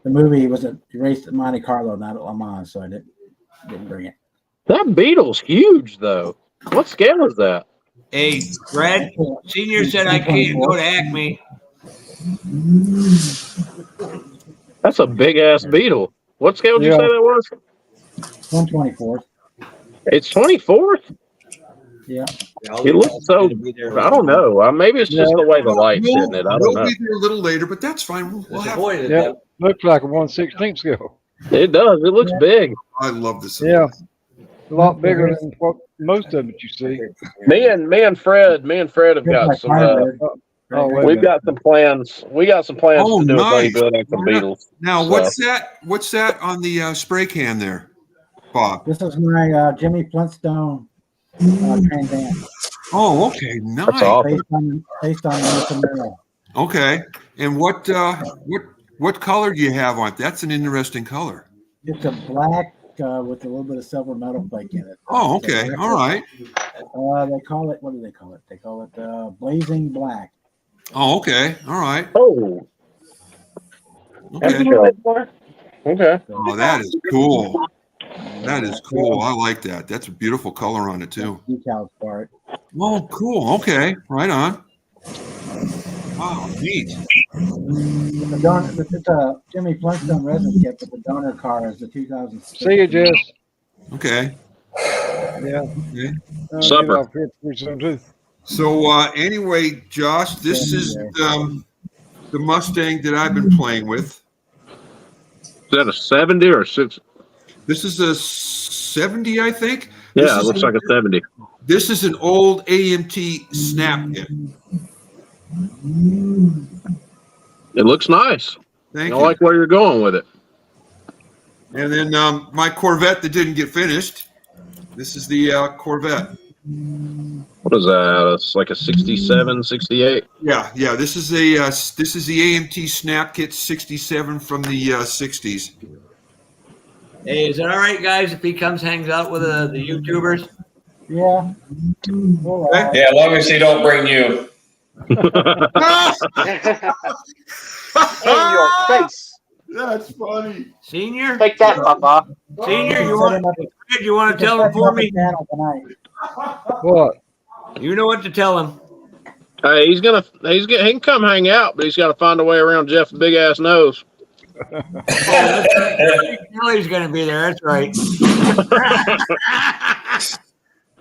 Speaker 3: the movie was raced at Monte Carlo, not at Le Mans, so I didn't bring it.
Speaker 11: That Beetle's huge, though. What scale is that?
Speaker 7: Hey, Fred, Senior said I can't go to ACME.
Speaker 11: That's a big-ass Beetle. What scale did you say that was?
Speaker 3: 1/24.
Speaker 11: It's 24th?
Speaker 3: Yeah.
Speaker 11: It looks so, I don't know. Maybe it's just the way the light's hitting it. I don't know.
Speaker 8: We'll be there a little later, but that's fine. We'll have
Speaker 1: looks like a 1/16 scale.
Speaker 11: It does. It looks big.
Speaker 8: I love this.
Speaker 1: Yeah. A lot bigger than what most of it you see.
Speaker 11: Me and Fred have got some we've got some plans. We got some plans to do a bodybuilding on some Beetles.
Speaker 8: Now, what's that on the spray can there, Bob?
Speaker 3: This is my Jimmy Flintstone Trans Am.
Speaker 8: Oh, okay, nice.
Speaker 11: That's awesome.
Speaker 3: Based on Camaro.
Speaker 8: Okay, and what color do you have on it? That's an interesting color.
Speaker 3: It's a black with a little bit of silver metal flake in it.
Speaker 8: Oh, okay, all right.
Speaker 3: They call it. What do they call it? They call it blazing black.
Speaker 8: Oh, okay, all right.
Speaker 11: Oh,
Speaker 8: okay.
Speaker 11: Okay.
Speaker 8: Oh, that is cool. That is cool. I like that. That's a beautiful color on it too.
Speaker 3: Decals for it.
Speaker 8: Oh, cool. Okay, right on. Wow, neat.
Speaker 3: It's a Jimmy Flintstone resin kit, but the donor car is the 2006.
Speaker 1: See you, Jess.
Speaker 8: Okay.
Speaker 1: Yeah.
Speaker 8: Okay.
Speaker 1: I'll
Speaker 11: Supper.
Speaker 1: get off here pretty soon too.
Speaker 8: So anyway, Josh, this is the Mustang that I've been playing with.
Speaker 11: Is that a 70 or a 6?
Speaker 8: This is a 70, I think.
Speaker 11: Yeah, it looks like a 70.
Speaker 8: This is an old AMT snap kit.
Speaker 11: It looks nice.
Speaker 8: Thank
Speaker 11: I
Speaker 8: you.
Speaker 11: like where you're going with it.
Speaker 8: And then my Corvette that didn't get finished. This is the Corvette.
Speaker 11: What is that? It's like a 67, 68.
Speaker 8: Yeah. This is the AMT snap kit 67 from the 60s.
Speaker 7: Hey, is it all right, guys, if he comes hangs out with the YouTubers?
Speaker 3: Yeah.
Speaker 2: Yeah, as long as he don't bring you.
Speaker 9: In your face.
Speaker 8: That's funny.
Speaker 7: Senior?
Speaker 9: Take that, Papa.
Speaker 7: Senior, you want to tell him for me?
Speaker 1: What?
Speaker 7: You know what to tell him.
Speaker 11: Hey, he can come hang out, but he's got to find a way around Jeff's big ass nose.
Speaker 7: Kelly's going to be there. That's right.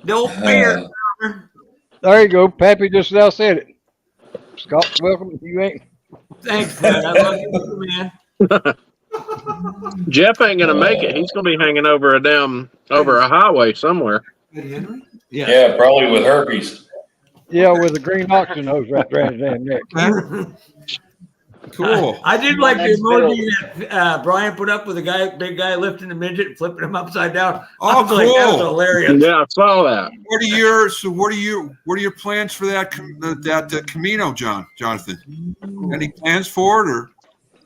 Speaker 7: Don't fear.
Speaker 1: There you go. Pappy just now said it. Scott, welcome. If you ain't.
Speaker 7: Thanks, Fred. I love you, man.
Speaker 11: Jeff ain't gonna make it. He's gonna be hanging over a highway somewhere.
Speaker 2: Yeah, probably with herpes.
Speaker 1: Yeah, with a green oxygen hose right there in his damn neck.
Speaker 8: Cool.
Speaker 7: I did like the emoji that Brian put up with a big guy lifting a midget and flipping him upside down.
Speaker 8: Oh,
Speaker 7: cool. Like, that was hilarious.
Speaker 11: Yeah, I saw that.
Speaker 8: What are your plans for that Camino, Jonathan? Any plans for it or?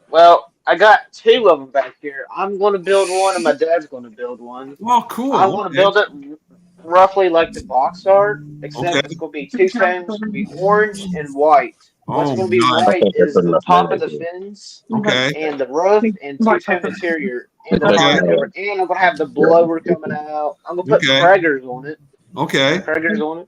Speaker 9: Well, I got two of them back here. I'm going to build one, and my dad's going to build one.
Speaker 8: Oh, cool.
Speaker 9: I want to build it roughly like the box art, except it's going to be two tones. It's going to be orange and white. What's going to be white is the top of the fins, and the roof, and two-tone interior, and the bottom cover. And I'm going to have the blower coming out. I'm going to put Praggers on it.
Speaker 8: Okay.
Speaker 9: Praggers on it.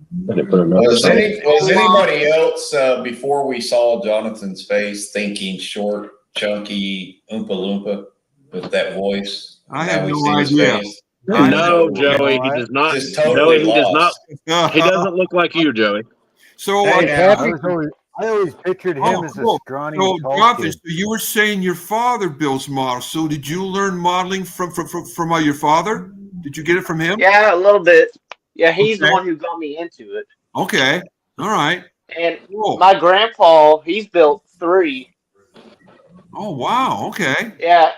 Speaker 2: Was anybody else before we saw Jonathan's face thinking short, chunky Oompa Loompa with that voice?
Speaker 8: I have no idea.
Speaker 11: No, Joey, he does not.
Speaker 2: Totally
Speaker 11: Joey, he does not. He doesn't look like you, Joey.
Speaker 8: So
Speaker 12: I always pictured him as a scrawny.
Speaker 8: So, Jonathan, so you were saying your father builds models. So did you learn modeling from your father? Did you get it from him?
Speaker 9: Yeah, a little bit. Yeah, he's the one who got me into it.
Speaker 8: Okay. All right.
Speaker 9: And my grandpa, he's built 3.
Speaker 8: Oh, wow. Okay.
Speaker 9: Yeah.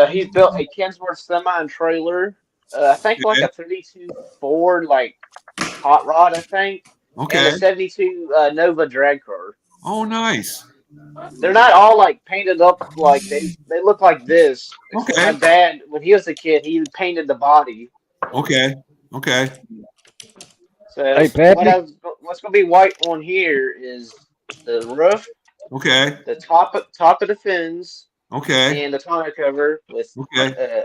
Speaker 9: He's built a Kensworth semi and trailer. I think like a 32 Ford, like hot rod, I think.
Speaker 8: Okay.
Speaker 9: And a 72 Nova drag car.
Speaker 8: Oh, nice.
Speaker 9: They're not all like painted up like they look like this.
Speaker 8: Okay.
Speaker 9: My dad, when he was a kid, he painted the body.
Speaker 8: Okay.
Speaker 9: So
Speaker 1: hey, Pappy.
Speaker 9: what's going to be white on here is the roof.
Speaker 8: Okay.
Speaker 9: The top of the fins.
Speaker 8: Okay.
Speaker 9: And the tonneau cover with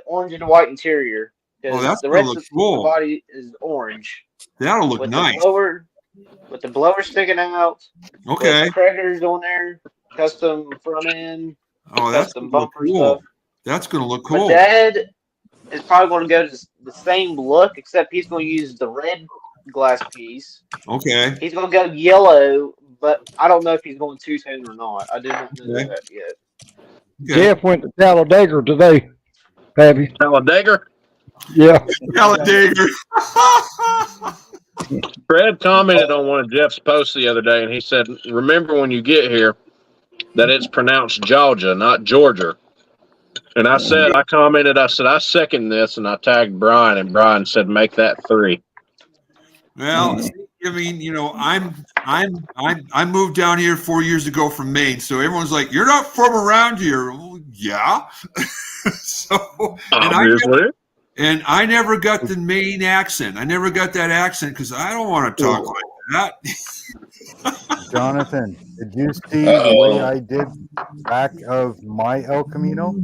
Speaker 9: orange and white interior.
Speaker 8: Oh, that's
Speaker 9: the rest of the
Speaker 8: cool.
Speaker 9: body is orange.
Speaker 8: That'll look nice.
Speaker 9: With the blower sticking out.
Speaker 8: Okay.
Speaker 9: With crackers on there. Custom front end.
Speaker 8: Oh, that's
Speaker 9: custom
Speaker 8: gonna look
Speaker 9: bumper
Speaker 8: cool.
Speaker 9: stuff.
Speaker 8: That's going to look cool.
Speaker 9: My dad is probably going to go to the same look, except he's going to use the red glass piece.
Speaker 8: Okay.
Speaker 9: He's going to go yellow, but I don't know if he's going two-tone or not. I didn't know that yet.
Speaker 8: Okay.
Speaker 1: Jeff went to Talladega today, Pappy.
Speaker 11: Talladega?
Speaker 1: Yeah.
Speaker 8: Talladega.
Speaker 11: Fred commented on one of Jeff's posts the other day, and he said, remember when you get here that it's pronounced Georgia, not Georgia. And I commented, I said, I second this, and I tagged Brian, and Brian said, make that 3.
Speaker 8: Well, I mean, I moved down here 4 years ago from Maine, so everyone's like, "You're not from around here." Well, yeah. So,
Speaker 11: obviously.
Speaker 8: And I never got the Maine accent. I never got that accent because I don't want to talk like that.
Speaker 12: Jonathan, did you see the way I did back of my El Camino?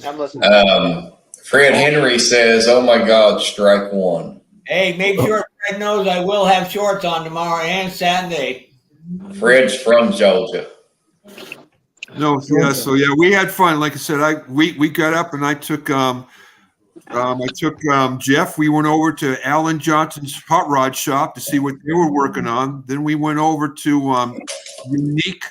Speaker 9: I'm listening.
Speaker 2: Fred Henry says, "Oh my God, strike one."
Speaker 7: Hey, make sure Fred knows I will have shorts on tomorrow and Saturday.
Speaker 2: Fred's from Georgia.
Speaker 8: No, yeah, so yeah, we had fun. Like I said, we got up and I took Jeff. We went over to Alan Johnson's hot rod shop to see what they were working on. Then we went over to Unique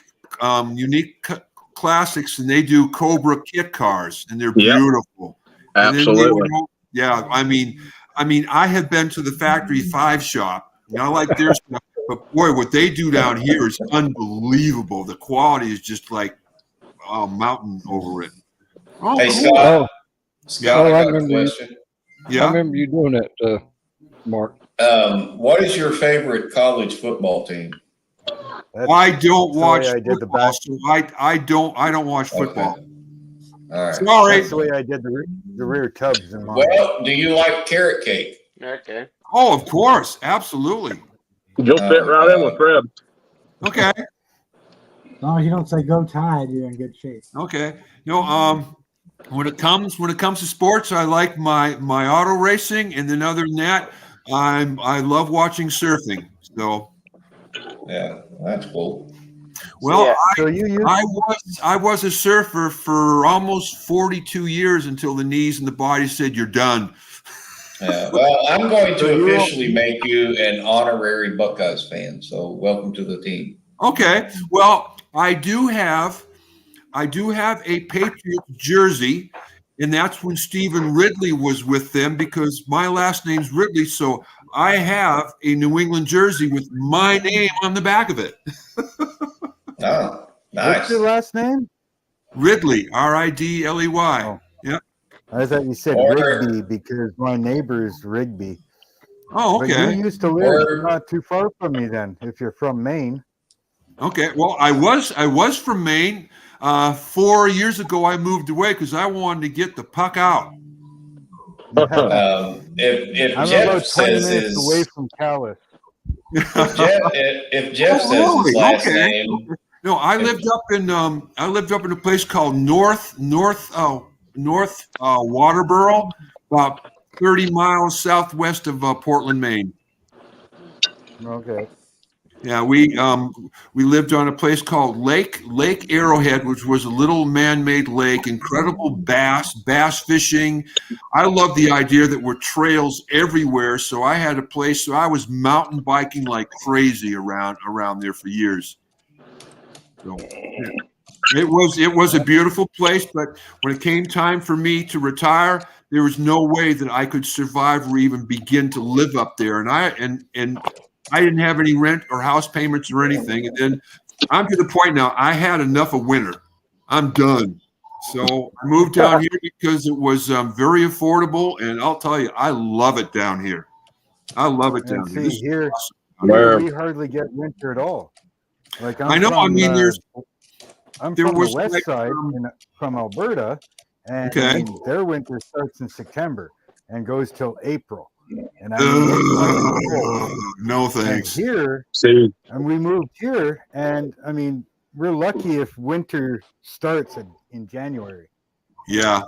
Speaker 8: Classics, and they do Cobra kit cars, and they're beautiful.
Speaker 11: Absolutely.
Speaker 8: Yeah, I mean, I have been to the Factory 5 shop. I like their stuff, but boy, what they do down here is unbelievable. The quality is just like a mountain over it.
Speaker 2: Oh, hey, cool. Scott, I got a question.
Speaker 1: I remember you doing that, Mark.
Speaker 2: What is your favorite college football team?
Speaker 8: I don't watch football, so I don't watch football.
Speaker 2: Okay. All right.
Speaker 8: Sorry.
Speaker 12: That's the way I did the rear tubs in mine.
Speaker 2: Well, do you like carrot cake?
Speaker 9: Okay.
Speaker 8: Oh, of course, absolutely.
Speaker 11: You'll fit right in with Fred.
Speaker 8: Okay.
Speaker 3: As long as you don't say go Tide, you're in good shape.
Speaker 8: Okay. When it comes to sports, I like my auto racing, and then other than that, I love watching surfing. So
Speaker 2: yeah, that's cool.
Speaker 8: Well, I was a surfer for almost 42 years until the knees and the body said you're done.
Speaker 2: Yeah, well, I'm going to officially make you an honorary Buckeyes fan. So welcome to the team.
Speaker 8: Okay. Well, I do have a Patriots jersey, and that's when Stephen Ridley was with them because my last name's Ridley. So I have a New England jersey with my name on the back of it.
Speaker 2: Oh, nice.
Speaker 12: What's your last name?
Speaker 8: Ridley, Ridley. Oh. Yeah.
Speaker 12: I thought you said Rigby because my neighbor's Rigby.
Speaker 8: Oh, okay.
Speaker 12: But you used to live not too far from me then, if you're from Maine.
Speaker 8: Okay. Well, I was from Maine. 4 years ago, I moved away because I wanted to get the puck out.
Speaker 2: If
Speaker 12: I'm
Speaker 2: Jeff
Speaker 12: about 20
Speaker 2: says
Speaker 12: minutes away from Calais.
Speaker 2: if Jeff says his last name.
Speaker 8: No, I lived up in a place called North Waterboro, about 30 miles southwest of Portland, Maine.
Speaker 12: Okay.
Speaker 8: Yeah, we lived on a place called Lake Arrowhead, which was a little man-made lake. Incredible bass fishing. I love the idea that were trails everywhere. So I had a place. So I was mountain biking like crazy around there for years. So it was a beautiful place, but when it came time for me to retire, there was no way that I could survive or even begin to live up there. And I didn't have any rent or house payments or anything. And then I'm to the point now, I had enough of winter. I'm done. So I moved down here because it was very affordable. And I'll tell you, I love it down here. I love it down here.
Speaker 12: Here,
Speaker 8: awesome.
Speaker 12: we hardly get winter at all. Like
Speaker 8: I know.
Speaker 12: I'm from the west
Speaker 8: like,
Speaker 12: side from Alberta, and I mean, their winter starts in September and goes till April. And I mean,
Speaker 8: no thanks.
Speaker 12: And here, and we moved here, and I mean, we're lucky if winter starts in January.
Speaker 8: Yeah.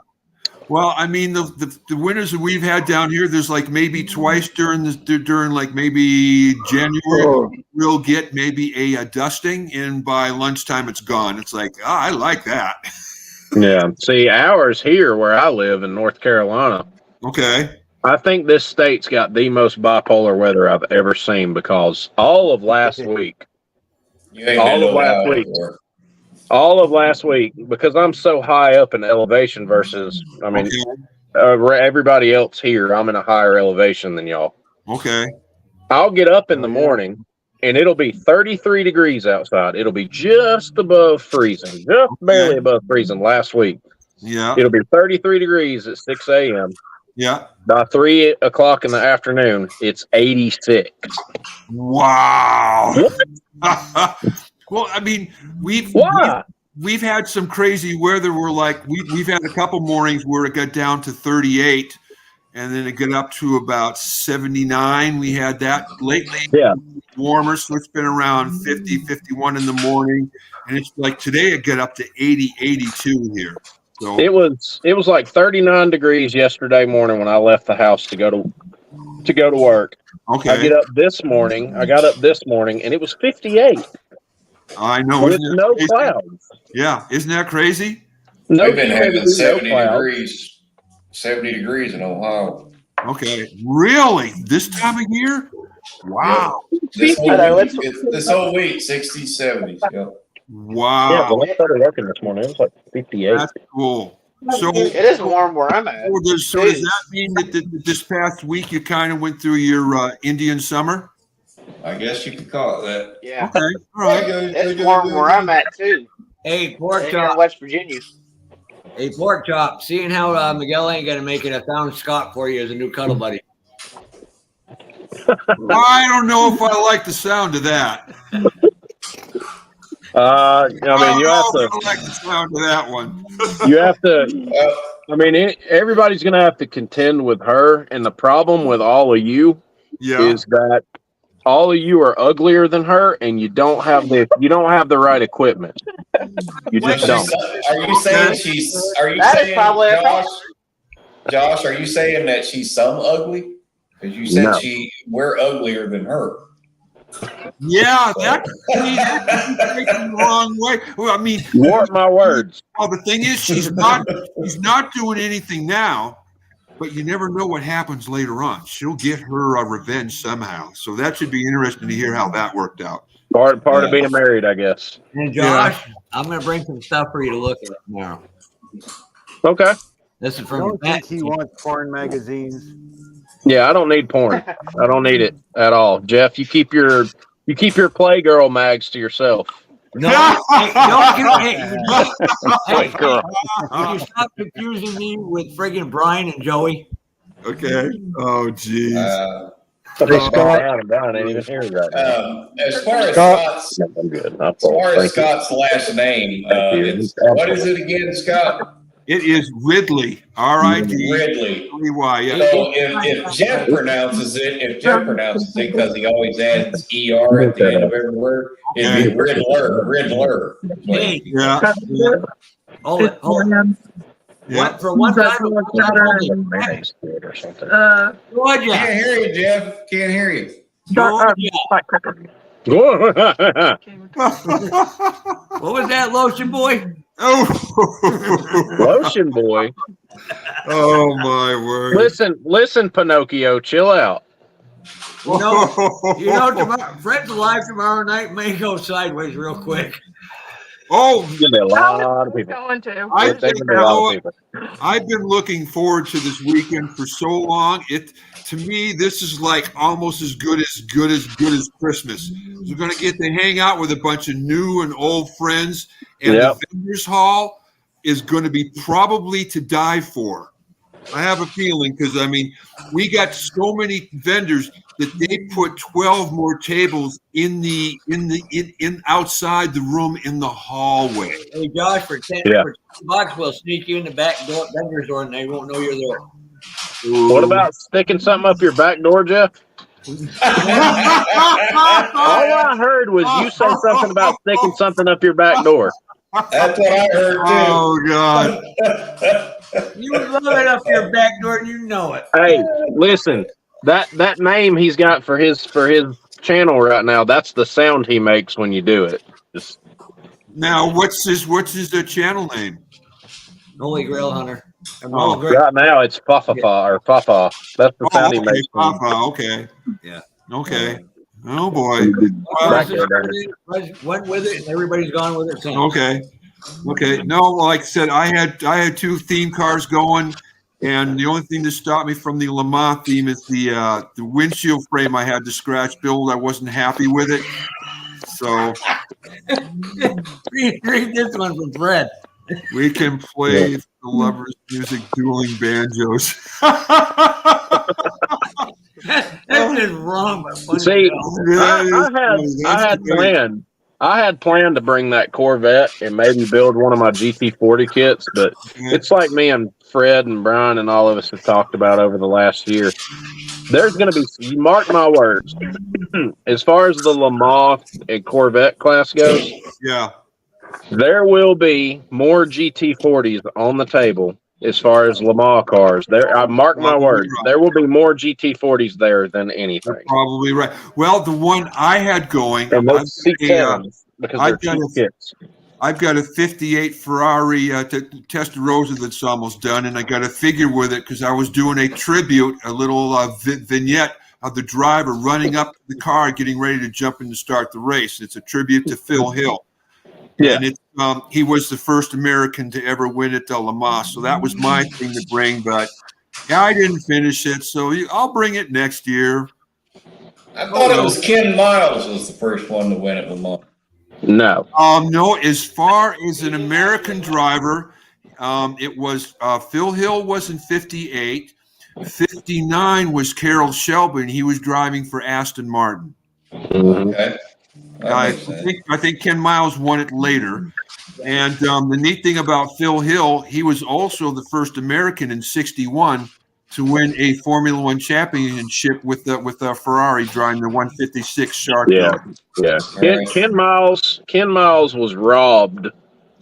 Speaker 8: Well, I mean, the winters that we've had down here, there's like maybe twice during like maybe January, we'll get maybe a dusting, and by lunchtime it's gone. It's like, I like that.
Speaker 11: Yeah. See, ours here where I live in North Carolina.
Speaker 8: Okay.
Speaker 11: I think this state's got the most bipolar weather I've ever seen because all of last week, because I'm so high up in elevation versus, I mean, everybody else here, I'm in a higher elevation than y'all.
Speaker 8: Okay.
Speaker 11: I'll get up in the morning and it'll be 33 degrees outside. It'll be just above freezing, just barely above freezing last week.
Speaker 8: Yeah.
Speaker 11: It'll be 33 degrees at 6 a.m.
Speaker 8: Yeah.
Speaker 11: By 3 o'clock in the afternoon, it's 86.
Speaker 8: Wow. Well, I mean, we've had some crazy weather. We're like, we've had a couple mornings where it got down to 38, and then it got up to about 79. We had that lately.
Speaker 11: Yeah.
Speaker 8: Warmer, so it's been around 50, 51 in the morning, and it's like today it got up to 80, 82 here. So
Speaker 11: it was like 39 degrees yesterday morning when I left the house to go to to go to work.
Speaker 8: Okay.
Speaker 11: I got up this morning, and it was 58.
Speaker 8: I know.
Speaker 11: With no clouds.
Speaker 8: Yeah, isn't that crazy?
Speaker 11: No
Speaker 2: We've been having
Speaker 11: humidity,
Speaker 2: 70
Speaker 11: no clouds.
Speaker 2: degrees. 70 degrees in Ohio.
Speaker 8: Okay, really? This time of year? Wow.
Speaker 2: This whole week, 60s, 70s. Yep.
Speaker 8: Wow.
Speaker 11: Yeah, when I started working this morning, it was like 58.
Speaker 8: That's cool. So
Speaker 9: it is warm where I'm at.
Speaker 8: Does that mean that this past week you kind of went through your Indian summer?
Speaker 2: I guess you could call it that.
Speaker 9: Yeah.
Speaker 8: Okay. All right.
Speaker 9: It's warm where I'm at too.
Speaker 7: Hey, pork
Speaker 9: Here
Speaker 7: chop.
Speaker 9: in West Virginia.
Speaker 7: Hey, pork chop. Seeing how Miguel ain't gonna make it, I found Scott for you as a new cuddle buddy.
Speaker 8: I don't know if I like the sound of that.
Speaker 11: I mean, you have to.
Speaker 8: I don't like the sound of that one.
Speaker 11: You have to. I mean, everybody's going to have to contend with her, and the problem with all of you is that all of you are uglier than her, and you don't have the right equipment. You just don't.
Speaker 2: Are you saying she's? Are you
Speaker 9: That is
Speaker 2: saying,
Speaker 9: probably a problem.
Speaker 2: Josh? Are you saying that she's some ugly? Because you said
Speaker 11: No.
Speaker 2: we're uglier than her.
Speaker 8: Yeah, that could be taken the wrong way. Well, I mean,
Speaker 11: Mark my words.
Speaker 8: Well, the thing is, she's not doing anything now, but you never know what happens later on. She'll get her revenge somehow. So that should be interesting to hear how that worked out.
Speaker 11: Part of being married, I guess.
Speaker 7: And Josh, I'm gonna bring some stuff for you to look at tomorrow.
Speaker 11: Okay.
Speaker 7: This is
Speaker 12: I
Speaker 7: from
Speaker 12: don't think he wants porn magazines.
Speaker 11: Yeah, I don't need porn. I don't need it at all. Jeff, you keep your Playgirl mags to yourself.
Speaker 7: No, hey,
Speaker 11: Playgirl.
Speaker 7: can you stop confusing me with friggin' Brian and Joey?
Speaker 8: Okay. Oh, geez.
Speaker 11: Brian ain't even here right now.
Speaker 2: As far as Scott's,
Speaker 11: I'm good.
Speaker 2: Scott's last name, what is it again, Scott?
Speaker 8: It is Ridley. R-I-D.
Speaker 2: Ridley.
Speaker 8: Y. Yeah.
Speaker 2: So if Jeff pronounces it because he always adds ER at the end of every word, it'd be Riddler.
Speaker 8: Yeah.
Speaker 7: Hold it.
Speaker 8: Yeah.
Speaker 7: For one time,
Speaker 11: or something.
Speaker 7: Georgia.
Speaker 2: Can't hear you, Jeff. Can't hear you.
Speaker 7: What was that, lotion boy?
Speaker 8: Oh,
Speaker 7: lotion boy.
Speaker 8: Oh my word!
Speaker 11: Listen, Pinocchio, chill out.
Speaker 7: You know, Fred's alive tomorrow night may go sideways real quick.
Speaker 8: Oh,
Speaker 11: gonna be a lot of people.
Speaker 8: I've been looking forward to this weekend for so long. To me, this is like almost as good as Christmas. We're going to get to hang out with a bunch of new and old friends, and the vendors hall is going to be probably to die for. I have a feeling because we got so many vendors that they put 12 more tables in outside the room in the hallway.
Speaker 7: Hey Josh, for $10, we'll sneak you in the back door, vendor's door, and they won't know you're there.
Speaker 11: What about sticking something up your back door, Jeff? All I heard was you say something about sticking something up your back door.
Speaker 2: That's what I heard too.
Speaker 8: Oh God!
Speaker 7: You love it up your back door, and you know it.
Speaker 11: Hey, listen, that name he's got for his channel right now, that's the sound he makes when you do it.
Speaker 8: Now, what's his channel name?
Speaker 7: Holy Grail Hunter.
Speaker 11: Right now it's Fafa or Fafa. That's the sound he makes.
Speaker 8: Fafa, okay.
Speaker 7: Yeah.
Speaker 8: Okay. Oh boy.
Speaker 7: Went with it, and everybody's gone with it since.
Speaker 8: Okay. No, like I said, I had two theme cars going, and the only thing that stopped me from the Le Mans theme is the windshield frame I had to scratch build. I wasn't happy with it. So
Speaker 7: read this one from Fred.
Speaker 8: We can play the lovers' music, dueling banjos.
Speaker 7: That's just wrong.
Speaker 11: See, I had planned to bring that Corvette and maybe build one of my GT40 kits, but it's like me and Fred and Brian and all of us have talked about over the last year. There's going to be, mark my words, as far as the Le Mans and Corvette class goes,
Speaker 8: yeah,
Speaker 11: there will be more GT40s on the table as far as Le Mans cars. There, I mark my words.
Speaker 8: Right.
Speaker 11: There will be more GT40s there than
Speaker 8: You're
Speaker 11: anything.
Speaker 8: probably right. Well, the one I had going,
Speaker 11: And those C10s, because they're cheap kits.
Speaker 8: I've got a 58 Ferrari Testarossa that's almost done, and I got a figure with it because I was doing a tribute, a little vignette of the driver running up to the car, getting ready to jump in to start the race. It's a tribute to Phil Hill.
Speaker 11: Yeah.
Speaker 8: And he was the first American to ever win at Le Mans, so that was my thing to bring. But yeah, I didn't finish it, so I'll bring it next year.
Speaker 2: I thought it was Ken Miles was the first one to win at Le Mans.
Speaker 11: No.
Speaker 8: No, as far as an American driver, it was Phil Hill was in 58. 59 was Carroll Shelby, and he was driving for Aston Martin.
Speaker 2: Okay.
Speaker 8: I think Ken Miles won it later. And the neat thing about Phil Hill, he was also the first American in 61 to win a Formula One championship with a Ferrari driving the 156 Shark.
Speaker 11: Yeah. Ken Miles was robbed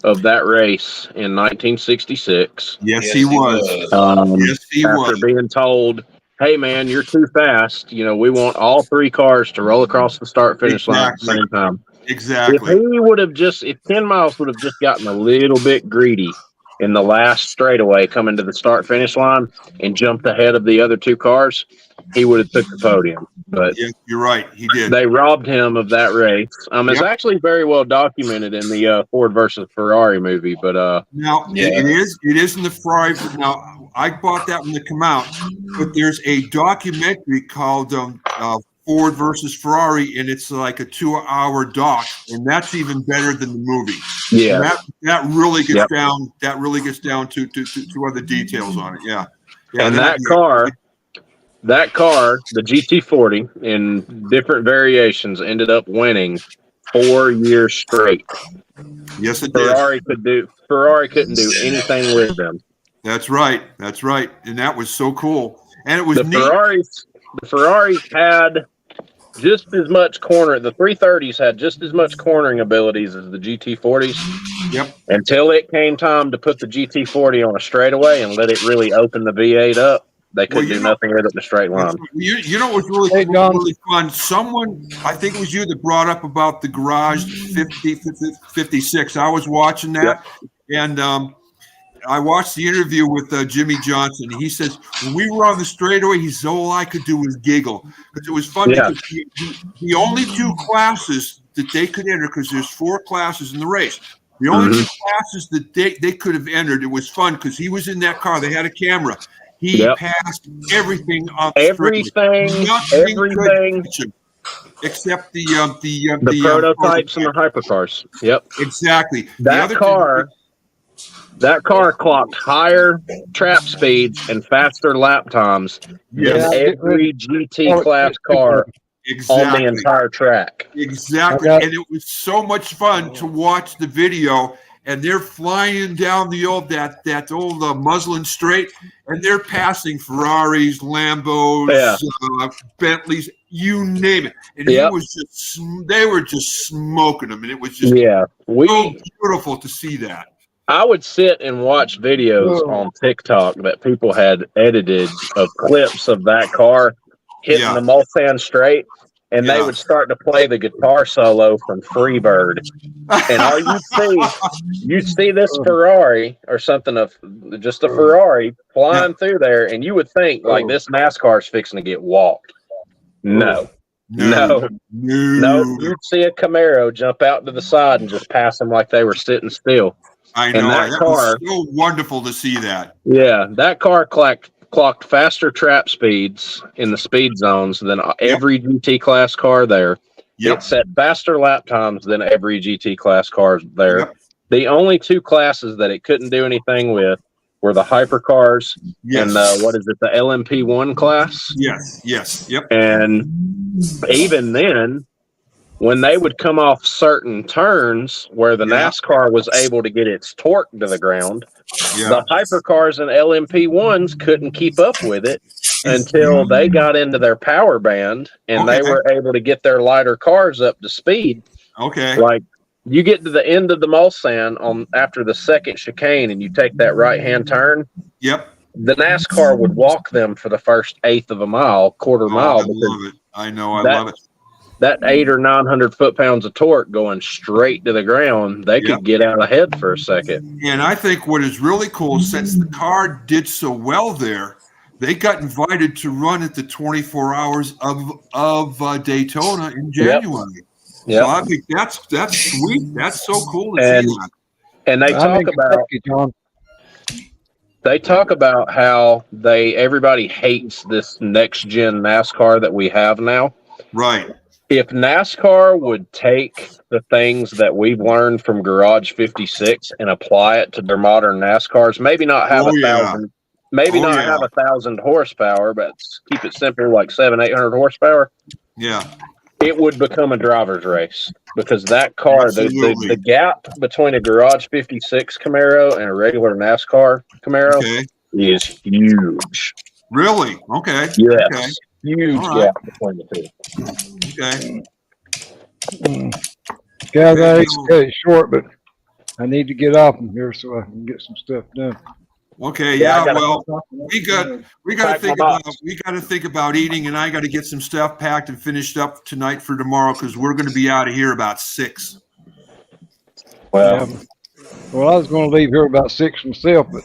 Speaker 11: of that race in 1966.
Speaker 8: Yes, he was.
Speaker 11: Yes, he was. After being told, "Hey, man, you're too fast. You know, we want all three cars to roll across the start-finish line at the same time."
Speaker 8: Exactly.
Speaker 11: If Ken Miles would have just gotten a little bit greedy in the last straightaway coming to the start-finish line and jumped ahead of the other two cars, he would have took the podium. But
Speaker 8: yeah, you're right, he did.
Speaker 11: They robbed him of that race. It's actually very well documented in the Ford versus Ferrari movie. But
Speaker 8: now it is in the Ferrari. Now I bought that when it came out, but there's a documentary called Ford versus Ferrari, and it's like a 2-hour doc, and that's even better than the movie.
Speaker 11: Yeah,
Speaker 8: and that really gets down. That really gets down to other details on it. Yeah,
Speaker 11: and that car, the GT40 in different variations, ended up winning 4 years straight.
Speaker 8: Yes, it
Speaker 11: did. Ferrari couldn't do anything with them.
Speaker 8: That's right, and that was so cool. And it was
Speaker 11: The Ferraris had just as much the 330s had just as much cornering abilities as the GT40s.
Speaker 8: Yep.
Speaker 11: Until it came time to put the GT40 on a straightaway and let it really open the V8 up, they could do nothing with it in a straight line.
Speaker 8: You know what was really fun? Someone, I think it was you, that brought up about the Garage 56. I was watching that, and I watched the interview with Jimmy Johnson. He says, when we were on the straightaway, he said, all I could do was giggle. Because it was fun because the only two classes that they could enter, because there's 4 classes in the race, the only 2 classes that they could have entered, it was fun because he was in that car. They had a camera. He passed everything on the
Speaker 11: everything
Speaker 8: except the
Speaker 11: prototypes and the hypercars. Yep.
Speaker 8: Exactly.
Speaker 11: That car clocked higher trap speeds and faster lap times than every GT class car on the entire track.
Speaker 8: Exactly. And it was so much fun to watch the video, and they're flying down the old Muslin Straight, and they're passing Ferraris, Lambos, Bentleys, you name it. And they were just smoking them, and it was just so beautiful to see that.
Speaker 11: I would sit and watch videos on TikTok that people had edited of clips of that car hitting the Mulsanne Straight, and they would start to play the guitar solo from Freebird. And all you'd see this Ferrari or something of just a Ferrari flying through there, and you would think like this NASCAR's fixing to get walked. No. You'd see a Camaro jump out to the side and just pass them like they were sitting still.
Speaker 8: I know. That car was so wonderful to see that.
Speaker 11: Yeah, that car clocked faster trap speeds in the speed zones than every GT class car there. It set faster lap times than every GT class car there. The only 2 classes that it couldn't do anything with were the hypercars and the LMP1 class.
Speaker 8: Yes. Yep.
Speaker 11: And even then, when they would come off certain turns where the NASCAR was able to get its torque to the ground, the hypercars and LMP1s couldn't keep up with it until they got into their power band and they were able to get their lighter cars up to speed.
Speaker 8: Okay.
Speaker 11: Like you get to the end of the Mulsanne on after the second chicane, and you take that right-hand turn.
Speaker 8: Yep.
Speaker 11: The NASCAR would walk them for the first eighth of a mile, quarter mile.
Speaker 8: I love it. I know. I love it.
Speaker 11: That 800 or 900 foot-pounds of torque going straight to the ground, they could get out ahead for a second.
Speaker 8: And I think what is really cool, since the car did so well there, they got invited to run at the 24 hours of Daytona in January.
Speaker 11: Yep.
Speaker 8: So I think that's sweet. That's so cool to see that.
Speaker 11: And they talk about how everybody hates this next gen NASCAR that we have now.
Speaker 8: Right.
Speaker 11: If NASCAR would take the things that we've learned from Garage 56 and apply it to their modern NASCARs, maybe not have 1,000, have 1,000 horsepower, but keep it simple, like 700-800 horsepower.
Speaker 8: Yeah.
Speaker 11: It would become a driver's race, because that car, the gap between a Garage 56 Camaro and a regular NASCAR Camaro is huge.
Speaker 8: Really? Okay.
Speaker 11: Yes.
Speaker 8: Okay.
Speaker 11: Huge gap between the two.
Speaker 8: Okay.
Speaker 1: Guys, I hate to cut it short, but I need to get off from here so I can get some stuff done.
Speaker 8: Okay, yeah, well, we got to think about eating, and I got to get some stuff packed and finished up tonight for tomorrow, because we're going to be out of here about 6.
Speaker 11: Well,
Speaker 1: I was going to leave here about 6 myself, but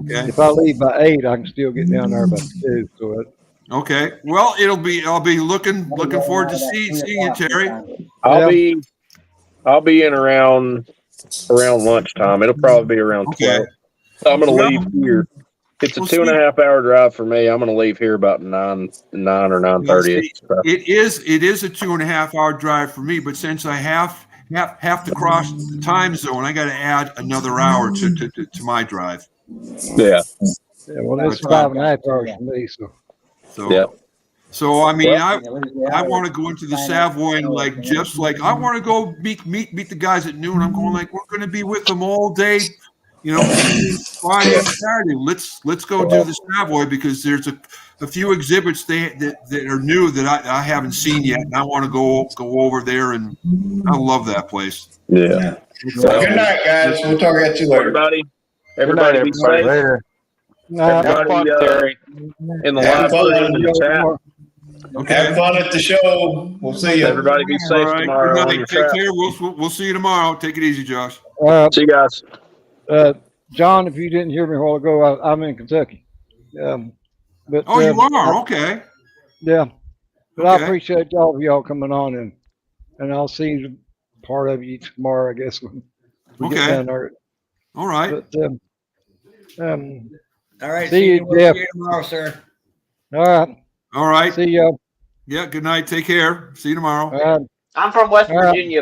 Speaker 1: if I leave by 8, I can still get down there by 2. So
Speaker 8: okay, well, I'll be looking forward to seeing you, Terry.
Speaker 11: I'll be in around lunchtime. It'll probably be around 12. So I'm going to leave here. It's a 2.5 hour drive for me. I'm going to leave here about 9 or 9:30.
Speaker 8: It is a 2.5 hour drive for me, but since I have to cross the time zone, I got to add another hour to my drive.
Speaker 11: Yeah.
Speaker 1: Well, that's 5.5 hours for me.
Speaker 8: So I mean, I want to go into the Savoy and I want to go meet the guys at noon. I'm going we're going to be with them all day, Friday and Saturday. Let's go do the Savoy, because there's a few exhibits that are new that I haven't seen yet, and I want to go over there, and I love that place.
Speaker 11: Yeah.
Speaker 2: Well, good night, guys. We'll talk at you later.
Speaker 11: Everybody be safe.
Speaker 12: Later.
Speaker 11: Everybody in the live stream, in the chat.
Speaker 8: Okay.
Speaker 2: Have fun at the show. We'll see you.
Speaker 11: Everybody be safe tomorrow.
Speaker 8: Good night. Take care. We'll see you tomorrow. Take it easy, Josh.
Speaker 11: See you guys.
Speaker 1: John, if you didn't hear me a while ago, I'm in Kentucky. But
Speaker 8: you are? Okay.
Speaker 1: Yeah. But I appreciate all of y'all coming on, and I'll see part of you tomorrow, I guess, when we get down there.
Speaker 8: All right.
Speaker 1: But,
Speaker 7: all right.
Speaker 1: See you, Jeff.
Speaker 7: See you tomorrow, sir.
Speaker 1: All right.
Speaker 8: See
Speaker 1: y'all.
Speaker 8: Yeah. Good night. Take care. See you tomorrow.
Speaker 9: I'm from West Virginia.